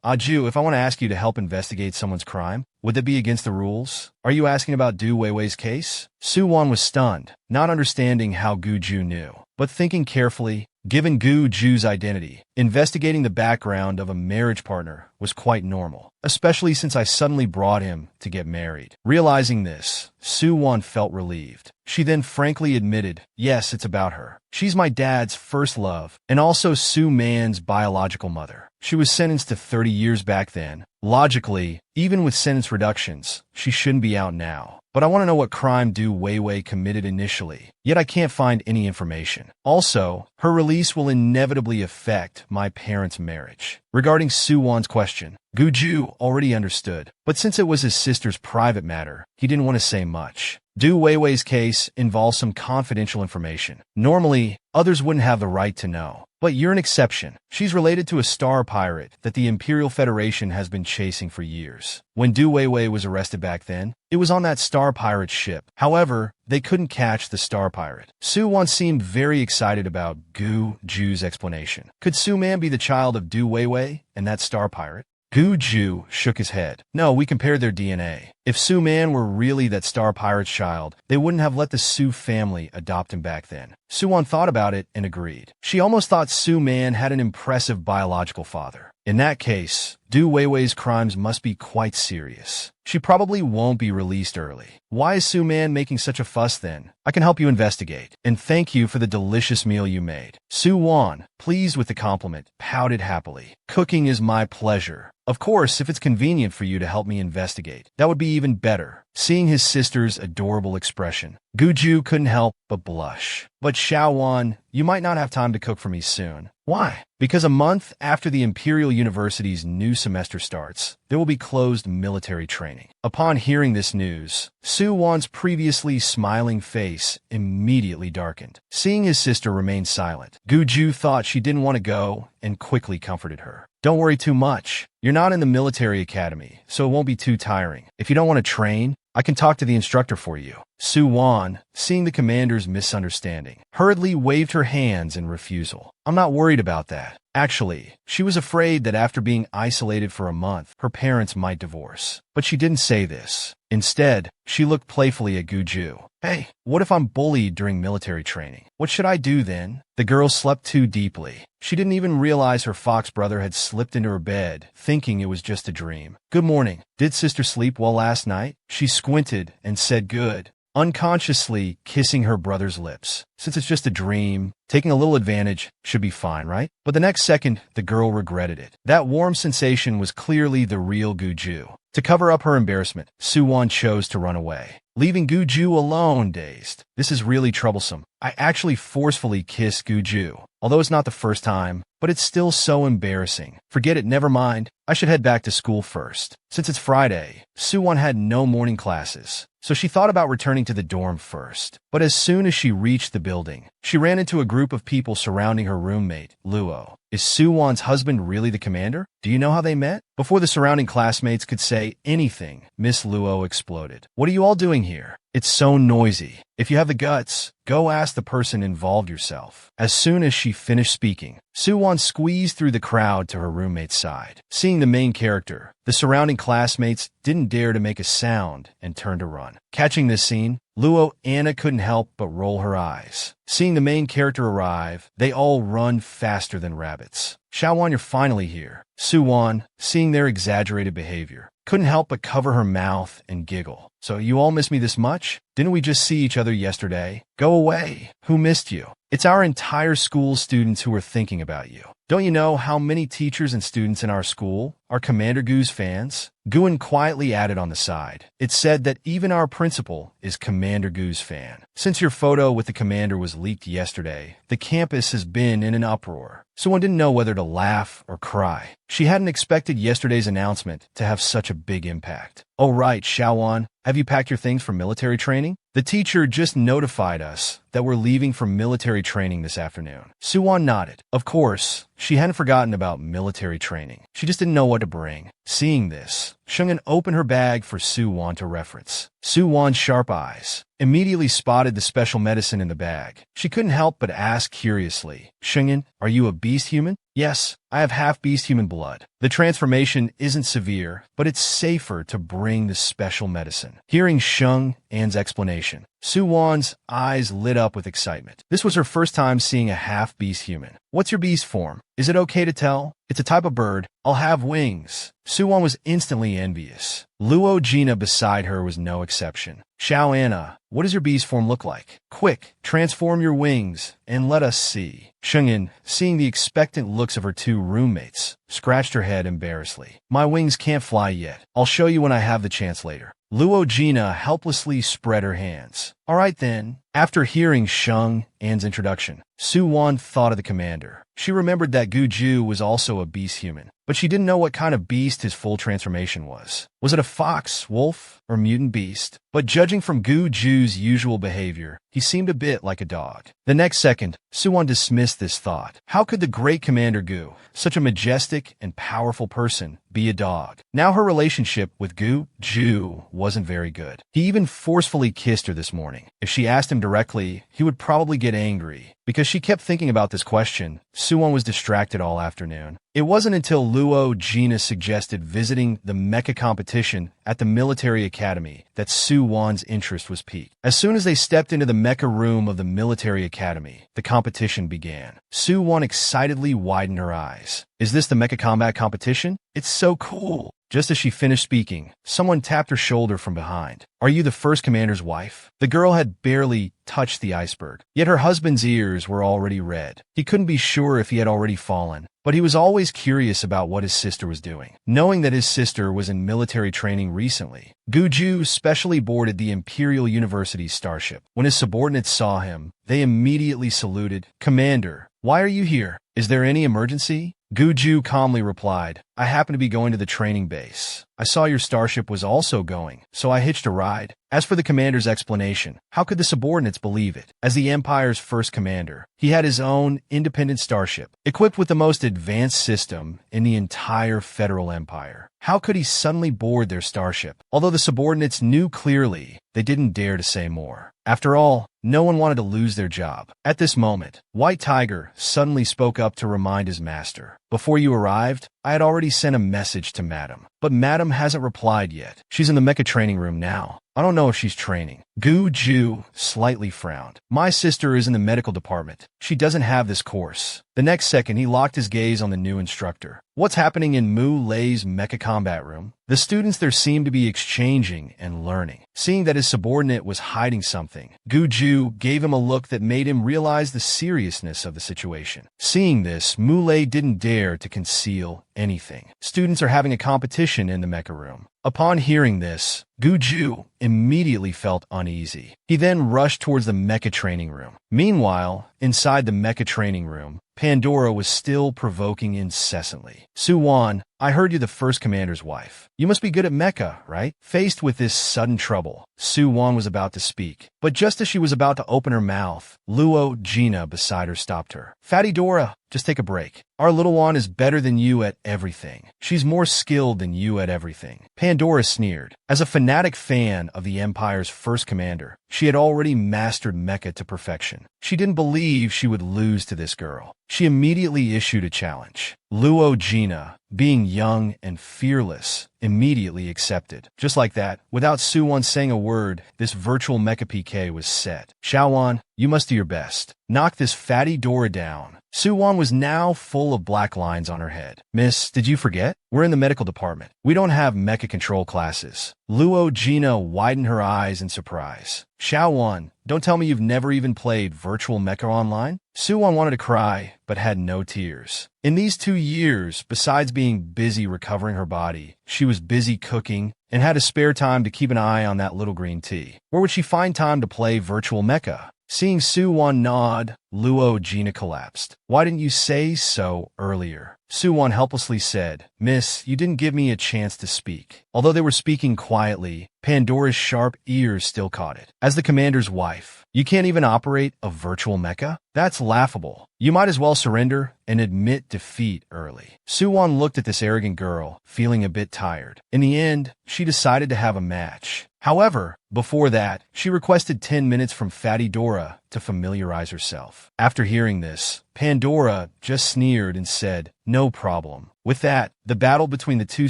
Aju, if I want to ask you to help investigate someone's crime, would that be against the rules? Are you asking about Du Weiwei's case? Suwon was stunned, not understanding how Guju knew. But thinking carefully, given Guju's identity, investigating the background of a marriage partner was quite normal, especially since I suddenly brought him to get married. Realizing this, Suwon felt relieved. She then frankly admitted, yes, it's about her. She's my dad's first love, and also Su Man's biological mother. She was sentenced to 30 years back then. Logically, even with sentence reductions, she shouldn't be out now. But I want to know what crime Du Weiwei committed initially, yet I can't find any information. Also, her release will inevitably affect my parents' marriage. Regarding Suwon's question, Guju already understood, but since it was his sister's private matter, he didn't want to say much. Du Weiwei's case involves some confidential information. Normally, others wouldn't have the right to know. But you're an exception. She's related to a star pirate that the Imperial Federation has been chasing for years. When Du Weiwei was arrested back then, it was on that star pirate ship. However, they couldn't catch the star pirate. Suwon seemed very excited about Guju's explanation. Could Su Man be the child of Du Weiwei and that star pirate? Guju shook his head. No, we compared their DNA. If Su Man were really that star pirate's child, they wouldn't have let the Su family adopt him back then. Suwon thought about it and agreed. She almost thought Su Man had an impressive biological father. In that case, Du Weiwei's crimes must be quite serious. She probably won't be released early. Why is Su Man making such a fuss then? I can help you investigate. And thank you for the delicious meal you made. Su Wan, pleased with the compliment, pouted happily. Cooking is my pleasure. Of course, if it's convenient for you to help me investigate, that would be even better. Seeing his sister's adorable expression, Guju couldn't help but blush. But Xiao Wan, you might not have time to cook for me soon. Why? Because a month after the Imperial University's new semester starts, there will be closed military training. Upon hearing this news, Su Wan's previously smiling face immediately darkened. Seeing his sister remain silent, Guju thought she didn't want to go and quickly comforted her. Don't worry too much. You're not in the military academy, so it won't be too tiring. If you don't want to train, I can talk to the instructor for you. Su Wan, seeing the commander's misunderstanding, hurriedly waved her hands in refusal. I'm not worried about that. Actually, she was afraid that after being isolated for a month, her parents might divorce. But she didn't say this. Instead, she looked playfully at Guju. Hey, what if I'm bullied during military training? What should I do then? The girl slept too deeply. She didn't even realize her fox brother had slipped into her bed, thinking it was just a dream. Good morning. Did sister sleep well last night? She squinted and said good, unconsciously kissing her brother's lips. Since it's just a dream, taking a little advantage should be fine, right? But the next second, the girl regretted it. That warm sensation was clearly the real Guju. To cover up her embarrassment, Su Wan chose to run away, leaving Guju alone, dazed. This is really troublesome. I actually forcefully kissed Guju, although it's not the first time, but it's still so embarrassing. Forget it, never mind. I should head back to school first. Since it's Friday, Su Wan had no morning classes, so she thought about returning to the dorm first. But as soon as she reached the building, she ran into a group of people surrounding her roommate, Luo. Is Su Wan's husband really the commander? Do you know how they met? Before the surrounding classmates could say anything, Miss Luo exploded. What are you all doing here? It's so noisy. If you have the guts, go ask the person involved yourself. As soon as she finished speaking, Su Wan squeezed through the crowd to her roommate's side. Seeing the main character, the surrounding classmates didn't dare to make a sound and turned to run. Catching this scene, Luo Anna couldn't help but roll her eyes. Seeing the main character arrive, they all run faster than rabbits. Xiao Wan, you're finally here. Su Wan, seeing their exaggerated behavior, couldn't help but cover her mouth and giggle. So you all miss me this much? Didn't we just see each other yesterday? Go away. Who missed you? It's our entire school's students who are thinking about you. Don't you know how many teachers and students in our school are Commander Gu's fans? Guin quietly added on the side. It's said that even our principal is Commander Gu's fan. Since your photo with the commander was leaked yesterday, the campus has been in an uproar. Someone didn't know whether to laugh or cry. She hadn't expected yesterday's announcement to have such a big impact. Oh right, Xiao Wan, have you packed your things for military training? The teacher just notified us that we're leaving for military training this afternoon. Su Wan nodded. Of course, she hadn't forgotten about military training. She just didn't know what to bring. Seeing this, Shungen opened her bag for Su Wan to reference. Su Wan's sharp eyes immediately spotted the special medicine in the bag. She couldn't help but ask curiously, Shungen, are you a beast human? Yes, I have half beast human blood. The transformation isn't severe, but it's safer to bring the special medicine. Hearing Sheng An's explanation, Su Wan's eyes lit up with excitement. This was her first time seeing a half-beast human. What's your beast form? Is it okay to tell? It's a type of bird. I'll have wings. Su Wan was instantly envious. Luo Gina beside her was no exception. Xiao Anna, what does your beast form look like? Quick, transform your wings and let us see. Shungen, seeing the expectant looks of her two roommates, scratched her head embarrassedly. My wings can't fly yet. I'll show you when I have the chance later. Luo Gina helplessly spread her hands. All right then. After hearing Sheng An's introduction, Su Wan thought of the commander. She remembered that Guju was also a beast human, but she didn't know what kind of beast his full transformation was. Was it a fox, wolf, or mutant beast? But judging from Guju's usual behavior, he seemed a bit like a dog. The next second, Su Wan dismissed this thought. How could the great Commander Gu, such a majestic and powerful person, be a dog? Now her relationship with Guju wasn't very good. He even forcefully kissed her this morning. If she asked him directly, he would probably get angry, Because she kept thinking about this question, Suwon was distracted all afternoon. It wasn't until Luo Gina suggested visiting the mecha competition at the military academy that Suwon's interest was piqued. As soon as they stepped into the mecha room of the military academy, the competition began. Suwon excitedly widened her eyes. Is this the mecha combat competition? It's so cool. Just as she finished speaking, someone tapped her shoulder from behind. Are you the first commander's wife? The girl had barely touched the iceberg, yet her husband's ears were already red. He couldn't be sure if he had already fallen, but he was always curious about what his sister was doing. Knowing that his sister was in military training recently, Guju specially boarded the Imperial University's starship. When his subordinates saw him, they immediately saluted. Commander, why are you here? Is there any emergency? Guju calmly replied, I happen to be going to the training base. I saw your starship was also going, so I hitched a ride. As for the commander's explanation, how could the subordinates believe it? As the Empire's first commander, he had his own independent starship, equipped with the most advanced system in the entire Federal Empire. How could he suddenly board their starship? Although the subordinates knew clearly, they didn't dare to say more. After all, no one wanted to lose their job. At this moment, White Tiger suddenly spoke up to remind his master. Before you arrived, I had already sent a message to Madam, but Madam hasn't replied yet. She's in the mecha training room now. I don't know if she's training. Guju slightly frowned. My sister is in the medical department. She doesn't have this course. The next second, he locked his gaze on the new instructor. What's happening in Mu Lei's mecha combat room? The students there seemed to be exchanging and learning. Seeing that his subordinate was hiding something, Guju gave him a look that made him realize the seriousness of the situation. Seeing this, Mu Lei didn't dare to conceal anything. Students are having a competition in the mecha room. Upon hearing this, Guju immediately felt uneasy. He then rushed towards the mecha training room. Meanwhile, inside the mecha training room, Pandora was still provoking incessantly. Suwon, I heard you're the first commander's wife. You must be good at mecha, right? Faced with this sudden trouble, Suwon was about to speak. But just as she was about to open her mouth, Luo Gina beside her stopped her. Fatty Dora, just take a break. Our little one is better than you at everything. She's more skilled than you at everything. Pandora sneered. As a fanatic fan of the Empire's first commander, she had already mastered mecha to perfection. She didn't believe she would lose to this girl. She immediately issued a challenge. Luo Gina, being young and fearless, immediately accepted. Just like that, without Suwon saying a word, this virtual mecha PK was set. Xiaowan, you must do your best. Knock this fatty Dora down. Suwon was now full of black lines on her head. Miss, did you forget? We're in the medical department. We don't have mecha control classes. Luo Gina widened her eyes in surprise. Xiaowan, don't tell me you've never even played virtual mecha online? Suwon wanted to cry, but had no tears. In these 2 years, besides being busy recovering her body, she was busy cooking and had a spare time to keep an eye on that little green tea. Where would she find time to play virtual mecha? Seeing Suwon nod, Luo Gina collapsed. Why didn't you say so earlier? Suwon helplessly said, Miss, you didn't give me a chance to speak. Although they were speaking quietly, Pandora's sharp ears still caught it. As the commander's wife, you can't even operate a virtual mecha? That's laughable. You might as well surrender and admit defeat early. Suwon looked at this arrogant girl, feeling a bit tired. In the end, she decided to have a match. However, before that, she requested 10 minutes from Fatty Dora to familiarize herself. After hearing this, Pandora just sneered and said, no problem. With that, the battle between the two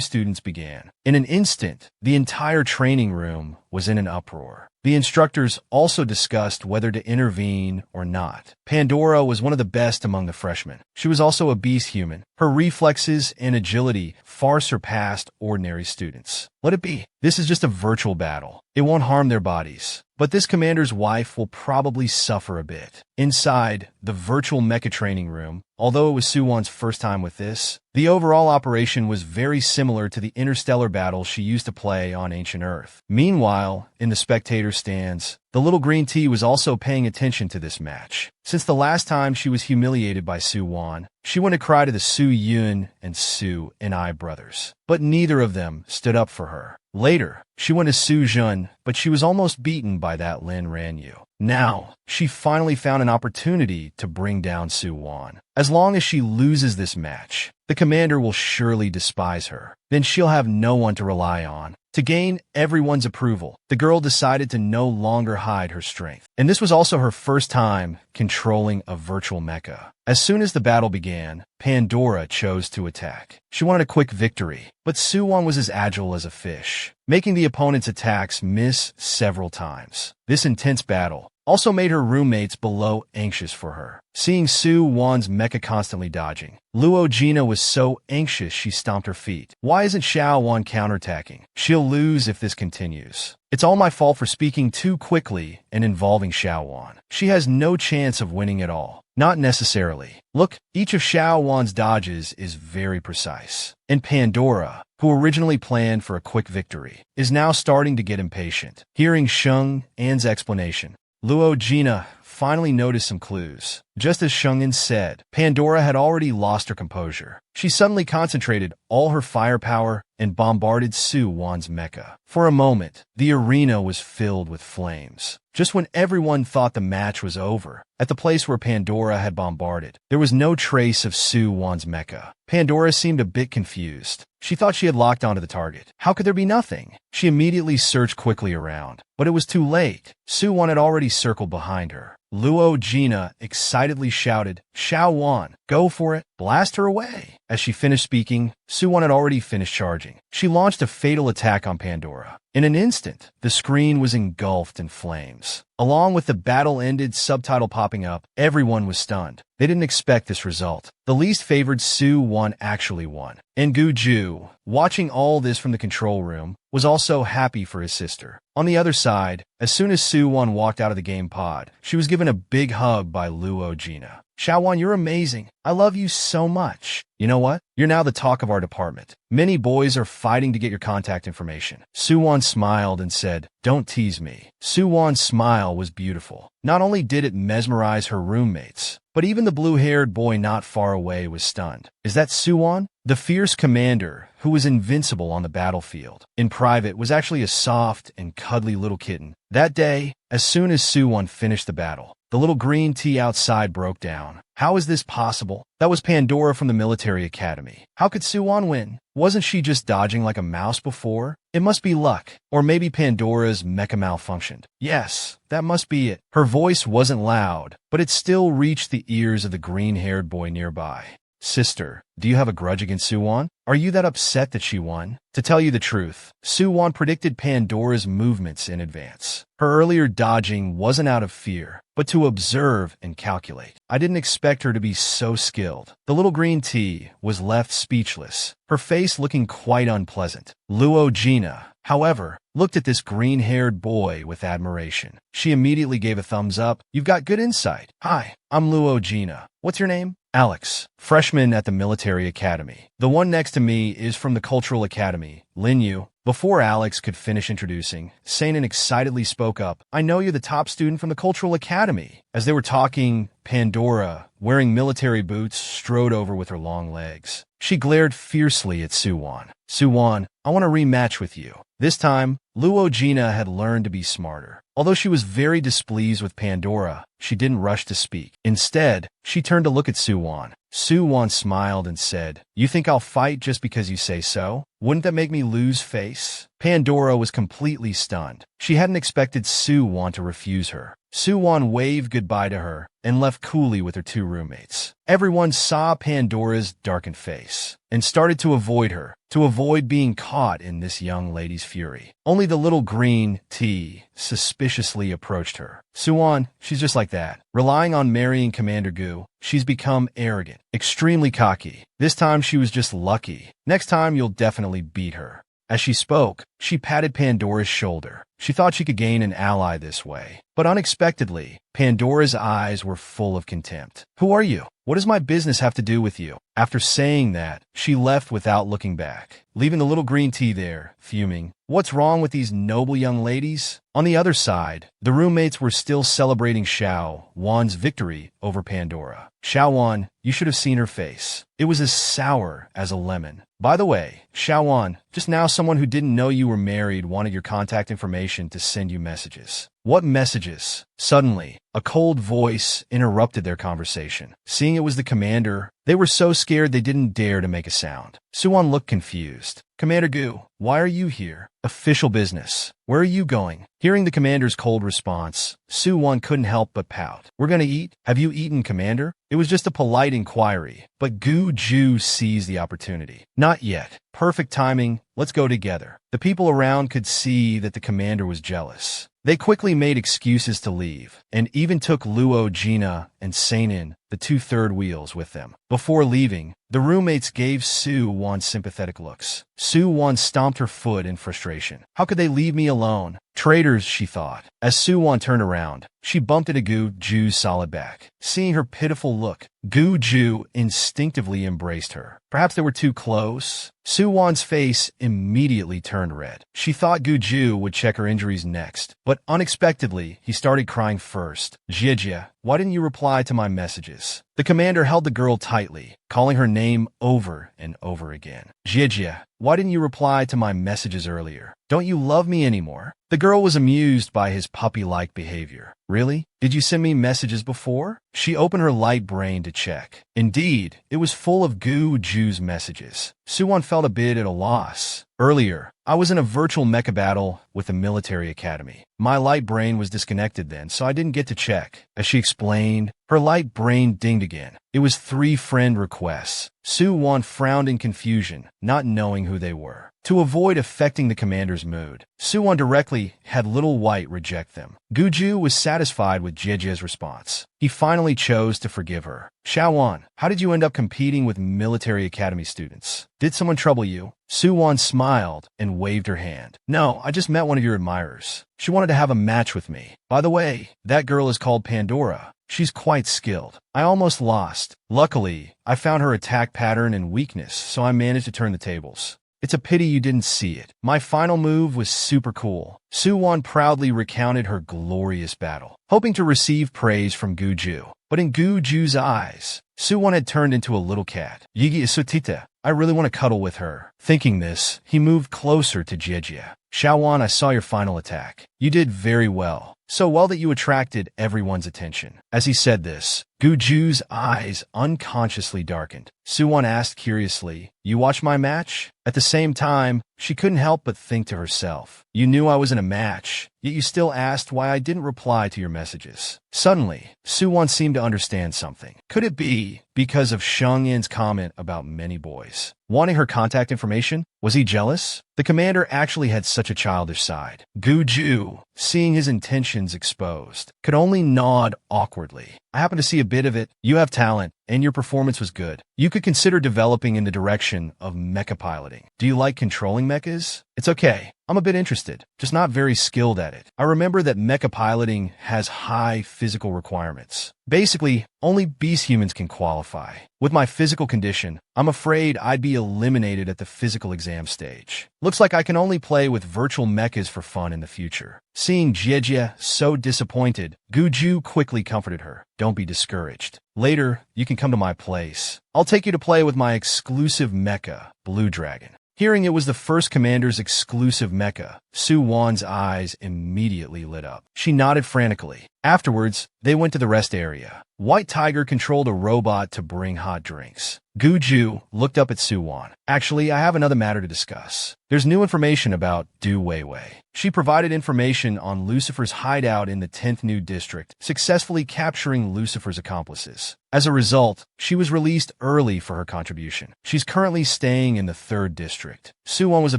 students began. In an instant, the entire training room was in an uproar. The instructors also discussed whether to intervene or not. Pandora was one of the best among the freshmen. She was also a beast human. Her reflexes and agility far surpassed ordinary students. Let it be. This is just a virtual battle. It won't harm their bodies. But this commander's wife will probably suffer a bit. Inside the virtual mecha training room, although it was Suwon's first time with this, the overall operation was very similar to the interstellar battle she used to play on ancient Earth. Meanwhile, in the spectator stands, the little green tea was also paying attention to this match. Since the last time she was humiliated by Suwon, she went to cry to the Su Yun and Su and brothers. But neither of them stood up for her. Later, she went to Su Jun, but she was almost beaten by that Lin Ranyu. Now, she finally found an opportunity to bring down Suwon. As long as she loses this match, the commander will surely despise her. Then she'll have no one to rely on. To gain everyone's approval, the girl decided to no longer hide her strength. And this was also her first time controlling a virtual mecha. As soon as the battle began, Pandora chose to attack. She wanted a quick victory, but Suwon was as agile as a fish, making the opponent's attacks miss several times. This intense battle also made her roommates below anxious for her. Seeing Suwon's mecha constantly dodging, Luo Gina was so anxious she stomped her feet. Why isn't Xiaowon counterattacking? She'll lose if this continues. It's all my fault for speaking too quickly and involving Xiaowon. She has no chance of winning at all. Not necessarily. Look, each of Xiaowon's dodges is very precise. And Pandora, who originally planned for a quick victory, is now starting to get impatient. Hearing Sheng An's explanation, Luo Gina finally noticed some clues. Just as Sheng-in said, Pandora had already lost her composure. She suddenly concentrated all her firepower and bombarded Suwon's mecha. For a moment, the arena was filled with flames. Just when everyone thought the match was over, at the place where Pandora had bombarded, there was no trace of Suwon's mecha. Pandora seemed a bit confused. She thought she had locked onto the target. How could there be nothing? She immediately searched quickly around, but it was too late. Suwon had already circled behind her. Luo Gina excitedly shouted, "Xiaowon, go for it, blast her away." As she finished speaking, Suwon had already finished charging. She launched a fatal attack on Pandora. In an instant, the screen was engulfed in flames. Along with the battle-ended subtitle popping up, everyone was stunned. They didn't expect this result. The least favored Suwon actually won. And Guju, watching all this from the control room, was also happy for his sister. On the other side, as soon as Suwon walked out of the game pod, she was given a big hug by Luo Gina. "Xiaowon, you're amazing. I love you so much. You know what? You're now the talk of our department. Many boys are fighting to get your contact information." Suwon smiled and said, "Don't tease me." Suwon's smile was beautiful. Not only did it mesmerize her roommates, but even the blue-haired boy not far away was stunned. Is that Suwon? The fierce commander, who was invincible on the battlefield, in private was actually a soft and cuddly little kitten. That day, as soon as Suwon finished the battle, the little green tea outside broke down. How is this possible? That was Pandora from the military academy. How could Suwon win? Wasn't she just dodging like a mouse before? It must be luck. Or maybe Pandora's mecha malfunctioned. Yes, that must be it. Her voice wasn't loud, but it still reached the ears of the green-haired boy nearby. "Sister, do you have a grudge against Suwon? Are you that upset that she won?" To tell you the truth, Suwon predicted Pandora's movements in advance. Her earlier dodging wasn't out of fear, but to observe and calculate. I didn't expect her to be so skilled. The little green tea was left speechless, her face looking quite unpleasant. Luo Gina, however, looked at this green-haired boy with admiration. She immediately gave a thumbs up. "You've got good insight. Hi, I'm Luo Gina. What's your name?" "Alex, freshman at the military academy. The one next to me is from the cultural academy, Lin Yu." Before Alex could finish introducing, Seinen excitedly spoke up. "I know you're the top student from the cultural academy." As they were talking, Pandora, wearing military boots, strode over with her long legs. She glared fiercely at Suwon. "Suwon, I want a rematch with you." This time, Luo Gina had learned to be smarter. Although she was very displeased with Pandora, she didn't rush to speak. Instead, she turned to look at Suwon. Suwon smiled and said, "You think I'll fight just because you say so? Wouldn't that make me lose face?" Pandora was completely stunned. She hadn't expected Suwon to refuse her. Suwon waved goodbye to her and left coolly with her two roommates. Everyone saw Pandora's darkened face and started to avoid her, to avoid being caught in this young lady's fury. Only the little green tea suspiciously approached her. "Suwon, she's just like that. Relying on marrying Commander Gu, she's become arrogant, extremely cocky. This time she was just lucky. Next time you'll definitely beat her." As she spoke, she patted Pandora's shoulder. She thought she could gain an ally this way. But unexpectedly, Pandora's eyes were full of contempt. "Who are you? What does my business have to do with you?" After saying that, she left without looking back, leaving the little green tea there, fuming. What's wrong with these noble young ladies? On the other side, the roommates were still celebrating Xiaowon's victory over Pandora. "Xiaowon, you should have seen her face. It was as sour as a lemon. By the way, Xiaowon, just now someone who didn't know you were married wanted your contact information to send you messages." "What messages?" Suddenly, a cold voice interrupted their conversation. Seeing it was the commander, they were so scared they didn't dare to make a sound. Suwon looked confused. Commander Gu, why are you here? Official business. Where are you going? Hearing the commander's cold response, Suwon couldn't help but pout. We're gonna eat? Have you eaten, Commander? It was just a polite inquiry, but Gu Ju seized the opportunity. Not yet. Perfect timing. Let's go together. The people around could see that the commander was jealous. They quickly made excuses to leave, and even took Luo, Gina, and Seinin, the two third wheels, with them. Before leaving, the roommates gave Su-won sympathetic looks. Su-won stomped her foot in frustration. How could they leave me alone? Traitors, she thought. As Su-won turned around, she bumped into Gu Ju's solid back. Seeing her pitiful look, Gu Ju instinctively embraced her. Perhaps they were too close. Su-won's face immediately turned red. She thought Gu Ju would check her injuries next, but unexpectedly, he started crying first. Jie, why didn't you reply to my messages? The commander held the girl tightly, calling her name over and over again. Jie, why didn't you reply to my messages earlier? Don't you love me anymore? The girl was amused by his puppy-like behavior. Really? Did you send me messages before? She opened her light brain to check. Indeed, it was full of Gu Ju's messages. Suwon felt a bit at a loss. Earlier, I was in a virtual mecha battle with the military academy. My light brain was disconnected then, so I didn't get to check. As she explained, her light brain dinged again. It was 3 friend requests. Su-won frowned in confusion, not knowing who they were. To avoid affecting the commander's mood, Su-won directly had Little White reject them. Gu-ju was satisfied with Jie's response. He finally chose to forgive her. Xiaowon, how did you end up competing with military academy students? Did someone trouble you? Su-won smiled and waved her hand. No, I just met one of your admirers. She wanted to have a match with me. By the way, that girl is called Pandora. She's quite skilled. I almost lost. Luckily, I found her attack pattern and weakness, so I managed to turn the tables. It's a pity you didn't see it. My final move was super cool. Su-won proudly recounted her glorious battle, hoping to receive praise from Gu Ju. But in Gu Ju's eyes, Su-won had turned into a little cat. Yigi Isutita, I really want to cuddle with her. Thinking this, he moved closer to Jie. Xiaowon, I saw your final attack. You did very well. So well that you attracted everyone's attention. As he said this, Gu Ju's eyes unconsciously darkened. Su-won asked curiously, you watched my match? At the same time, she couldn't help but think to herself, you knew I was in a match, yet you still asked why I didn't reply to your messages. Suddenly, Su-won seemed to understand something. Could it be because of Sheng Yin's comment about many boys wanting her contact information? Was he jealous? The commander actually had such a childish side. Gu Ju, seeing his intentions exposed, could only nod awkwardly. I happened to see a bit of it. You have talent, and your performance was good. You could consider developing in the direction of mecha piloting. Do you like controlling mechas? It's okay. I'm a bit interested, just not very skilled at it. I remember that mecha piloting has high physical requirements. Basically, only beast humans can qualify. With my physical condition, I'm afraid I'd be eliminated at the physical exam stage. Looks like I can only play with virtual mechas for fun in the future. Seeing Jie so disappointed, Gu Ju quickly comforted her. Don't be discouraged. Later, you can come to my place. I'll take you to play with my exclusive mecha, Blue Dragon. Hearing it was the first commander's exclusive mecha, Su-won's eyes immediately lit up. She nodded frantically. Afterwards, they went to the rest area. White Tiger controlled a robot to bring hot drinks. Gu Ju looked up at Su-won. Actually, I have another matter to discuss. There's new information about Du Weiwei. She provided information on Lucifer's hideout in the 10th New District, successfully capturing Lucifer's accomplices. As a result, she was released early for her contribution. She's currently staying in the 3rd District. Su-won was a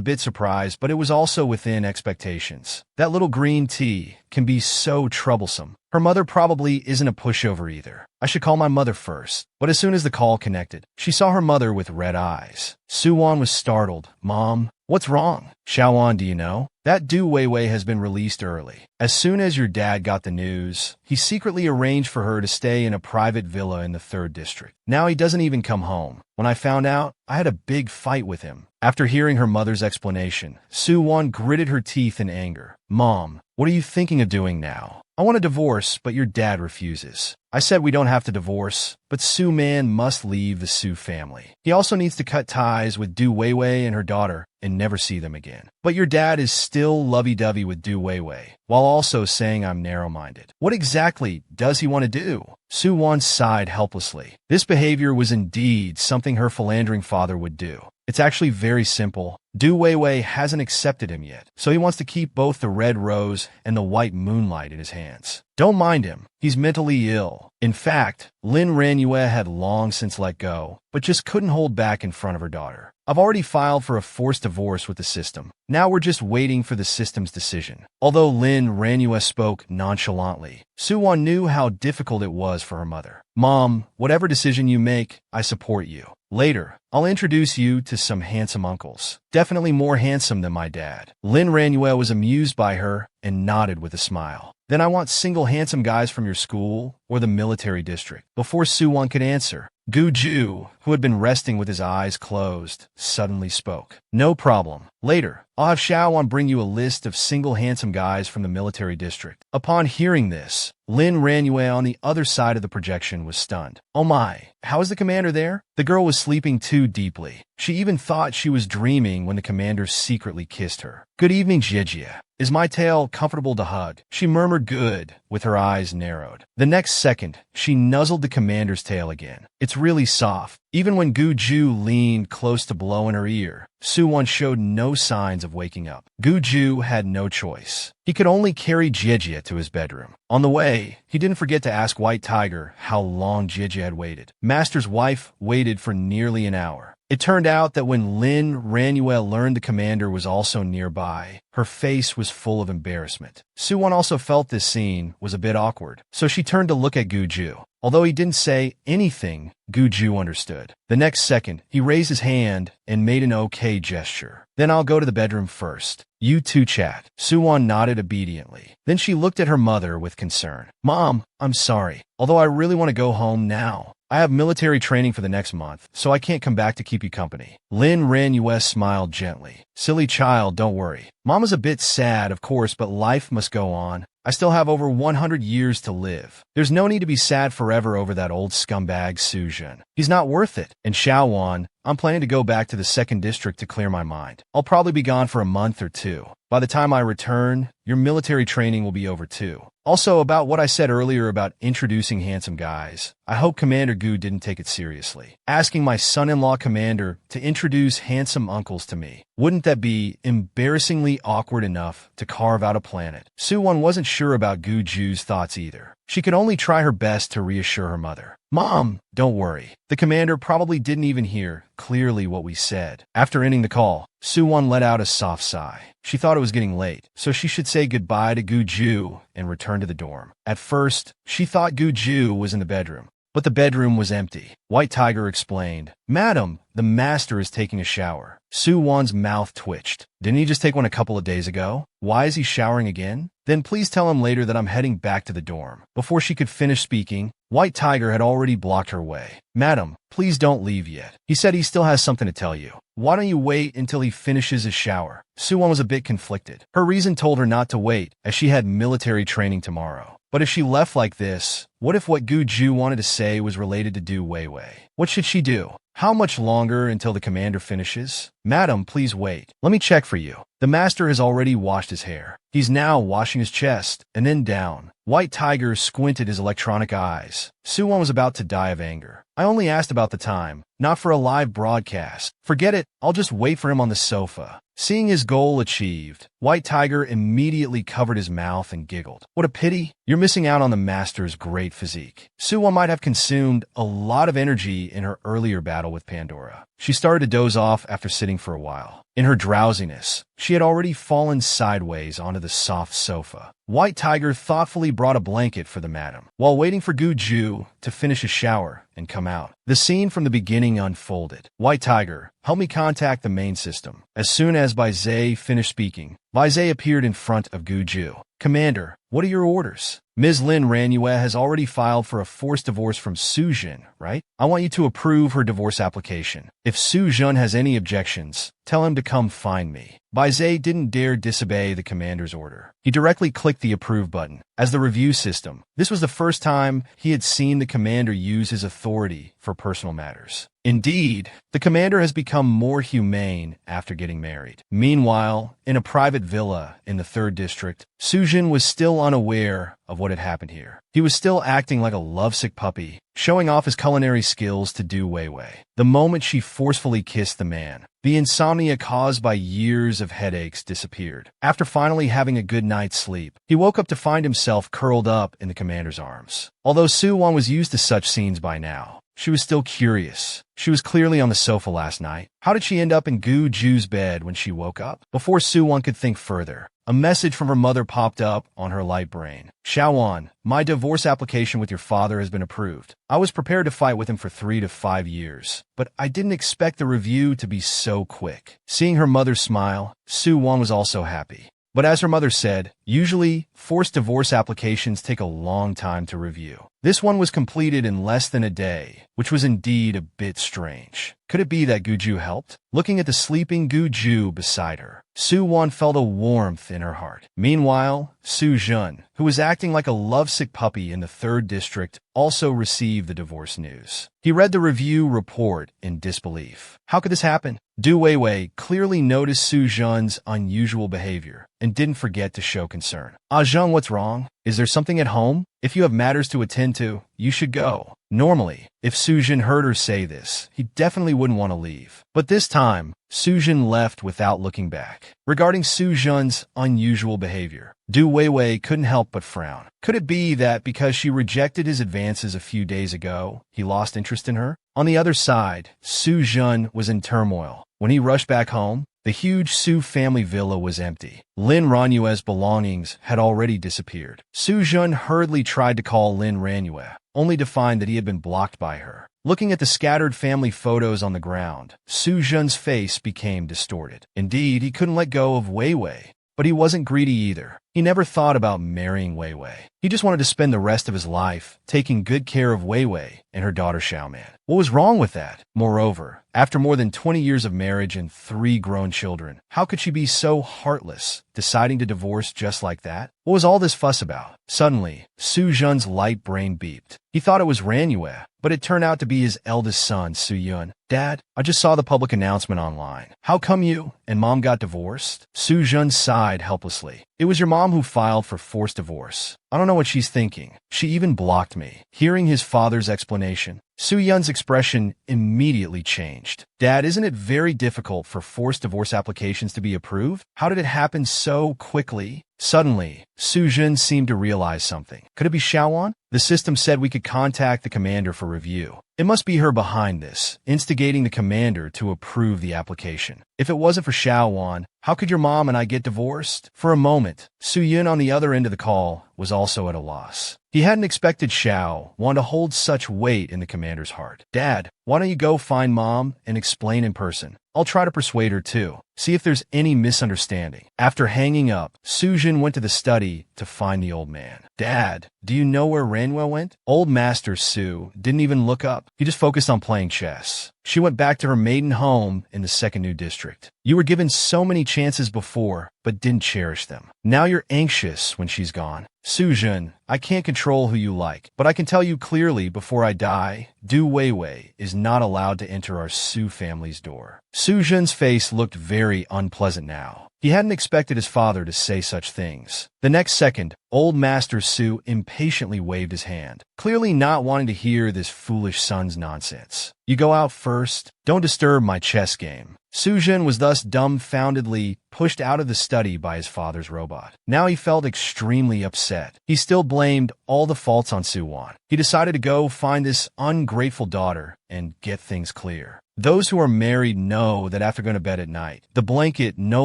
bit surprised, but it was also within expectations. That little green tea can be so troublesome. Her mother probably isn't a pushover either. I should call my mother first. But as soon as the call connected, she saw her mother with red eyes. Su-won was startled. Mom, what's wrong? Xiaowon, do you know? That Du Weiwei has been released early. As soon as your dad got the news, he secretly arranged for her to stay in a private villa in the 3rd District. Now he doesn't even come home. When I found out, I had a big fight with him. After hearing her mother's explanation, Su-won gritted her teeth in anger. Mom, what are you thinking of doing now? I want a divorce, but your dad refuses. I said we don't have to divorce, but Su-man must leave the Su family. He also needs to cut ties with Du Weiwei and her daughter and never see them again. But your dad is still lovey-dovey with Du Weiwei, while also saying I'm narrow-minded. What exactly does he want to do? Su-won sighed helplessly. This behavior was indeed something her philandering father would do. It's actually very simple. Du Weiwei hasn't accepted him yet, so he wants to keep both the red rose and the white moonlight in his hands. Don't mind him. He's mentally ill. In fact, Lin Ranyue had long since let go, but just couldn't hold back in front of her daughter. I've already filed for a forced divorce with the system. Now we're just waiting for the system's decision. Although Lin Ranyue spoke nonchalantly, Suwon knew how difficult it was for her mother. Mom, whatever decision you make, I support you. Later, I'll introduce you to some handsome uncles. Definitely more handsome than my dad. Lin Ranyue was amused by her and nodded with a smile. Then I want single handsome guys from your school or the military district. Before Suwon could answer, Gu Ju, who had been resting with his eyes closed, suddenly spoke. No problem. Later, I'll have Xiaowon bring you a list of single handsome guys from the military district. Upon hearing this, Lin Ranyue on the other side of the projection was stunned. Oh my, how is the commander there? The girl was sleeping too deeply. She even thought she was dreaming when the commander secretly kissed her. Good evening, Jijia. Is my tail comfortable to hug? She murmured good, with her eyes narrowed. The next second, she nuzzled the commander's tail again. It's really soft. Even when Gu Ju leaned close to blow in her ear, Suwon showed no signs of waking up. Gu Ju had no choice. He could only carry Jijia to his bedroom. On the way, he didn't forget to ask White Tiger how long Jijia had waited. Master's wife waited for nearly an hour. It turned out that when Lin Ranyue learned the commander was also nearby, her face was full of embarrassment. Suwon also felt this scene was a bit awkward, so she turned to look at Gu Ju. Although he didn't say anything, Gu Ju understood. The next second, he raised his hand and made an okay gesture. Then I'll go to the bedroom first. You two chat. Suwon nodded obediently. Then she looked at her mother with concern. Mom, I'm sorry. Although I really want to go home now. I have military training for the next month, so I can't come back to keep you company. Lin Ranyue smiled gently. Silly child, don't worry. Mama's a bit sad, of course, but life must go on. I still have over 100 years to live. There's no need to be sad forever over that old scumbag Su Jun. He's not worth it. And Xiaowon, I'm planning to go back to the 2nd District to clear my mind. I'll probably be gone for a month or two. By the time I return, your military training will be over too. Also, about what I said earlier about introducing handsome guys, I hope Commander Gu didn't take it seriously. Asking my son-in-law Commander to introduce handsome uncles to me. Wouldn't that be embarrassingly awkward enough to carve out a planet? Suwon wasn't sure about Gu Ju's thoughts either. She could only try her best to reassure her mother. Mom, don't worry. The commander probably didn't even hear clearly what we said. After ending the call, Suwon let out a soft sigh. She thought it was getting late, so she should say goodbye to Gu Ju and return to the dorm. At first, she thought Gu Ju was in the bedroom, but the bedroom was empty. White Tiger explained, Madam, the master is taking a shower. Suwon's mouth twitched. Didn't he just take one a couple of days ago? Why is he showering again? Then please tell him later that I'm heading back to the dorm. Before she could finish speaking, White Tiger had already blocked her way. Madam, please don't leave yet. He said he still has something to tell you. Why don't you wait until he finishes his shower? Suwon was a bit conflicted. Her reason told her not to wait, as she had military training tomorrow. But if she left like this, what if what Gu Ju wanted to say was related to Du Weiwei? What should she do? How much longer until the commander finishes? Madam, please wait. Let me check for you. The master has already washed his hair. He's now washing his chest, and then down. White Tiger squinted his electronic eyes. Suwon was about to die of anger. I only asked about the time, not for a live broadcast. Forget it, I'll just wait for him on the sofa. Seeing his goal achieved, White Tiger immediately covered his mouth and giggled. What a pity. You're missing out on the master's great physique. Suwon might have consumed a lot of energy in her earlier battle with Pandora. She started to doze off after sitting for a while. In her drowsiness, she had already fallen sideways onto the soft sofa. White Tiger thoughtfully brought a blanket for the madam, while waiting for Gu Ju to finish his shower and come out. The scene from the beginning unfolded. White Tiger, help me contact the main system. As soon as Bai Zhe finished speaking, Bai Zhe appeared in front of Gu Ju. Commander, what are your orders? Ms. Lin Ranyue has already filed for a forced divorce from Su Jun, right? I want you to approve her divorce application. If Su Jun has any objections, tell him to come find me. Baizé didn't dare disobey the commander's order. He directly clicked the approve button. As the review system, this was the first time he had seen the commander use his authority for personal matters. Indeed, the commander has become more humane after getting married. Meanwhile, in a private villa in the 3rd district, Sujin was still unaware of what had happened here. He was still acting like a lovesick puppy, showing off his culinary skills to Du Weiwei. The moment she forcefully kissed the man, the insomnia caused by years of headaches disappeared. After finally having a good night's sleep, he woke up to find himself curled up in the commander's arms. Although Su-won was used to such scenes by now, she was still curious. She was clearly on the sofa last night. How did she end up in Gu Ju's bed when she woke up? Before Su-won could think further, a message from her mother popped up on her light brain. Xiaowon, my divorce application with your father has been approved. I was prepared to fight with him for 3 to 5 years, but I didn't expect the review to be so quick. Seeing her mother smile, Su-won was also happy. But as her mother said, usually, forced divorce applications take a long time to review. This one was completed in less than a day, which was indeed a bit strange. Could it be that Guju helped? Looking at the sleeping Guju beside her, Su-won felt a warmth in her heart. Meanwhile, Su-jun, who was acting like a lovesick puppy in the 3rd district, also received the divorce news. He read the review report in disbelief. How could this happen? Du Weiwei clearly noticed Su-jun's unusual behavior and didn't forget to show concern. Ah-jung, what's wrong? Is there something at home? If you have matters to attend to, you should go. Normally, if Su-jun heard her say this, he definitely wouldn't want to leave. But this time, Su-jun left without looking back. Regarding Su-jun's unusual behavior, Du Weiwei couldn't help but frown. Could it be that because she rejected his advances a few days ago, he lost interest in her? On the other side, Su-jun was in turmoil. When he rushed back home, the huge Su family villa was empty. Lin Ranyue's belongings had already disappeared. Su-jun hurriedly tried to call Lin Ranyue, only to find that he had been blocked by her. Looking at the scattered family photos on the ground, Su-jun's face became distorted. Indeed, he couldn't let go of Weiwei, but he wasn't greedy either. He never thought about marrying Weiwei. He just wanted to spend the rest of his life taking good care of Weiwei and her daughter Xiaoman. What was wrong with that? Moreover, after more than 20 years of marriage and 3 grown children, how could she be so heartless, deciding to divorce just like that? What was all this fuss about? Suddenly, Su-jun's light brain beeped. He thought it was Ranyue, but it turned out to be his eldest son, Su-yun. Dad, I just saw the public announcement online. How come you and Mom got divorced? Su-jun sighed helplessly. It was your mom who filed for forced divorce. I don't know what she's thinking. She even blocked me. Hearing his father's explanation, Su-yun's expression immediately changed. Dad, isn't it very difficult for forced divorce applications to be approved? How did it happen so quickly? Suddenly, Su-jun seemed to realize something. Could it be Xiaowon? The system said we could contact the commander for review. It must be her behind this, instigating the commander to approve the application. If it wasn't for Xiaowon, how could your mom and I get divorced? For a moment, Su-yun on the other end of the call was also at a loss. He hadn't expected Xiaowon to hold such weight in the commander's heart. Dad, why don't you go find Mom and explain in person? I'll try to persuade her too. See if there's any misunderstanding. After hanging up, Su-jun went to the study to find the old man. Dad, do you know where Ranyue went? Old Master Su didn't even look up. He just focused on playing chess. She went back to her maiden home in the 2nd New District. You were given so many chances before, but didn't cherish them. Now you're anxious when she's gone. Su-jun, I can't control who you like, but I can tell you clearly before I die, Du Weiwei is not allowed to enter our Su family's door. Su-jun's face looked very unpleasant now. He hadn't expected his father to say such things. The next second, old Master Su impatiently waved his hand, clearly not wanting to hear this foolish son's nonsense. You go out first. Don't disturb my chess game. Su-jun was thus dumbfoundedly pushed out of the study by his father's robot. Now he felt extremely upset. He still blamed all the faults on Su-won. He decided to go find this ungrateful daughter and get things clear. Those who are married know that after going to bed at night, the blanket no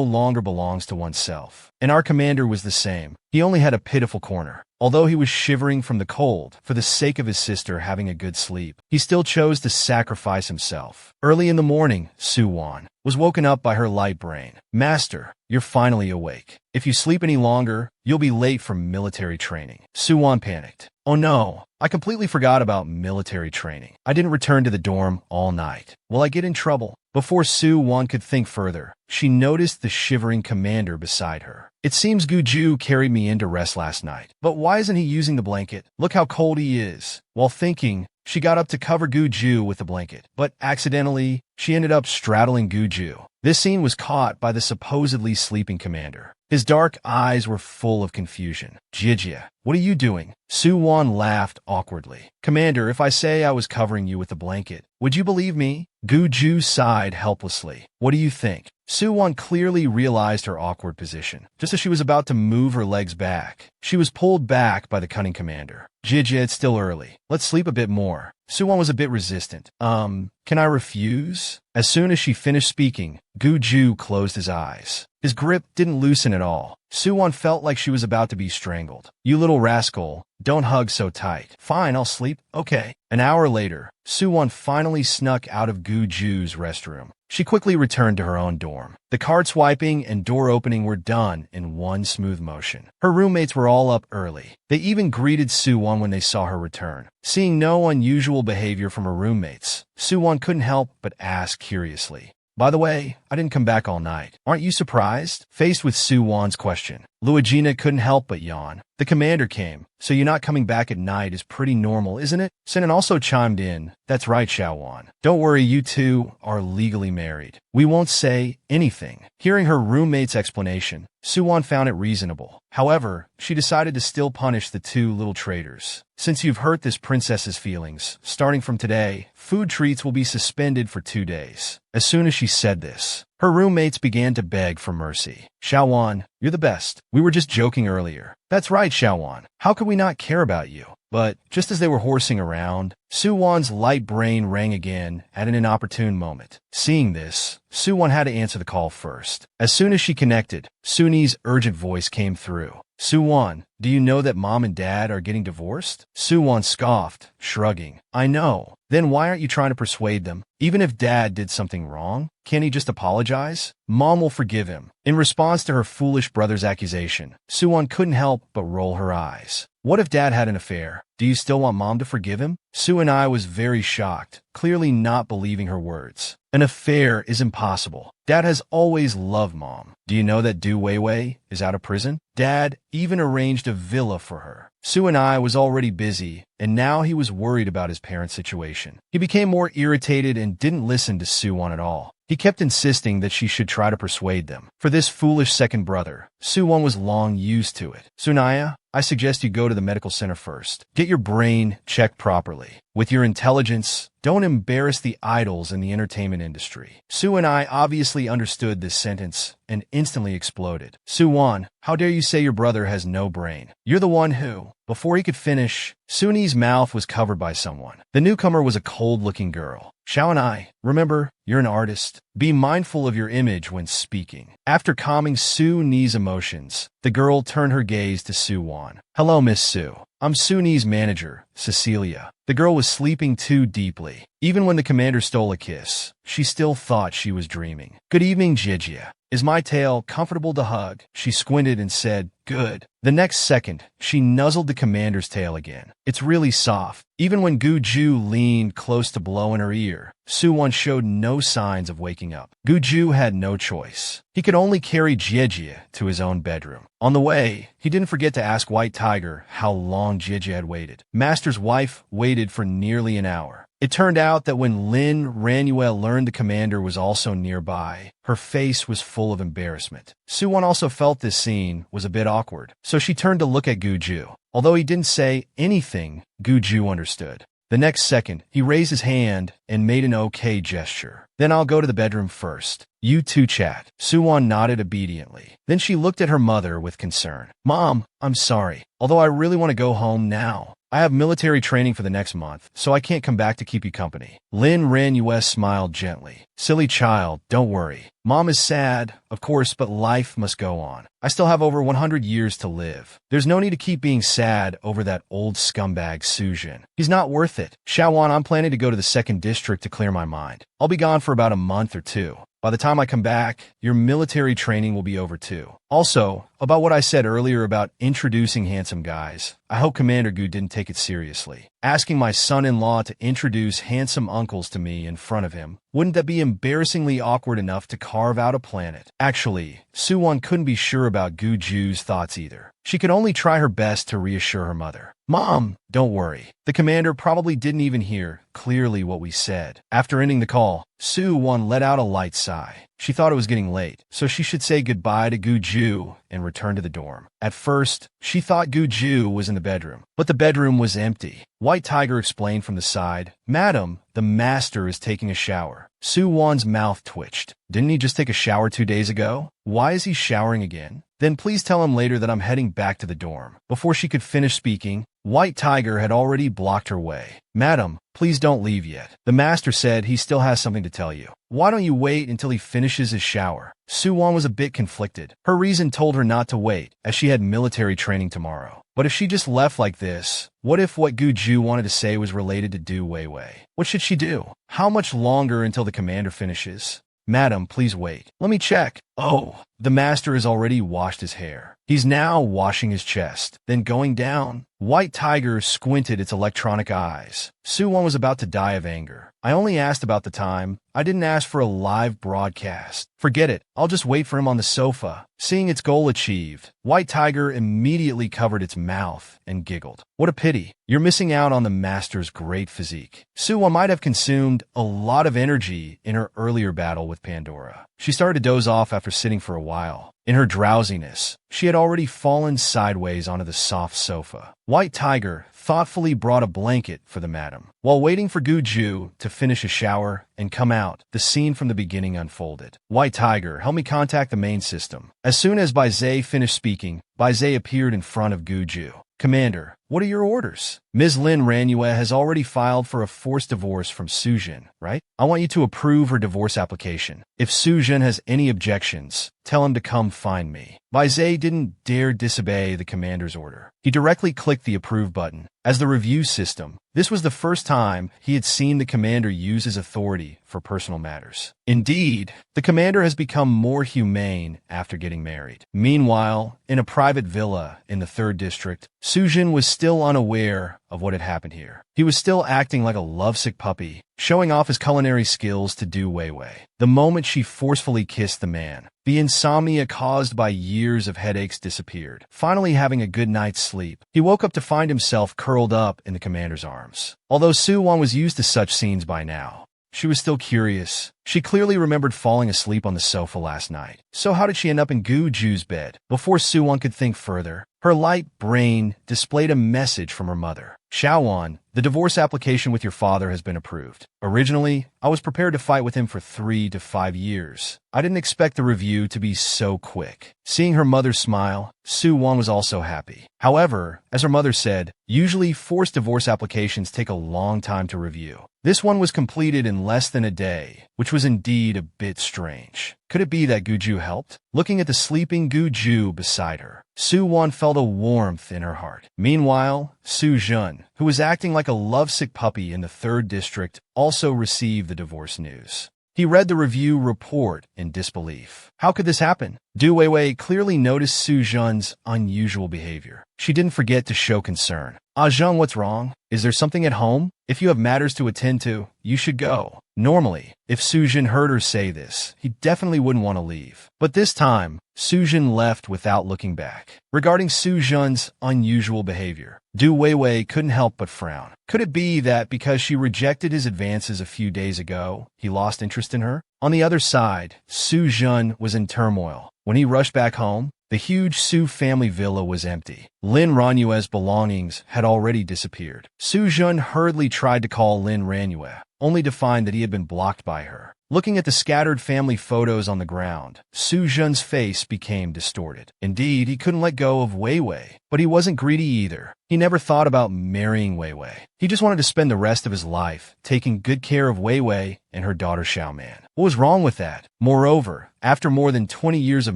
longer belongs to oneself. And our commander was the same. He only had a pitiful corner. Although he was shivering from the cold, for the sake of his sister having a good sleep, he still chose to sacrifice himself. Early in the morning, Su-won was woken up by her light brain. Master, you're finally awake. If you sleep any longer, you'll be late for military training. Suwon panicked. Oh no, I completely forgot about military training. I didn't return to the dorm all night. Will I get in trouble? Before Suwon could think further, she noticed the shivering commander beside her. It seems Guju carried me into rest last night. But why isn't he using the blanket? Look how cold he is. While thinking, she got up to cover Guju with the blanket, but accidentally, she ended up straddling Guju. This scene was caught by the supposedly sleeping commander. His dark eyes were full of confusion. Jijia, what are you doing? Suwon laughed awkwardly. Commander, if I say I was covering you with a blanket, would you believe me? Guju sighed helplessly. What do you think? Suwon clearly realized her awkward position. Just as she was about to move her legs back, she was pulled back by the cunning commander. Jijia, it's still early. Let's sleep a bit more. Suwon was a bit resistant. Can I refuse? As soon as she finished speaking, Guju closed his eyes. His grip didn't loosen at all. Suwon felt like she was about to be strangled. You little rascal, don't hug so tight. Fine, I'll sleep. Okay. An hour later, Suwon finally snuck out of Guju's restroom. She quickly returned to her own dorm. The card swiping and door opening were done in one smooth motion. Her roommates were all up early. They even greeted Suwon when they saw her return. Seeing no unusual behavior from her roommates, Suwon couldn't help but ask curiously, by the way, I didn't come back all night. Aren't you surprised? Faced with Suwon's question, Luigina couldn't help but yawn. The commander came, so you not coming back at night is pretty normal, isn't it? Sinan also chimed in, that's right, Xiaowan. Don't worry, you two are legally married. We won't say anything. Hearing her roommate's explanation, Suwon found it reasonable. However, she decided to still punish the two little traitors. Since you've hurt this princess's feelings, starting from today, food treats will be suspended for 2 days. As soon as she said this, her roommates began to beg for mercy. Xiaowan, you're the best. We were just joking earlier. That's right, Xiaowan. How could we not care about you? But just as they were horsing around, Suwon's light brain rang again at an inopportune moment. Seeing this, Suwon had to answer the call first. As soon as she connected, Suni's urgent voice came through. Suwon, do you know that mom and dad are getting divorced? Suwon scoffed, shrugging. I know. Then why aren't you trying to persuade them? Even if dad did something wrong, can't he just apologize? Mom will forgive him. In response to her foolish brother's accusation, Suwon couldn't help but roll her eyes. What if dad had an affair? Do you still want mom to forgive him? Su-and-I was very shocked, clearly not believing her words. An affair is impossible. Dad has always loved mom. Do you know that Du Weiwei is out of prison? Dad even arranged a villa for her. Su-and-I was already busy, and now he was worried about his parents' situation. He became more irritated and didn't listen to Suwon at all. He kept insisting that she should try to persuade them. For this foolish second brother, Suwon was long used to it. Sunaya, I suggest you go to the medical center first. Get your brain checked properly. With your intelligence, don't embarrass the idols in the entertainment industry. Su-and-I obviously understood this sentence and instantly exploded. Suwon, how dare you say your brother has no brain? You're the one who... Before he could finish, Suni's mouth was covered by someone. The newcomer was a cold-looking girl. Xiao-and-I, remember, you're an artist. Be mindful of your image when speaking. After calming Su-ni's emotions, the girl turned her gaze to Suwon. Hello, Miss Su. I'm Su-ni's manager, Cecilia. The girl was sleeping too deeply. Even when the commander stole a kiss, she still thought she was dreaming. Good evening, Jijia. Is my tail comfortable to hug? She squinted and said, good. The next second, she nuzzled the commander's tail again. It's really soft. Even when Guju leaned close to blow in her ear, Suwon showed no signs of waking up. Guju had no choice. He could only carry Jijia to his own bedroom. On the way, he didn't forget to ask White Tiger how long Jijia had waited. Master's wife waited for nearly an hour. It turned out that when Lin Ranuel learned the commander was also nearby, her face was full of embarrassment. Suwon also felt this scene was a bit awkward, so she turned to look at Guju. Although he didn't say anything, Guju understood. The next second, he raised his hand and made an okay gesture. Then I'll go to the bedroom first. You two chat. Suwon nodded obediently. Then she looked at her mother with concern. Mom, I'm sorry. Although I really want to go home now. I have military training for the next month, so I can't come back to keep you company. Lin Ranuel smiled gently. Silly child, don't worry. Mom is sad, of course, but life must go on. I still have over 100 years to live. There's no need to keep being sad over that old scumbag Sujin. He's not worth it. Xiaowan, I'm planning to go to the 2nd district to clear my mind. I'll be gone for about a month or two. By the time I come back, your military training will be over too. Also, about what I said earlier about introducing handsome guys, I hope Commander Gu didn't take it seriously. Asking my son-in-law to introduce handsome uncles to me in front of him, wouldn't that be embarrassingly awkward enough to carve out a planet? Actually, Suwon couldn't be sure about Gu Ju's thoughts either. She could only try her best to reassure her mother. Mom, don't worry. The commander probably didn't even hear clearly what we said. After ending the call, Suwon let out a light sigh. She thought it was getting late, so she should say goodbye to Gu Ju and return to the dorm. At first, she thought Gu Ju was in the bedroom, but the bedroom was empty. White Tiger explained from the side, "Madam, the master is taking a shower." Suwon's mouth twitched. Didn't he just take a shower 2 days ago? Why is he showering again? Then please tell him later that I'm heading back to the dorm. Before she could finish speaking, White Tiger had already blocked her way. "Madam, please don't leave yet. The master said he still has something to tell you. Why don't you wait until he finishes his shower?" Suwon was a bit conflicted. Her reason told her not to wait, as she had military training tomorrow. But if she just left like this, what if what Gu Ju wanted to say was related to Du Weiwei? What should she do? How much longer until the commander finishes? "Madam, please wait. Let me check." Oh, the master has already washed his hair. He's now washing his chest, then going down. White Tiger squinted its electronic eyes. Suwon was about to die of anger. "I only asked about the time. I didn't ask for a live broadcast. Forget it. I'll just wait for him on the sofa." Seeing its goal achieved, White Tiger immediately covered its mouth and giggled. "What a pity. You're missing out on the master's great physique." Suwon might have consumed a lot of energy in her earlier battle with Pandora. She started to doze off after sitting for a while. In her drowsiness, she had already fallen sideways onto the soft sofa. White Tiger thoughtfully brought a blanket for the madam. While waiting for Gu Ju to finish a shower and come out, the scene from the beginning unfolded. "White Tiger, help me contact the main system." As soon as Bai Zhe finished speaking, Bai Zhe appeared in front of Gu Ju. "Commander, what are your orders?" "Ms. Lin Ranyue has already filed for a forced divorce from Sujin, right? I want you to approve her divorce application. If Sujin has any objections, tell him to come find me." Bai Zhe didn't dare disobey the commander's order. He directly clicked the approve button. As the review system, this was the first time he had seen the commander use his authority for personal matters. Indeed, the commander has become more humane after getting married. Meanwhile, in a private villa in the 3rd district, Sujin was still unaware of what had happened here. He was still acting like a lovesick puppy, showing off his culinary skills to Du Weiwei. The moment she forcefully kissed the man, the insomnia caused by years of headaches disappeared. Finally having a good night's sleep, he woke up to find himself curled up in the commander's arms. Although Suwon was used to such scenes by now, she was still curious. She clearly remembered falling asleep on the sofa last night. So how did she end up in Gu Ju's bed? Before Suwon could think further, her light brain displayed a message from her mother. "Xiaowon, the divorce application with your father has been approved. Originally, I was prepared to fight with him for 3 to 5 years. I didn't expect the review to be so quick." Seeing her mother smile, Suwon was also happy. However, as her mother said, usually forced divorce applications take a long time to review. This one was completed in less than a day, which was indeed a bit strange. Could it be that Gu Ju helped? Looking at the sleeping Gu Ju beside her, Suwon felt a warmth in her heart. Meanwhile, Su Jun, who was acting like a lovesick puppy in the 3rd district, also received the divorce news. He read the review report in disbelief. How could this happen? Du Weiwei clearly noticed Su Jun's unusual behavior. She didn't forget to show concern. "Zheng, what's wrong? Is there something at home? If you have matters to attend to, you should go." Normally, if Sujin heard her say this, he definitely wouldn't want to leave. But this time, Sujin left without looking back. Regarding Sujin's unusual behavior, Du Weiwei couldn't help but frown. Could it be that because she rejected his advances a few days ago, he lost interest in her? On the other side, Sujin was in turmoil. When he rushed back home, the huge Su family villa was empty. Lin Ranyue's belongings had already disappeared. Sujin hurriedly tried to call Lin Ranyue, only to find that he had been blocked by her. Looking at the scattered family photos on the ground, Sujin's face became distorted. Indeed, he couldn't let go of Weiwei, but he wasn't greedy either. He never thought about marrying Weiwei. He just wanted to spend the rest of his life taking good care of Weiwei and her daughter Xiaoman. What was wrong with that? Moreover, after more than 20 years of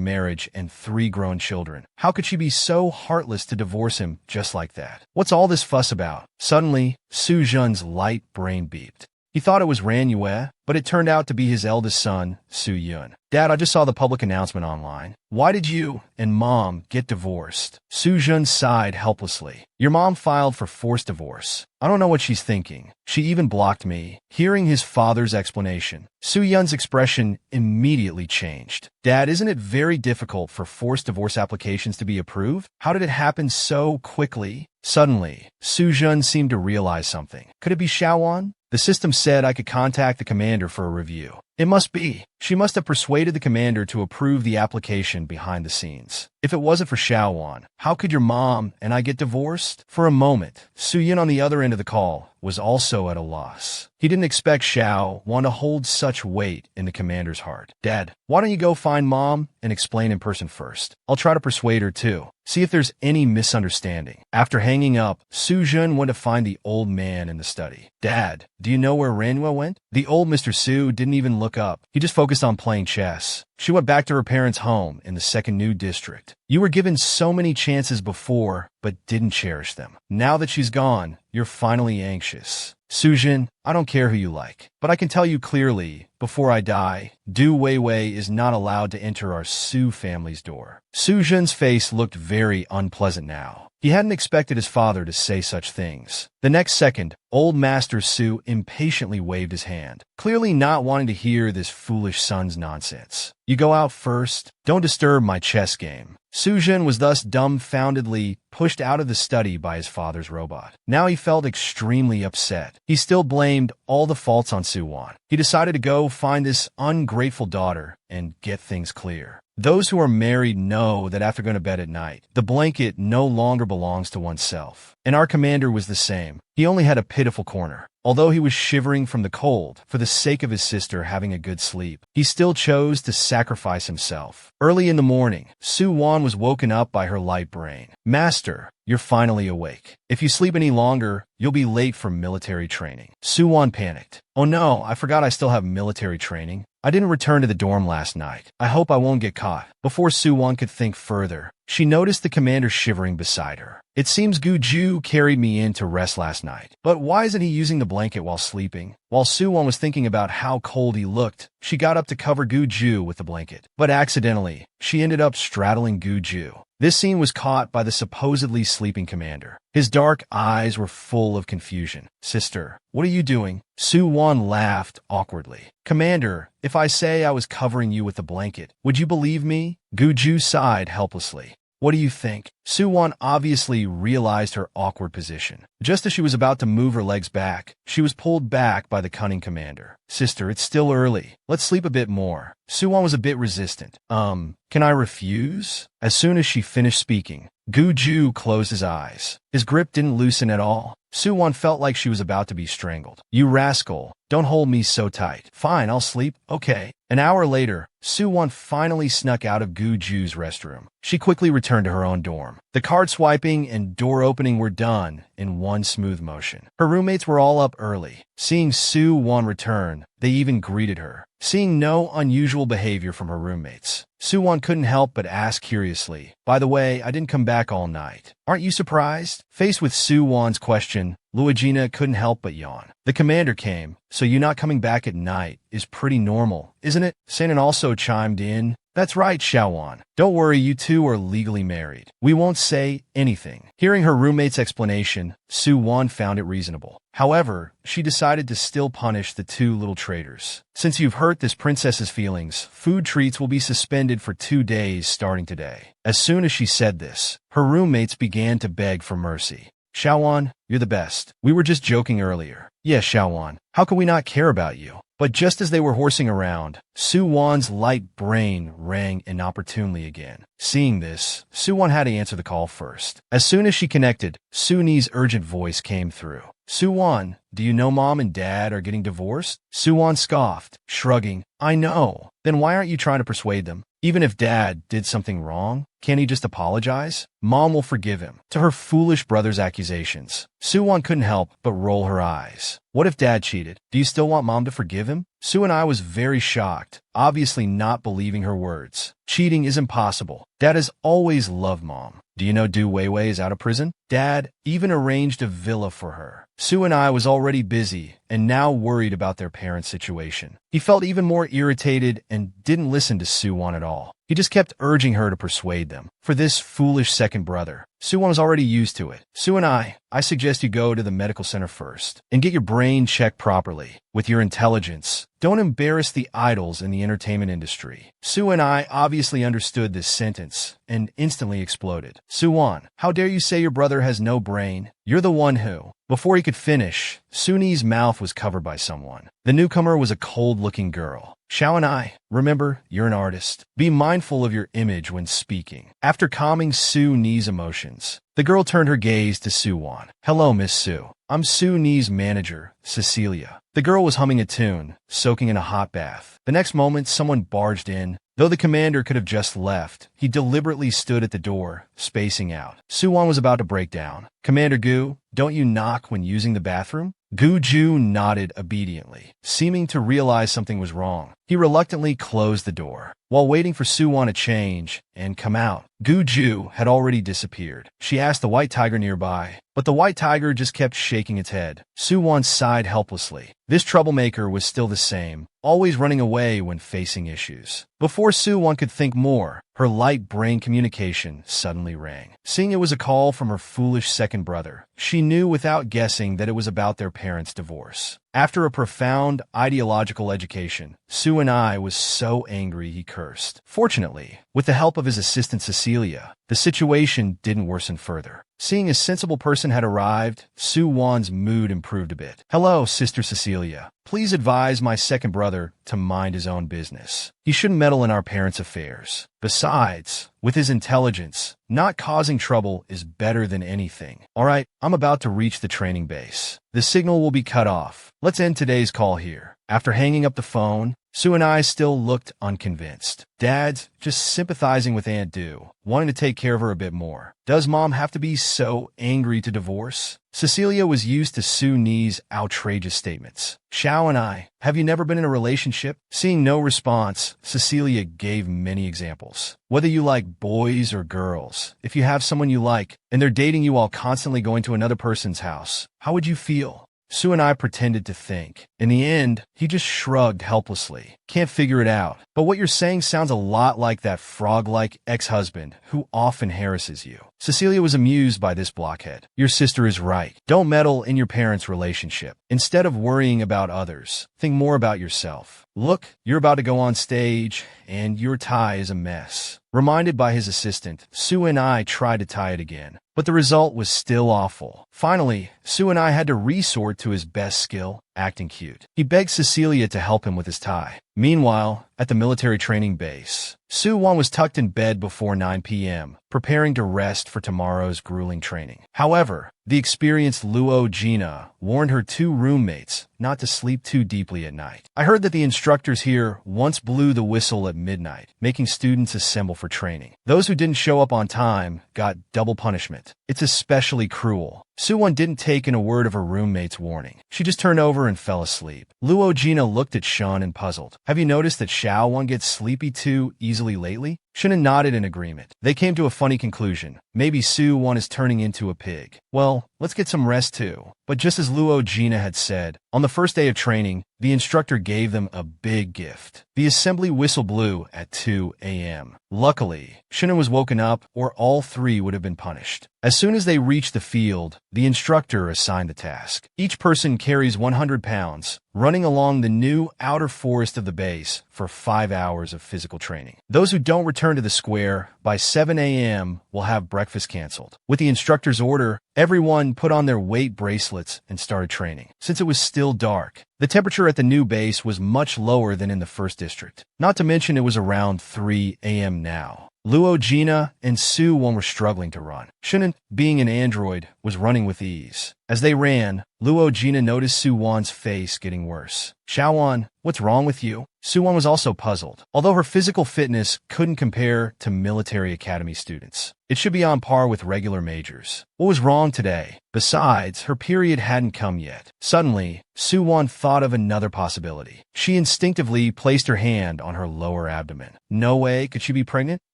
marriage and 3 grown children, how could she be so heartless to divorce him just like that? What's all this fuss about? Suddenly, Sujin's light brain beeped. He thought it was Ranue, but it turned out to be his eldest son, Soo-yun. Dad, I just saw the public announcement online. Why did you and Mom get divorced? Soo-yun sighed helplessly. Your mom filed for forced divorce. I don't know what she's thinking. She even blocked me. Hearing his father's explanation, Soo-yun's expression immediately changed. Dad, isn't it very difficult for forced divorce applications to be approved? How did it happen so quickly? Suddenly, Soo-yun seemed to realize something. Could it be Xiaowan? The system said I could contact the commander for a review. It must be. She must have persuaded the commander to approve the application behind the scenes. If it wasn't for Xiaowan, how could your mom and I get divorced? For a moment, Soo-yun on the other end of the call was also at a loss. He didn't expect Xiaowan to hold such weight in the commander's heart. Dad, why don't you go find Mom and explain in person first? I'll try to persuade her too. See if there's any misunderstanding. After hanging up, Soo-yun went to find the old man in the study. Dad, do you know where Ranue went? The old Mr. Soo didn't even look up. He just focused on playing chess. She went back to her parents' home in the second new district. You were given so many chances before, but didn't cherish them. Now that she's gone, you're finally anxious. Soo-jin, I don't care who you like, but I can tell you clearly, before I die, Du Weiwei is not allowed to enter our Soo family's door. Soo-jin's face looked very unpleasant now. He hadn't expected his father to say such things. The next second, old Master Soo impatiently waved his hand, clearly not wanting to hear this foolish son's nonsense. You go out first. Don't disturb my chess game. Soo-jin was thus dumbfoundedly pushed out of the study by his father's robot. Now he felt extremely upset. He still blamed all the faults on Soo-won. He decided to go find this ungrateful daughter and get things clear. Those who are married know that after going to bed at night, the blanket no longer belongs to oneself. And our commander was the same. He only had a pitiful corner. Although he was shivering from the cold, for the sake of his sister having a good sleep, he still chose to sacrifice himself. Early in the morning, Soo-won was woken up by her light brain. Master, you're finally awake. If you sleep any longer, you'll be late for military training. Soo-won panicked. Oh no, I forgot I still have military training. I didn't return to the dorm last night. I hope I won't get caught. Before Soo-won could think further, she noticed the commander shivering beside her. It seems Gu-ju carried me in to rest last night. But why isn't he using the blanket while sleeping? While Soo-won was thinking about how cold he looked, she got up to cover Gu-ju with the blanket. But accidentally, she ended up straddling Gu-ju. This scene was caught by the supposedly sleeping commander. His dark eyes were full of confusion. Sister, what are you doing? Soo-won laughed awkwardly. Commander, if I say I was covering you with a blanket, would you believe me? Gu-ju sighed helplessly. What do you think? Soo-won obviously realized her awkward position. Just as she was about to move her legs back, she was pulled back by the cunning commander. Sister, it's still early. Let's sleep a bit more. Soo-won was a bit resistant. Can I refuse? As soon as she finished speaking, Gu-ju closed his eyes. His grip didn't loosen at all. Soo-won felt like she was about to be strangled. You rascal, don't hold me so tight. Fine, I'll sleep. Okay. An hour later, Soo-won finally snuck out of Gu-ju's restroom. She quickly returned to her own dorm. The card swiping and door opening were done in one smooth motion. Her roommates were all up early. Seeing Soo-won return, they even greeted her. Seeing no unusual behavior from her roommates, Soo-won couldn't help but ask curiously, by the way, I didn't come back all night. Aren't you surprised? Faced with Soo-won's question, Luigina couldn't help but yawn. The commander came, so you not coming back at night is pretty normal, isn't it? Sanan also chimed in. That's right, Xiaowan. Don't worry, you two are legally married. We won't say anything. Hearing her roommate's explanation, Soo-won found it reasonable. However, she decided to still punish the two little traitors. Since you've hurt this princess's feelings, food treats will be suspended for 2 days starting today. As soon as she said this, her roommates began to beg for mercy. Xiaowan, you're the best. We were just joking earlier. Yes, Xiaowan, how could we not care about you? But just as they were horsing around, Soo-won's light brain rang inopportunely again. Seeing this, Soo-won had to answer the call first. As soon as she connected, Soo-nee's urgent voice came through. Soo-won, do you know Mom and Dad are getting divorced? Soo-won scoffed, shrugging. I know. Then why aren't you trying to persuade them? Even if Dad did something wrong? Can't he just apologize? Mom will forgive him. To her foolish brother's accusations, Soo-won couldn't help but roll her eyes. What if Dad cheated? Do you still want Mom to forgive him? Soo-and-I was very shocked, obviously not believing her words. Cheating is impossible. Dad has always loved Mom. Do you know Du Weiwei is out of prison? Dad even arranged a villa for her. Soo-and-I was already busy and now worried about their parents' situation. He felt even more irritated and didn't listen to Soo-won at all. He just kept urging her to persuade them. For this foolish second brother, Soo-won was already used to it. Soo-and-I suggest you go to the medical center first and get your brain checked properly. With your intelligence, don't embarrass the idols in the entertainment industry. Soo-and-I obviously understood this sentence and instantly exploded. Soo-won, how dare you say your brother has no brain? You're the one who. Before he could finish, Soo-nee's mouth was covered by someone. The newcomer was a cold-looking girl. Xiao-and-I, remember, you're an artist. Be mindful of your image when speaking. After calming Soo-nee's emotions, the girl turned her gaze to Soo-won. Hello, Miss Soo. I'm Soo-nee's manager, Cecilia. The girl was humming a tune, soaking in a hot bath. The next moment, someone barged in. Though the commander could have just left, he deliberately stood at the door, spacing out. Soo-won was about to break down. Commander Gu, don't you knock when using the bathroom? Gu-ju nodded obediently, seeming to realize something was wrong. He reluctantly closed the door. While waiting for Soo-won to change and come out, Gu-ju had already disappeared. She asked the white tiger nearby, but the white tiger just kept shaking its head. Soo-won sighed helplessly. This troublemaker was still the same, always running away when facing issues. Before Soo-won could think more, her light brain communication suddenly rang. Seeing it was a call from her foolish second brother, she knew without guessing that it was about their parents' divorce. After a profound ideological education, Soo-and-I was so angry he cursed. Fortunately, with the help of his assistant Cecilia, the situation didn't worsen further. Seeing a sensible person had arrived, Soo-won's mood improved a bit. Hello, Sister Cecilia. Please advise my second brother to mind his own business. He shouldn't meddle in our parents' affairs. Besides, with his intelligence, not causing trouble is better than anything. All right, I'm about to reach the training base. The signal will be cut off. Let's end today's call here. After hanging up the phone, Soo-and-I still looked unconvinced. Dad's just sympathizing with Aunt Du, wanting to take care of her a bit more. Does Mom have to be so angry to divorce? Cecilia was used to Soo-nee's outrageous statements. Xiao-and-I, have you never been in a relationship? Seeing no response, Cecilia gave many examples. Whether you like boys or girls, if you have someone you like, and they're dating you while constantly going to another person's house, how would you feel? Soo-and-I pretended to think. In the end, he just shrugged helplessly. Can't figure it out. But what you're saying sounds a lot like that frog-like ex-husband who often harasses you. Cecilia was amused by this blockhead. Your sister is right. Don't meddle in your parents' relationship. Instead of worrying about others, think more about yourself. Look, you're about to go on stage, and your tie is a mess. Reminded by his assistant, Soo-and-I tried to tie it again, but the result was still awful. Finally, Soo-and-I had to resort to his best skill, acting cute. He begged Cecilia to help him with his tie. Meanwhile, at the military training base, Soo-won was tucked in bed before 9 p.m., preparing to rest for tomorrow's grueling training. However, the experienced Luo Gina warned her two roommates not to sleep too deeply at night. I heard that the instructors here once blew the whistle at midnight, making students assemble for training. Those who didn't show up on time got double punishment. It's especially cruel. Soo-won didn't take in a word of her roommate's warning. She just turned over and fell asleep. Luo Gina looked at Shun and puzzled. Have you noticed that Xiao-won gets sleepy too easily lately? Shun nodded in agreement. They came to a funny conclusion. Maybe Soo-won is turning into a pig. Well, let's get some rest too. But just as Luo Gina had said, on the first day of training, the instructor gave them a big gift. The assembly whistle blew at 2 a.m. Luckily, Shun was woken up, or all three would have been punished. As soon as they reached the field, the instructor assigned the task. Each person carries 100 pounds, running along the new outer forest of the base for 5 hours of physical training. Those who don't return to the square by 7 a.m. will have breakfast canceled. With the instructor's order, everyone put on their weight bracelets and started training. Since it was still dark, the temperature at the new base was much lower than in the first district. Not to mention it was around 3 a.m. now. Luo Gina and Soo-won were struggling to run. Shun, being an android, was running with ease. As they ran, Luo Gina noticed Soo-won's face getting worse. Xiao-won, what's wrong with you? Suwon was also puzzled. Although her physical fitness couldn't compare to military academy students, it should be on par with regular majors. What was wrong today? Besides, her period hadn't come yet. Suddenly, Suwon thought of another possibility. She instinctively placed her hand on her lower abdomen. No way could she be pregnant?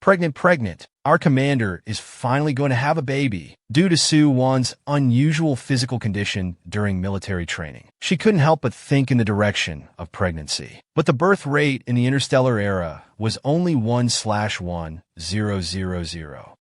Pregnant. Our commander is finally going to have a baby. Due to Suwon's unusual physical condition during military training, she couldn't help but think in the direction of pregnancy. But the birth rate in the interstellar era was only 1/1000.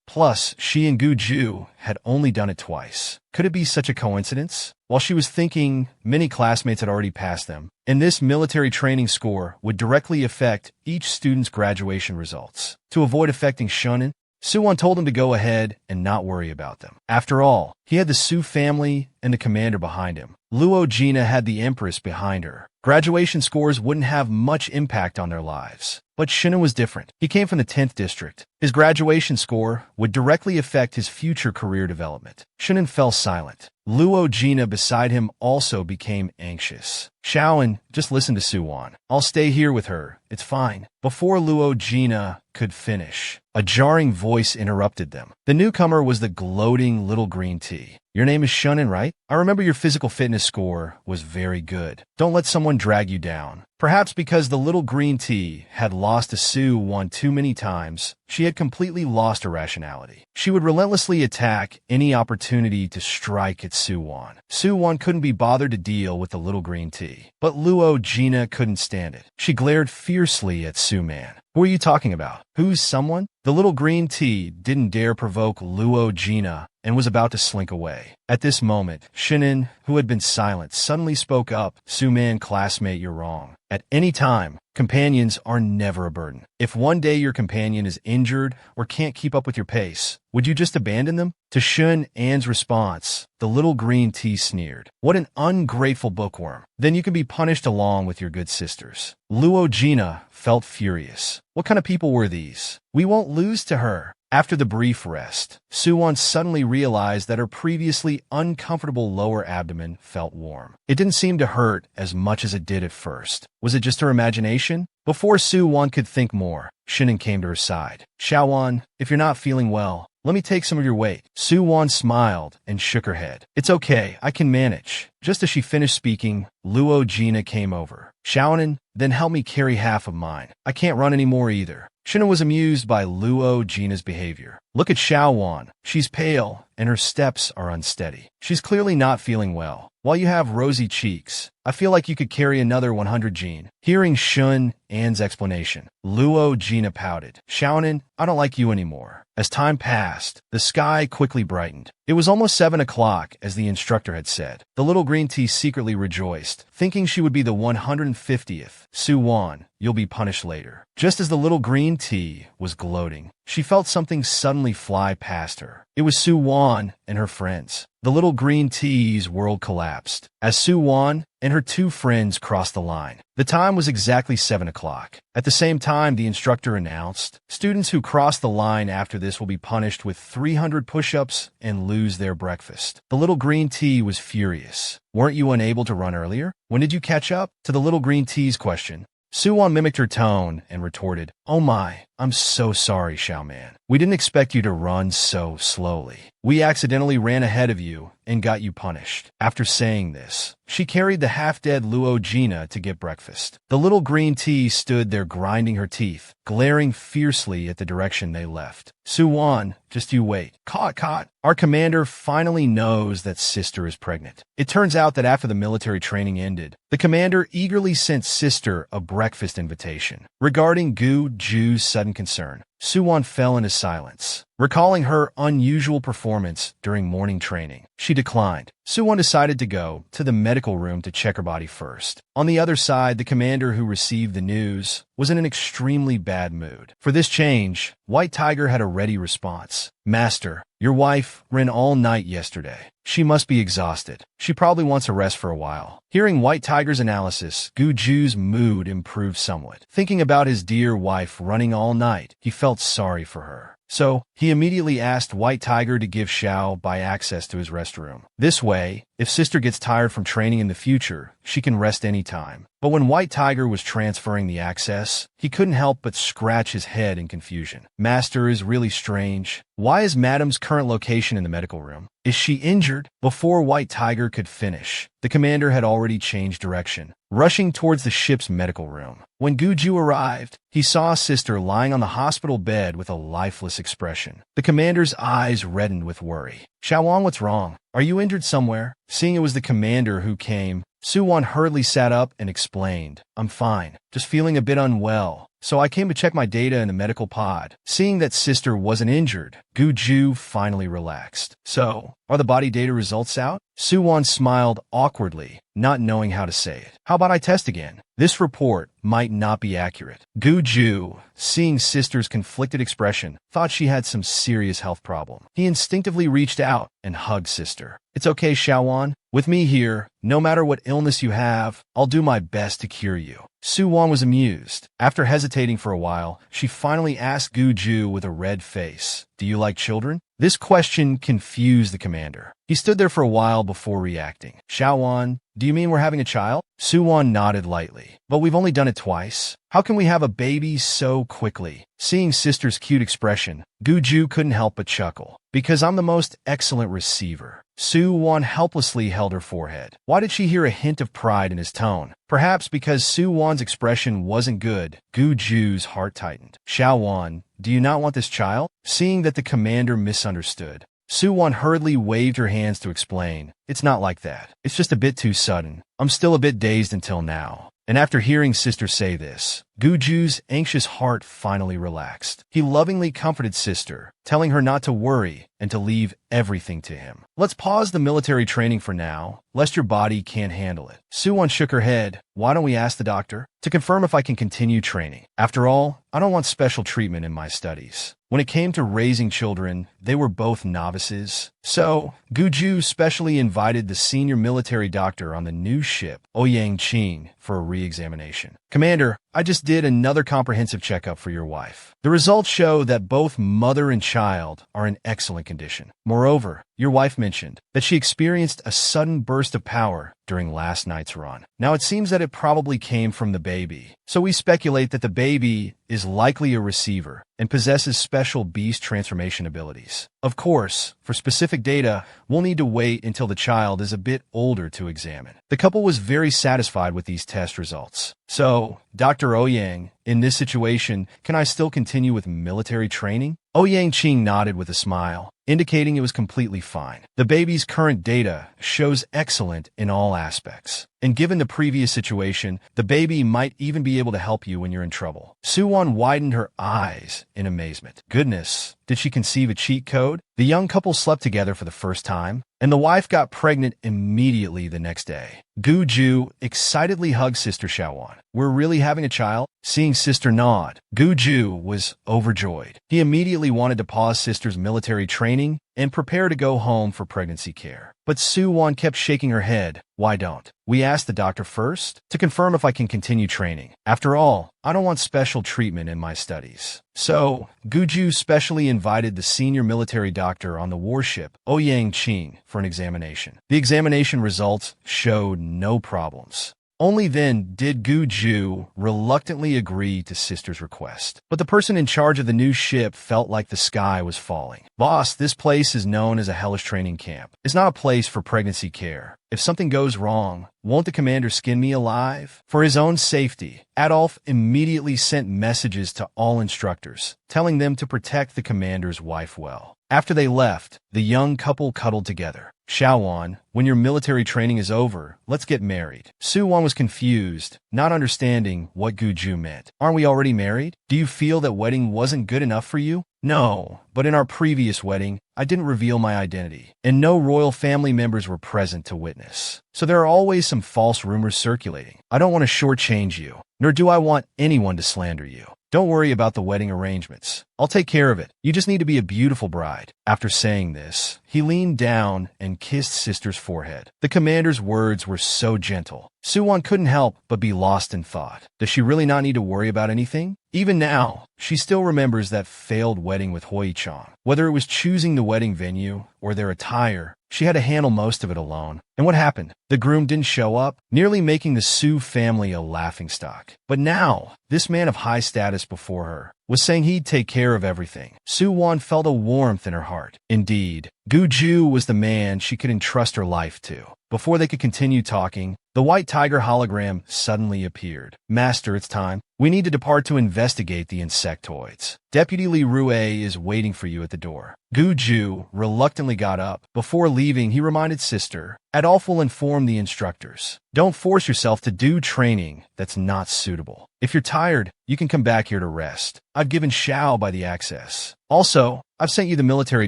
Plus, she and Guju had only done it twice. Could it be such a coincidence? While she was thinking, many classmates had already passed them, and this military training score would directly affect each student's graduation results. To avoid affecting Shunin, Suwon told him to go ahead and not worry about them. After all, he had the Su family and the commander behind him. Luo Jina had the Empress behind her. Graduation scores wouldn't have much impact on their lives. But Shunin was different. He came from the 10th district. His graduation score would directly affect his future career development. Shunin fell silent. Luo Jina beside him also became anxious. Shaoan, just listen to Suwon. I'll stay here with her. It's fine. Before Luo Jina could finish, a jarring voice interrupted them. The newcomer was the gloating little green tea. Your name is Shunin, right? I remember your physical fitness score was very good. Don't let someone drag you down. Perhaps because the little green tea had lost to Suwon too many times, she had completely lost her rationality. She would relentlessly attack any opportunity to strike at Suwon. Suwon couldn't be bothered to deal with the little green tea, but Luo Jina couldn't stand it. She glared fiercely at Suman. Who are you talking about? Who's someone? The little green tea didn't dare provoke Luo Jina and was about to slink away. At this moment, Shunin, who had been silent, suddenly spoke up. Suman, classmate, you're wrong. At any time, companions are never a burden. If one day your companion is injured or can't keep up with your pace, would you just abandon them? To Shun An's response, the little green tea sneered. What an ungrateful bookworm. Then you can be punished along with your good sisters. Luo Jina felt furious. What kind of people were these? We won't lose to her. After the brief rest, Suwon suddenly realized that her previously uncomfortable lower abdomen felt warm. It didn't seem to hurt as much as it did at first. Was it just her imagination? Before Suwon could think more, Shunin came to her side. Shaoan, if you're not feeling well, let me take some of your weight. Suwon smiled and shook her head. It's okay, I can manage. Just as she finished speaking, Luo Jina came over. Shaonan, then help me carry half of mine. I can't run anymore either. Shunin was amused by Luo Jina's behavior. Look at Shaoan. She's pale, and her steps are unsteady. She's clearly not feeling well. While you have rosy cheeks, I feel like you could carry another 100 Jin. Hearing Shun An's explanation, Luo Jina pouted. Shaonan, I don't like you anymore. As time passed, the sky quickly brightened. It was almost 7 o'clock, as the instructor had said. The little green tea secretly rejoiced, thinking she would be the 150th. Suwon, you'll be punished later. Just as the little green tea was gloating, she felt something suddenly fly past her. It was Suwon and her friends. The little green tea's world collapsed as Suwon and her two friends crossed the line. The time was exactly 7 o'clock. At the same time, the instructor announced, students who cross the line after this will be punished with 300 push-ups and lose their breakfast. The little green tea was furious. Weren't you unable to run earlier? When did you catch up? To the little green tea's question, Suwon mimicked her tone and retorted, Oh my, I'm so sorry, Xiaoman. We didn't expect you to run so slowly. We accidentally ran ahead of you and got you punished. After saying this, she carried the half-dead Luo Jina to get breakfast. The little green tea stood there grinding her teeth, glaring fiercely at the direction they left. Suwon, just you wait. Caught. Our commander finally knows that sister is pregnant. It turns out that after the military training ended, the commander eagerly sent sister a breakfast invitation. Regarding Gu Ju's sudden concern, Suwon fell into silence. Recalling her unusual performance during morning training, she declined. Suwon decided to go to the medical room to check her body first. On the other side, the commander who received the news was in an extremely bad mood. For this change, White Tiger had a ready response. Master, your wife ran all night yesterday. She must be exhausted. She probably wants a rest for a while. Hearing White Tiger's analysis, Gu Ju's mood improved somewhat. Thinking about his dear wife running all night, he felt sorry for her. So he immediately asked White Tiger to give Xiao Bai access to his restroom. This way, if sister gets tired from training in the future, she can rest anytime. But when White Tiger was transferring the access, he couldn't help but scratch his head in confusion. Master is really strange. Why is Madam's current location in the medical room? Is she injured? Before White Tiger could finish, the commander had already changed direction, rushing towards the ship's medical room. When Guju arrived, he saw sister lying on the hospital bed with a lifeless expression. The commander's eyes reddened with worry. Xiaowan, what's wrong? Are you injured somewhere? Seeing it was the commander who came, Suwon hurriedly sat up and explained, I'm fine, just feeling a bit unwell, so I came to check my data in the medical pod. Seeing that sister wasn't injured, Guju finally relaxed. So, are the body data results out? Suwon smiled awkwardly, not knowing how to say it. How about I test again? This report might not be accurate. Guju, seeing sister's conflicted expression, thought she had some serious health problem. He instinctively reached out and hugged sister. It's okay, Xiaowan. With me here, no matter what illness you have, I'll do my best to cure you. Suwon was amused. After hesitating for a while, she finally asked Guju with a red face, do you like children? This question confused the commander. He stood there for a while before reacting. Xiaowan, do you mean we're having a child? Suwon nodded lightly. But we've only done it twice. How can we have a baby so quickly? Seeing sister's cute expression, Guju couldn't help but chuckle. Because I'm the most excellent receiver. Suwon helplessly held her forehead. Why did she hear a hint of pride in his tone? Perhaps because Suwon's expression wasn't good, Guju's heart tightened. Xiaowan, do you not want this child? Seeing that the commander misunderstood, Suwon hurriedly waved her hands to explain, it's not like that. It's just a bit too sudden. I'm still a bit dazed until now. And after hearing sister say this, Guju's anxious heart finally relaxed. He lovingly comforted sister, telling her not to worry and to leave everything to him. Let's pause the military training for now, lest your body can't handle it. Suwon shook her head. Why don't we ask the doctor? To confirm if I can continue training. After all, I don't want special treatment in my studies. When it came to raising children, they were both novices. So, Guju specially invited the senior military doctor on the new ship, Ouyang Qing, for a re-examination. Commander, I just did another comprehensive checkup for your wife. The results show that both mother and child are in excellent condition. Moreover, your wife mentioned that she experienced a sudden burst of power during last night's run. Now it seems that it probably came from the baby. So we speculate that the baby is likely a receiver and possesses special beast transformation abilities. Of course, for specific data, we'll need to wait until the child is a bit older to examine. The couple was very satisfied with these test results. So, Dr. Ouyang, in this situation, can I still continue with military training? Ouyang Qing nodded with a smile, indicating it was completely fine. The baby's current data shows excellent in all aspects. And given the previous situation, the baby might even be able to help you when you're in trouble. Suwon widened her eyes in amazement. Goodness, did she conceive a cheat code? The young couple slept together for the first time, and the wife got pregnant immediately the next day. Guju excitedly hugged Sister Xiaowan. We're really having a child? Seeing Sister nod, Guju was overjoyed. He immediately wanted to pause Sister's military training and prepare to go home for pregnancy care. But Suwon kept shaking her head. Why don't we ask the doctor first to confirm if I can continue training? After all, I don't want special treatment in my studies. So, Guju specially invited the senior military doctor on the warship, Ouyang Qing, for an examination. The examination results showed no problems. Only then did Guju reluctantly agree to Sister's request. But the person in charge of the new ship felt like the sky was falling. Boss, this place is known as a hellish training camp. It's not a place for pregnancy care. If something goes wrong, won't the commander skin me alive? For his own safety, Adolf immediately sent messages to all instructors, telling them to protect the commander's wife well. After they left, the young couple cuddled together. Xiaowan, when your military training is over, let's get married. Suwon was confused, not understanding what Guju meant. Aren't we already married? Do you feel that wedding wasn't good enough for you? No, but in our previous wedding, I didn't reveal my identity, and no royal family members were present to witness. So there are always some false rumors circulating. I don't want to shortchange you. nor do I want anyone to slander you. Don't worry about the wedding arrangements. I'll take care of it. You just need to be a beautiful bride." After saying this, he leaned down and kissed Sister's forehead. The commander's words were so gentle. Suwon couldn't help but be lost in thought. Does she really not need to worry about anything? Even now, she still remembers that failed wedding with Hoi-chang. Whether it was choosing the wedding venue or their attire, she had to handle most of it alone. And what happened? The groom didn't show up, nearly making the Su family a laughingstock. But now, this man of high status before her was saying he'd take care of everything. Suwon felt a warmth in her heart. Indeed, Guju was the man she could entrust her life to. Before they could continue talking, the white tiger hologram suddenly appeared. "Master, it's time. We need to depart to investigate the insectoids. Deputy Li Rue is waiting for you at the door." Guju reluctantly got up. Before leaving, he reminded Sister, "Adolphe will inform the instructors. Don't force yourself to do training that's not suitable. If you're tired, you can come back here to rest. I've given Xiao by the access. Also, I've sent you the military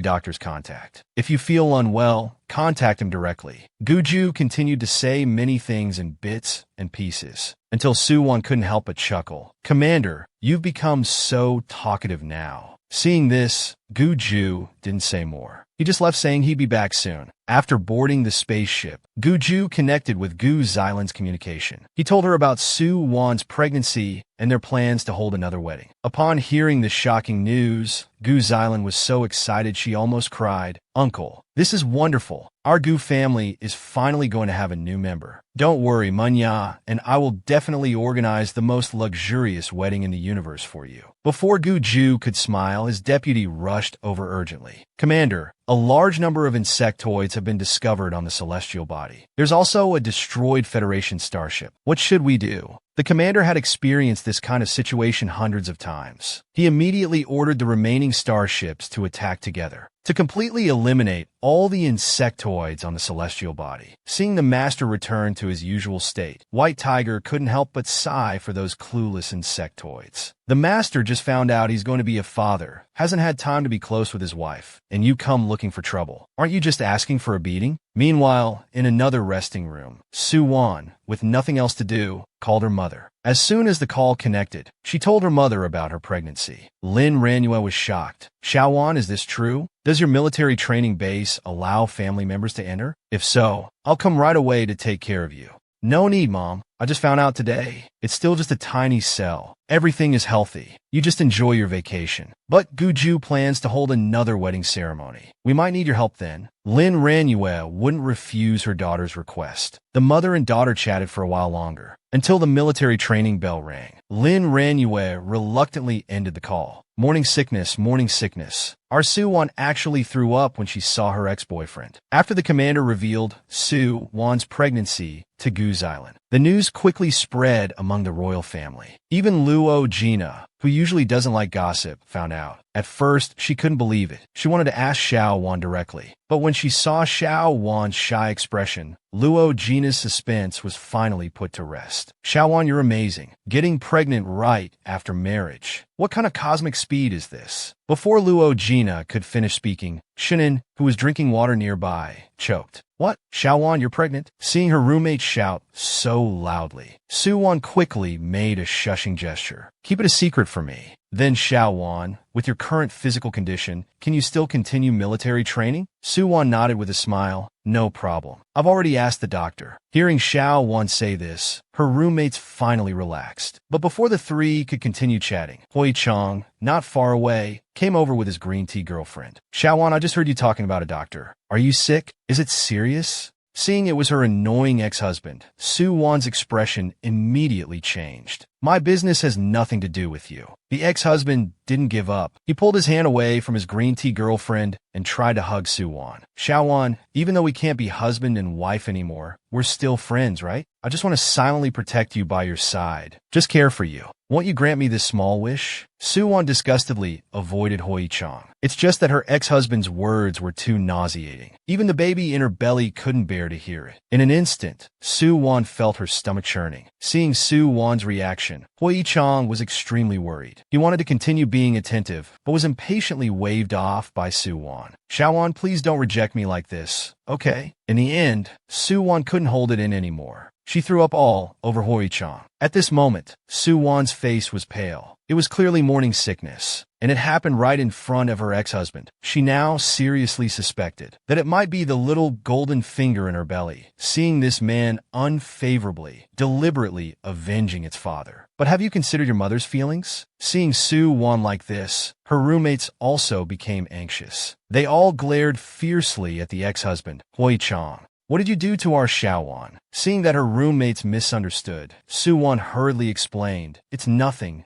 doctor's contact. If you feel unwell, contact him directly." Guju continued to say many things in bits and pieces, until Suwon couldn't help but chuckle. "Commander, you've become so talkative now." Seeing this, Guju didn't say more. He just left saying he'd be back soon. After boarding the spaceship, Guju connected with Gu Xilan's communication. He told her about Su Wan's pregnancy and their plans to hold another wedding. Upon hearing the shocking news, Gu Xilan was so excited she almost cried. "Uncle, this is wonderful. Our Gu family is finally going to have a new member. Don't worry, Manhwa and I will definitely organize the most luxurious wedding in the universe for you." Before Guju could smile, his deputy rushed over urgently. "Commander, a large number of insectoids have been discovered on the celestial body. There's also a destroyed Federation starship. What should we do?" The commander had experienced this kind of situation hundreds of times. He immediately ordered the remaining starships to attack together, to completely eliminate all the insectoids on the celestial body. Seeing the master return to his usual state, White Tiger couldn't help but sigh for those clueless insectoids. The master just found out he's going to be a father, hasn't had time to be close with his wife, and you come looking for trouble. Aren't you just asking for a beating? Meanwhile, in another resting room, Suwon, with nothing else to do, called her mother. As soon as the call connected, she told her mother about her pregnancy. Lin Ranua was shocked. "Xiaowan, is this true? Does your military training base allow family members to enter? If so, I'll come right away to take care of you." "No need, Mom. I just found out today. It's still just a tiny cell. Everything is healthy. You just enjoy your vacation." But Guju plans to hold another wedding ceremony. "We might need your help then." Lin Ranua wouldn't refuse her daughter's request. The mother and daughter chatted for a while longer, until the military training bell rang. Lin Ranua reluctantly ended the call. Morning sickness, morning sickness. Our Suwon actually threw up when she saw her ex-boyfriend. After the commander revealed Suwon's pregnancy to Gu Xilan, the news quickly spread among the royal family. Even Luo Jina, who usually doesn't like gossip, found out. At first, she couldn't believe it. She wanted to ask Xiao Wan directly. But when she saw Xiao Wan's shy expression, Luo Jina's suspense was finally put to rest. "Xiao Wan, you're amazing. Getting pregnant right after marriage. What kind of cosmic speed is this?" Before Luo Jina could finish speaking, Shinin, who was drinking water nearby, choked. "What? Xiaowan, you're pregnant?" Seeing her roommate shout so loudly, Suwon quickly made a shushing gesture. "Keep it a secret for me." Then Xiaowan, with your current physical condition, can you still continue military training? Suwon nodded with a smile. "No problem. I've already asked the doctor." Hearing Xiaowan say this, her roommates finally relaxed. But before the three could continue chatting, Hoi-chang, not far away, came over with his green tea girlfriend. "Xiaowan, I just heard you talking about a doctor. Are you sick? Is it serious?" Seeing it was her annoying ex-husband, Suwon's expression immediately changed. "My business has nothing to do with you." The ex-husband didn't give up. He pulled his hand away from his green tea girlfriend and tried to hug Suwon. "Xiaowan, even though we can't be husband and wife anymore, we're still friends, right? I just want to silently protect you by your side. Just care for you. Won't you grant me this small wish?" Suwon disgustedly avoided Hoi-chang. It's just that her ex-husband's words were too nauseating. Even the baby in her belly couldn't bear to hear it. In an instant, Suwon felt her stomach churning. Seeing Suwon's reaction, competition. Hui Chang was extremely worried. He wanted to continue being attentive, but was impatiently waved off by Su Wan. Xiaowan, please don't reject me like this, okay? In the end, Su Wan couldn't hold it in anymore. She threw up all over Hui Chang. At this moment, Su Wan's face was pale. It was clearly morning sickness, and it happened right in front of her ex-husband. She now seriously suspected that it might be the little golden finger in her belly, seeing this man unfavorably, deliberately avenging its father. But have you considered your mother's feelings? Seeing Su Wan like this, her roommates also became anxious. They all glared fiercely at the ex-husband, Hui Chang. What did you do to our Xiaowan? Seeing that her roommates misunderstood, Su Wan hurriedly explained, It's nothing.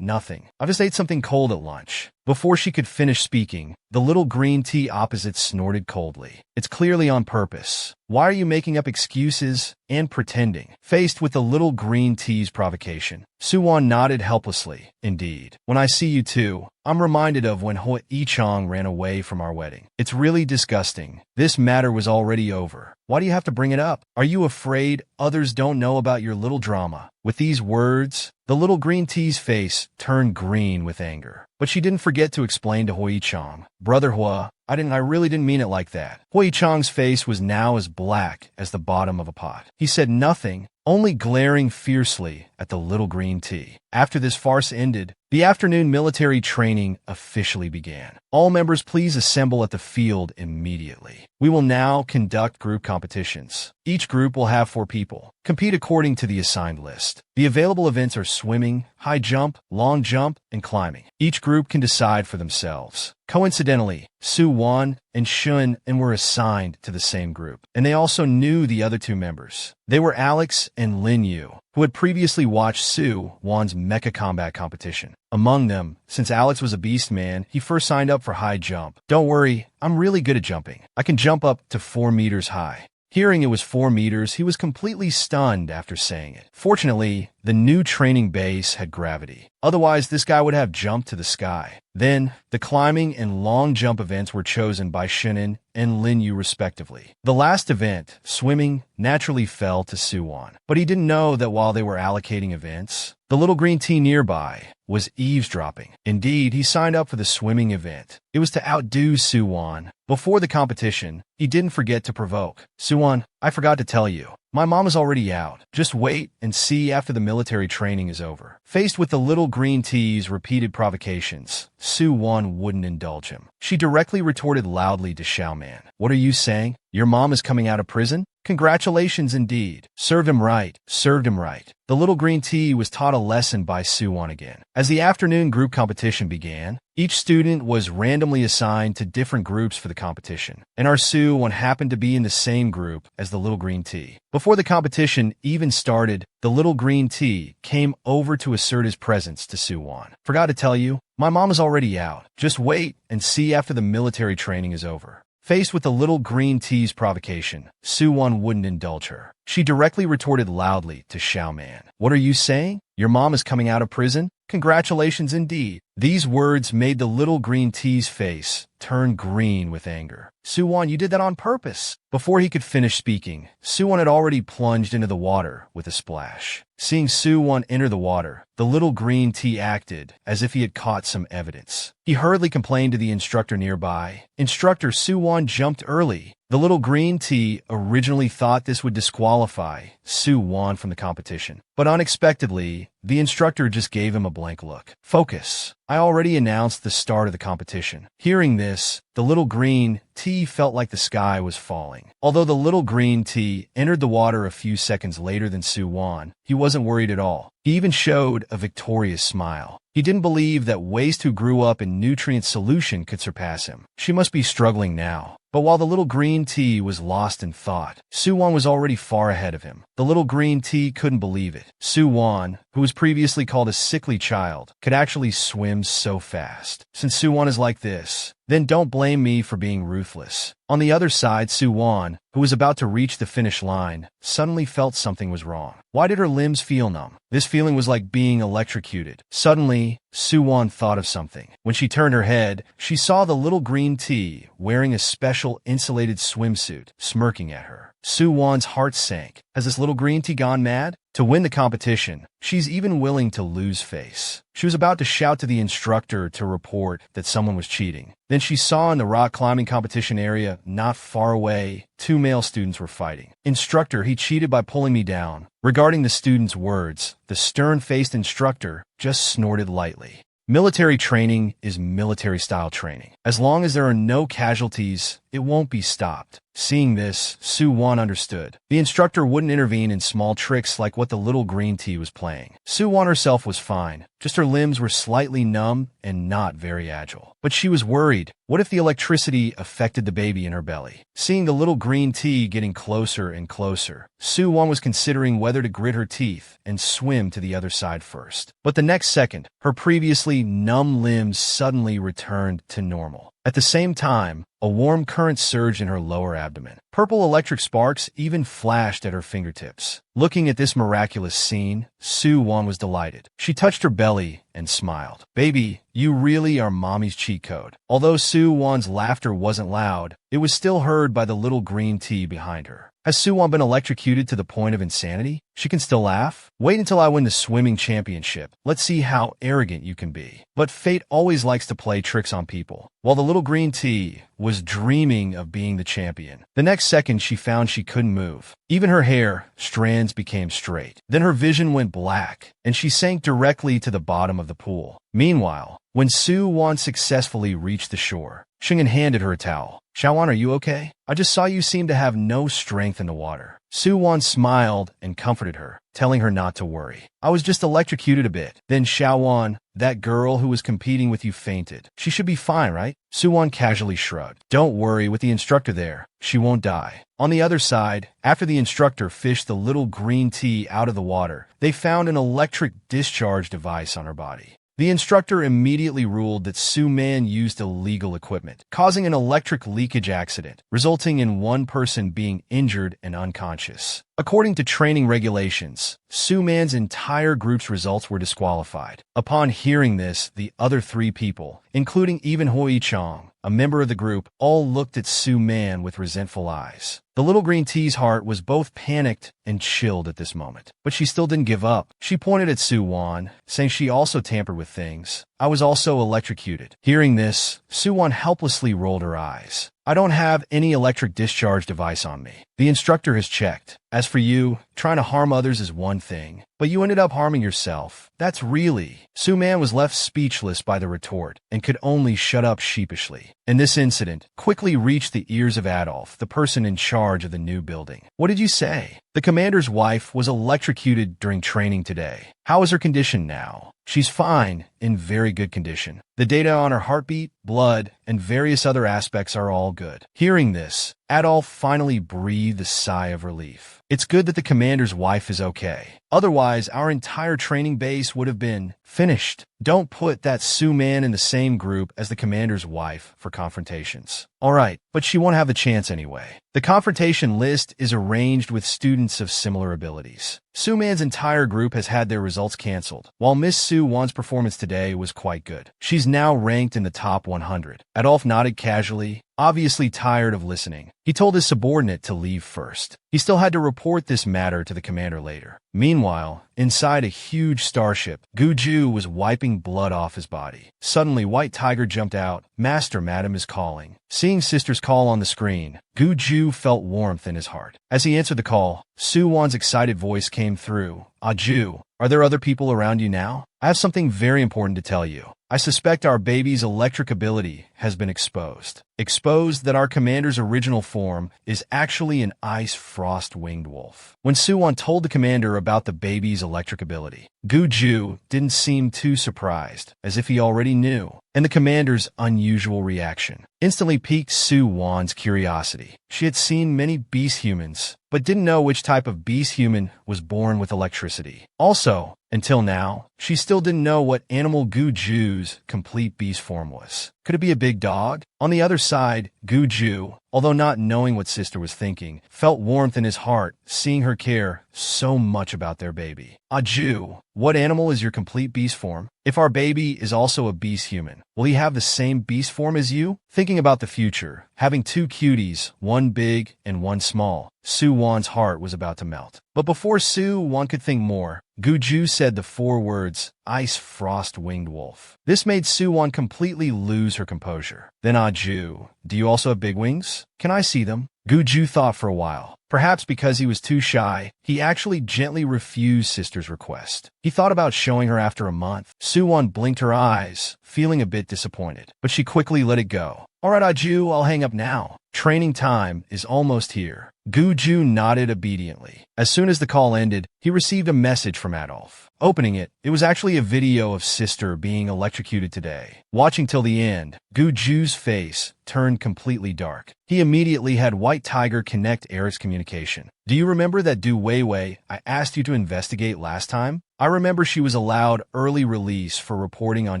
I just ate something cold at lunch. Before she could finish speaking, the little green tea opposite snorted coldly. It's clearly on purpose. Why are you making up excuses and pretending? Faced with the little green tea's provocation, Su Wan nodded helplessly. Indeed. When I see you two, I'm reminded of when Hui Chang ran away from our wedding. It's really disgusting. This matter was already over. Why do you have to bring it up? Are you afraid others don't know about your little drama? With these words, the little green tea's face turned green with anger. But she didn't forget to explain to Hui Chang, Brother Hua, I really didn't mean it like that. Hui Chang's face was now as black as the bottom of a pot. He said nothing, only glaring fiercely at the little green tea. After this farce ended, the afternoon military training officially began. All members please assemble at the field immediately. We will now conduct group competitions. Each group will have 4 people. Compete according to the assigned list. The available events are swimming, high jump, long jump, and climbing. Each group can decide for themselves. Coincidentally, Su Wan and Shun were assigned to the same group, and they also knew the other 2 members. They were Alex and Lin Yu, who had previously watched Su Wan's mecha combat competition. Among them, since Alex was a Beastman, he first signed up for high jump. Don't worry, I'm really good at jumping. I can jump up to 4 meters high. Hearing it was 4 meters, he was completely stunned after saying it. Fortunately, the new training base had gravity. Otherwise, this guy would have jumped to the sky. Then, the climbing and long jump events were chosen by Shinin and Lin Yu respectively. The last event, swimming, naturally fell to Su Wan. But he didn't know that while they were allocating events, the little green tea nearby was eavesdropping. Indeed, he signed up for the swimming event. It was to outdo Su Wan. Before the competition, he didn't forget to provoke. Su Wan, I forgot to tell you. My mom is already out. Just wait and see after the military training is over. Faced with the little green tea's repeated provocations, Su Wan wouldn't indulge him. She directly retorted loudly to Xiaoman. What are you saying? Your mom is coming out of prison? Congratulations indeed. Served him right. The little green tea was taught a lesson by Su Wan again. As the afternoon group competition began, each student was randomly assigned to different groups for the competition, and our Su Wan happened to be in the same group as the little green tea. Before the competition even started, the little green tea came over to assert his presence to Su Wan. Forgot to tell you, my mom is already out. Just wait and see after the military training is over. Faced with the little green tea's provocation, Su Wan wouldn't indulge her. She directly retorted loudly to Xiaoman. What are you saying? Your mom is coming out of prison? Congratulations indeed. These words made the little green tea's face turn green with anger. Su Wan, you did that on purpose. Before he could finish speaking, Su Wan had already plunged into the water with a splash. Seeing Su Wan enter the water, the little green tea acted as if he had caught some evidence. He hurriedly complained to the instructor nearby. Instructor, Su Wan jumped early. The little green tea originally thought this would disqualify Su Wan from the competition, but unexpectedly, the instructor just gave him a blank look. Focus. I already announced the start of the competition. Hearing this, the little green tea felt like the sky was falling. Although the little green tea entered the water a few seconds later than Su Wan, he wasn't worried at all. He even showed a victorious smile. He didn't believe that Waste, who grew up in nutrient solution, could surpass him. She must be struggling now. But while the little green tea was lost in thought, Su Wan was already far ahead of him. The little green tea couldn't believe it. Su Wan, who was previously called a sickly child, could actually swim so fast. Since Su Wan is like this, then don't blame me for being ruthless. On the other side, Su Wan, who was about to reach the finish line, suddenly felt something was wrong. Why did her limbs feel numb? This feeling was like being electrocuted. Suddenly, Su Wan thought of something. When she turned her head, she saw the little green tea wearing a special insulated swimsuit, smirking at her. Su Wan's heart sank. Has this little green tea gone mad? To win the competition, she's even willing to lose face. She was about to shout to the instructor to report that someone was cheating. Then she saw in the rock climbing competition area, not far away, two male students were fighting. "Instructor, he cheated by pulling me down." Regarding the student's words, the stern-faced instructor just snorted lightly. Military training is military-style training. As long as there are no casualties, it won't be stopped. Seeing this, Soo-won understood. The instructor wouldn't intervene in small tricks like what the little green tea was playing. Soo-won herself was fine, just her limbs were slightly numb and not very agile. But she was worried. What if the electricity affected the baby in her belly? Seeing the little green tea getting closer and closer, Soo-won was considering whether to grit her teeth and swim to the other side first. But the next second, her previously numb limbs suddenly returned to normal. At the same time, a warm current surged in her lower abdomen. Purple electric sparks even flashed at her fingertips. Looking at this miraculous scene, Soo-won was delighted. She touched her belly and smiled. "Baby, you really are mommy's cheat code." Although Soo-won's laughter wasn't loud, it was still heard by the little green tea behind her. Has Soo-won been electrocuted to the point of insanity? She can still laugh? Wait until I win the swimming championship. Let's see how arrogant you can be. But fate always likes to play tricks on people. While the little green tea was dreaming of being the champion, the next second she found she couldn't move. Even her hair strands became straight. Then her vision went black, and she sank directly to the bottom of the pool. Meanwhile, when Soo-won successfully reached the shore, Shingen handed her a towel. "Xiaowon, are you okay? I just saw you seem to have no strength in the water." Soo-won smiled and comforted her, telling her not to worry. "I was just electrocuted a bit." Then Xiaowon, that girl who was competing with you, fainted. She should be fine, right? Soo-won casually shrugged. "Don't worry, with the instructor there, she won't die." On the other side, after the instructor fished the little green tea out of the water, they found an electric discharge device on her body. The instructor immediately ruled that Soo-man used illegal equipment, causing an electric leakage accident, resulting in one person being injured and unconscious. According to training regulations, Soo-man's entire group's results were disqualified. Upon hearing this, the other three people, including even Hoi-chang, a member of the group, all looked at Soo-man with resentful eyes. The little green tea's heart was both panicked and chilled at this moment, but she still didn't give up. She pointed at Soo-won, saying she also tampered with things. "I was also electrocuted." Hearing this, Soo-won helplessly rolled her eyes. "I don't have any electric discharge device on me. The instructor has checked. As for you, trying to harm others is one thing, but you ended up harming yourself. That's really..." Soo-man was left speechless by the retort and could only shut up sheepishly. And this incident quickly reached the ears of Adolf, the person in charge of the new building. "What did you say?" "The commander's wife was electrocuted during training today. How is her condition now?" "She's fine, in very good condition. The data on her heartbeat, blood, and various other aspects are all good." Hearing this, Adolf finally breathed a sigh of relief. It's good that the commander's wife is okay. Otherwise, our entire training base would have been finished. Don't put that Soo-man in the same group as the commander's wife for confrontations. Alright, but she won't have the chance anyway. The confrontation list is arranged with students of similar abilities. Soo-man's entire group has had their results canceled, while Miss Soo-won's performance today was quite good. She's now ranked in the top 100. Adolf nodded casually, obviously tired of listening. He told his subordinate to leave first. He still had to report this matter to the commander later. Meanwhile, inside a huge starship, Guju was wiping blood off his body. Suddenly, White Tiger jumped out. "Master, madam is calling." Seeing Sister's call on the screen, Guju felt warmth in his heart. As he answered the call, Soo-won's excited voice came through. "Ju, are there other people around you now? I have something very important to tell you. I suspect our baby's electric ability has been exposed. Exposed that our commander's original form is actually an ice frost winged wolf." When Soo-won told the commander about the baby's electric ability, Guju didn't seem too surprised, as if he already knew, and the commander's unusual reaction instantly piqued Soo-won's curiosity. She had seen many beast humans, but didn't know which type of beast human was born with electricity. Also, until now, she still didn't know what animal Guju's complete beast form was. Could it be a big dog? On the other side, Guju, although not knowing what sister was thinking, felt warmth in his heart, seeing her care so much about their baby. Aju, what animal is your complete beast form? If our baby is also a beast human, will he have the same beast form as you? Thinking about the future, having two cuties, one big and one small, Su-won's heart was about to melt. But before Su-won could think more, Guju said the 4 words, Ice Frost Winged Wolf. This made Su-won completely lose her composure. Then Aju, do you also have big wings? Can I see them? Guju thought for a while. Perhaps because he was too shy, he actually gently refused sister's request. He thought about showing her after a month. Su-won blinked her eyes, feeling a bit disappointed, but she quickly let it go. All right, Aju, I'll hang up now. Training time is almost here. Guju nodded obediently. As soon as the call ended, he received a message from Adolf. Opening it, it was actually a video of sister being electrocuted today. Watching till the end, Guju's face turned completely dark. He immediately had White Tiger connect Eric's communication. Do you remember that Du Weiwei I asked you to investigate last time? I remember she was allowed early release for reporting on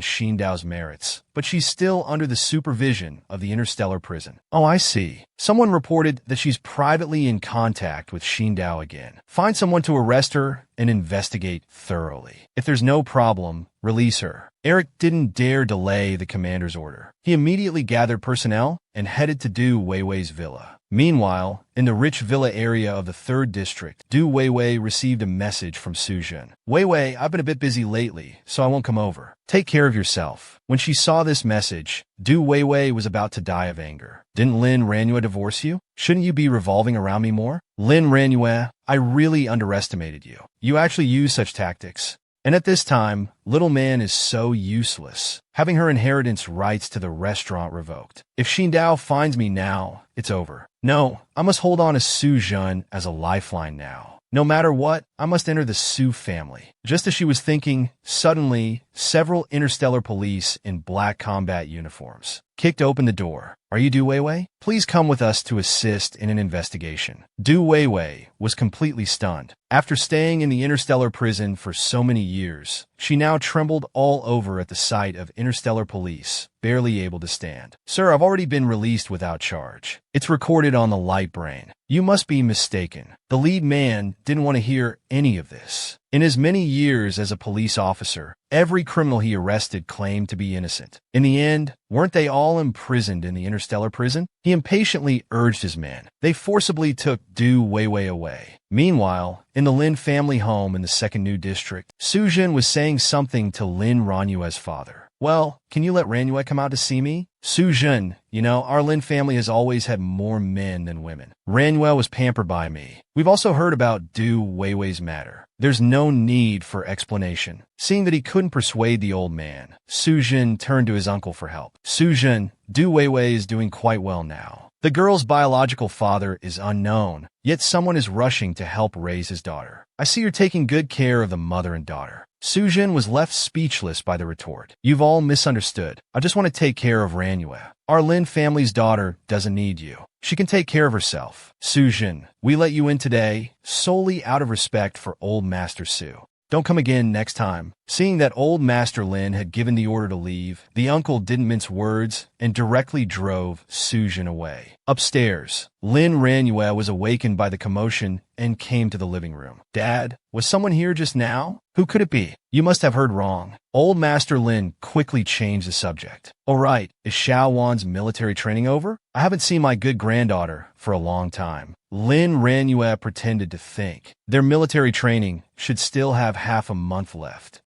Xindao's merits, but she's still under the supervision of the interstellar prison. Oh, I see. Someone reported that she's privately in contact with Xindao again. Find someone to arrest her and investigate thoroughly. If there's no problem, release her. Eric didn't dare delay the commander's order. He immediately gathered personnel and headed to Du Weiwei's villa. Meanwhile, in the rich villa area of the 3rd district, Du Weiwei received a message from Su Jun. Weiwei, I've been a bit busy lately, so I won't come over. Take care of yourself. When she saw this message, Du Weiwei was about to die of anger. Didn't Lin Ranue divorce you? Shouldn't you be revolving around me more? Lin Ranue, I really underestimated you. You actually use such tactics. And at this time, little man is so useless, having her inheritance rights to the restaurant revoked. If Xindao finds me now, it's over. No, I must hold on to Su Jun as a lifeline now. No matter what, I must enter the Su family. Just as she was thinking, suddenly, several interstellar police in black combat uniforms kicked open the door. Are you Du Weiwei? Please come with us to assist in an investigation. Du Weiwei was completely stunned. After staying in the interstellar prison for so many years, she now trembled all over at the sight of interstellar police, barely able to stand. Sir, I've already been released without charge. It's recorded on the light brain. You must be mistaken. The lead man didn't want to hear any of this. In his many years as a police officer, every criminal he arrested claimed to be innocent. In the end, weren't they all imprisoned in the interstellar prison? He impatiently urged his men. They forcibly took Du Weiwei away. Meanwhile, in the Lin family home in the 2nd New District, Su Jun was saying something to Lin Ranue's father. Well, can you let Ranue come out to see me? Su Jun, you know, our Lin family has always had more men than women. Ranue was pampered by me. We've also heard about Du Weiwei's matter. There's no need for explanation. Seeing that he couldn't persuade the old man, Su Jun turned to his uncle for help. Su Jun, Du Weiwei is doing quite well now. The girl's biological father is unknown, yet someone is rushing to help raise his daughter. I see you're taking good care of the mother and daughter. Su Jun was left speechless by the retort. You've all misunderstood. I just want to take care of Ranue. Our Lin family's daughter doesn't need you. She can take care of herself. Su Jun, we let you in today solely out of respect for old Master Su. Don't come again next time. Seeing that old Master Lin had given the order to leave, the uncle didn't mince words and directly drove Su Jun away. Upstairs, Lin Ranue was awakened by the commotion and came to the living room. Dad, was someone here just now? Who could it be? You must have heard wrong. Old Master Lin quickly changed the subject. All right, is Xiao Wan's military training over? I haven't seen my good granddaughter for a long time. Lin Ranue pretended to think. Their military training should still have half a month left.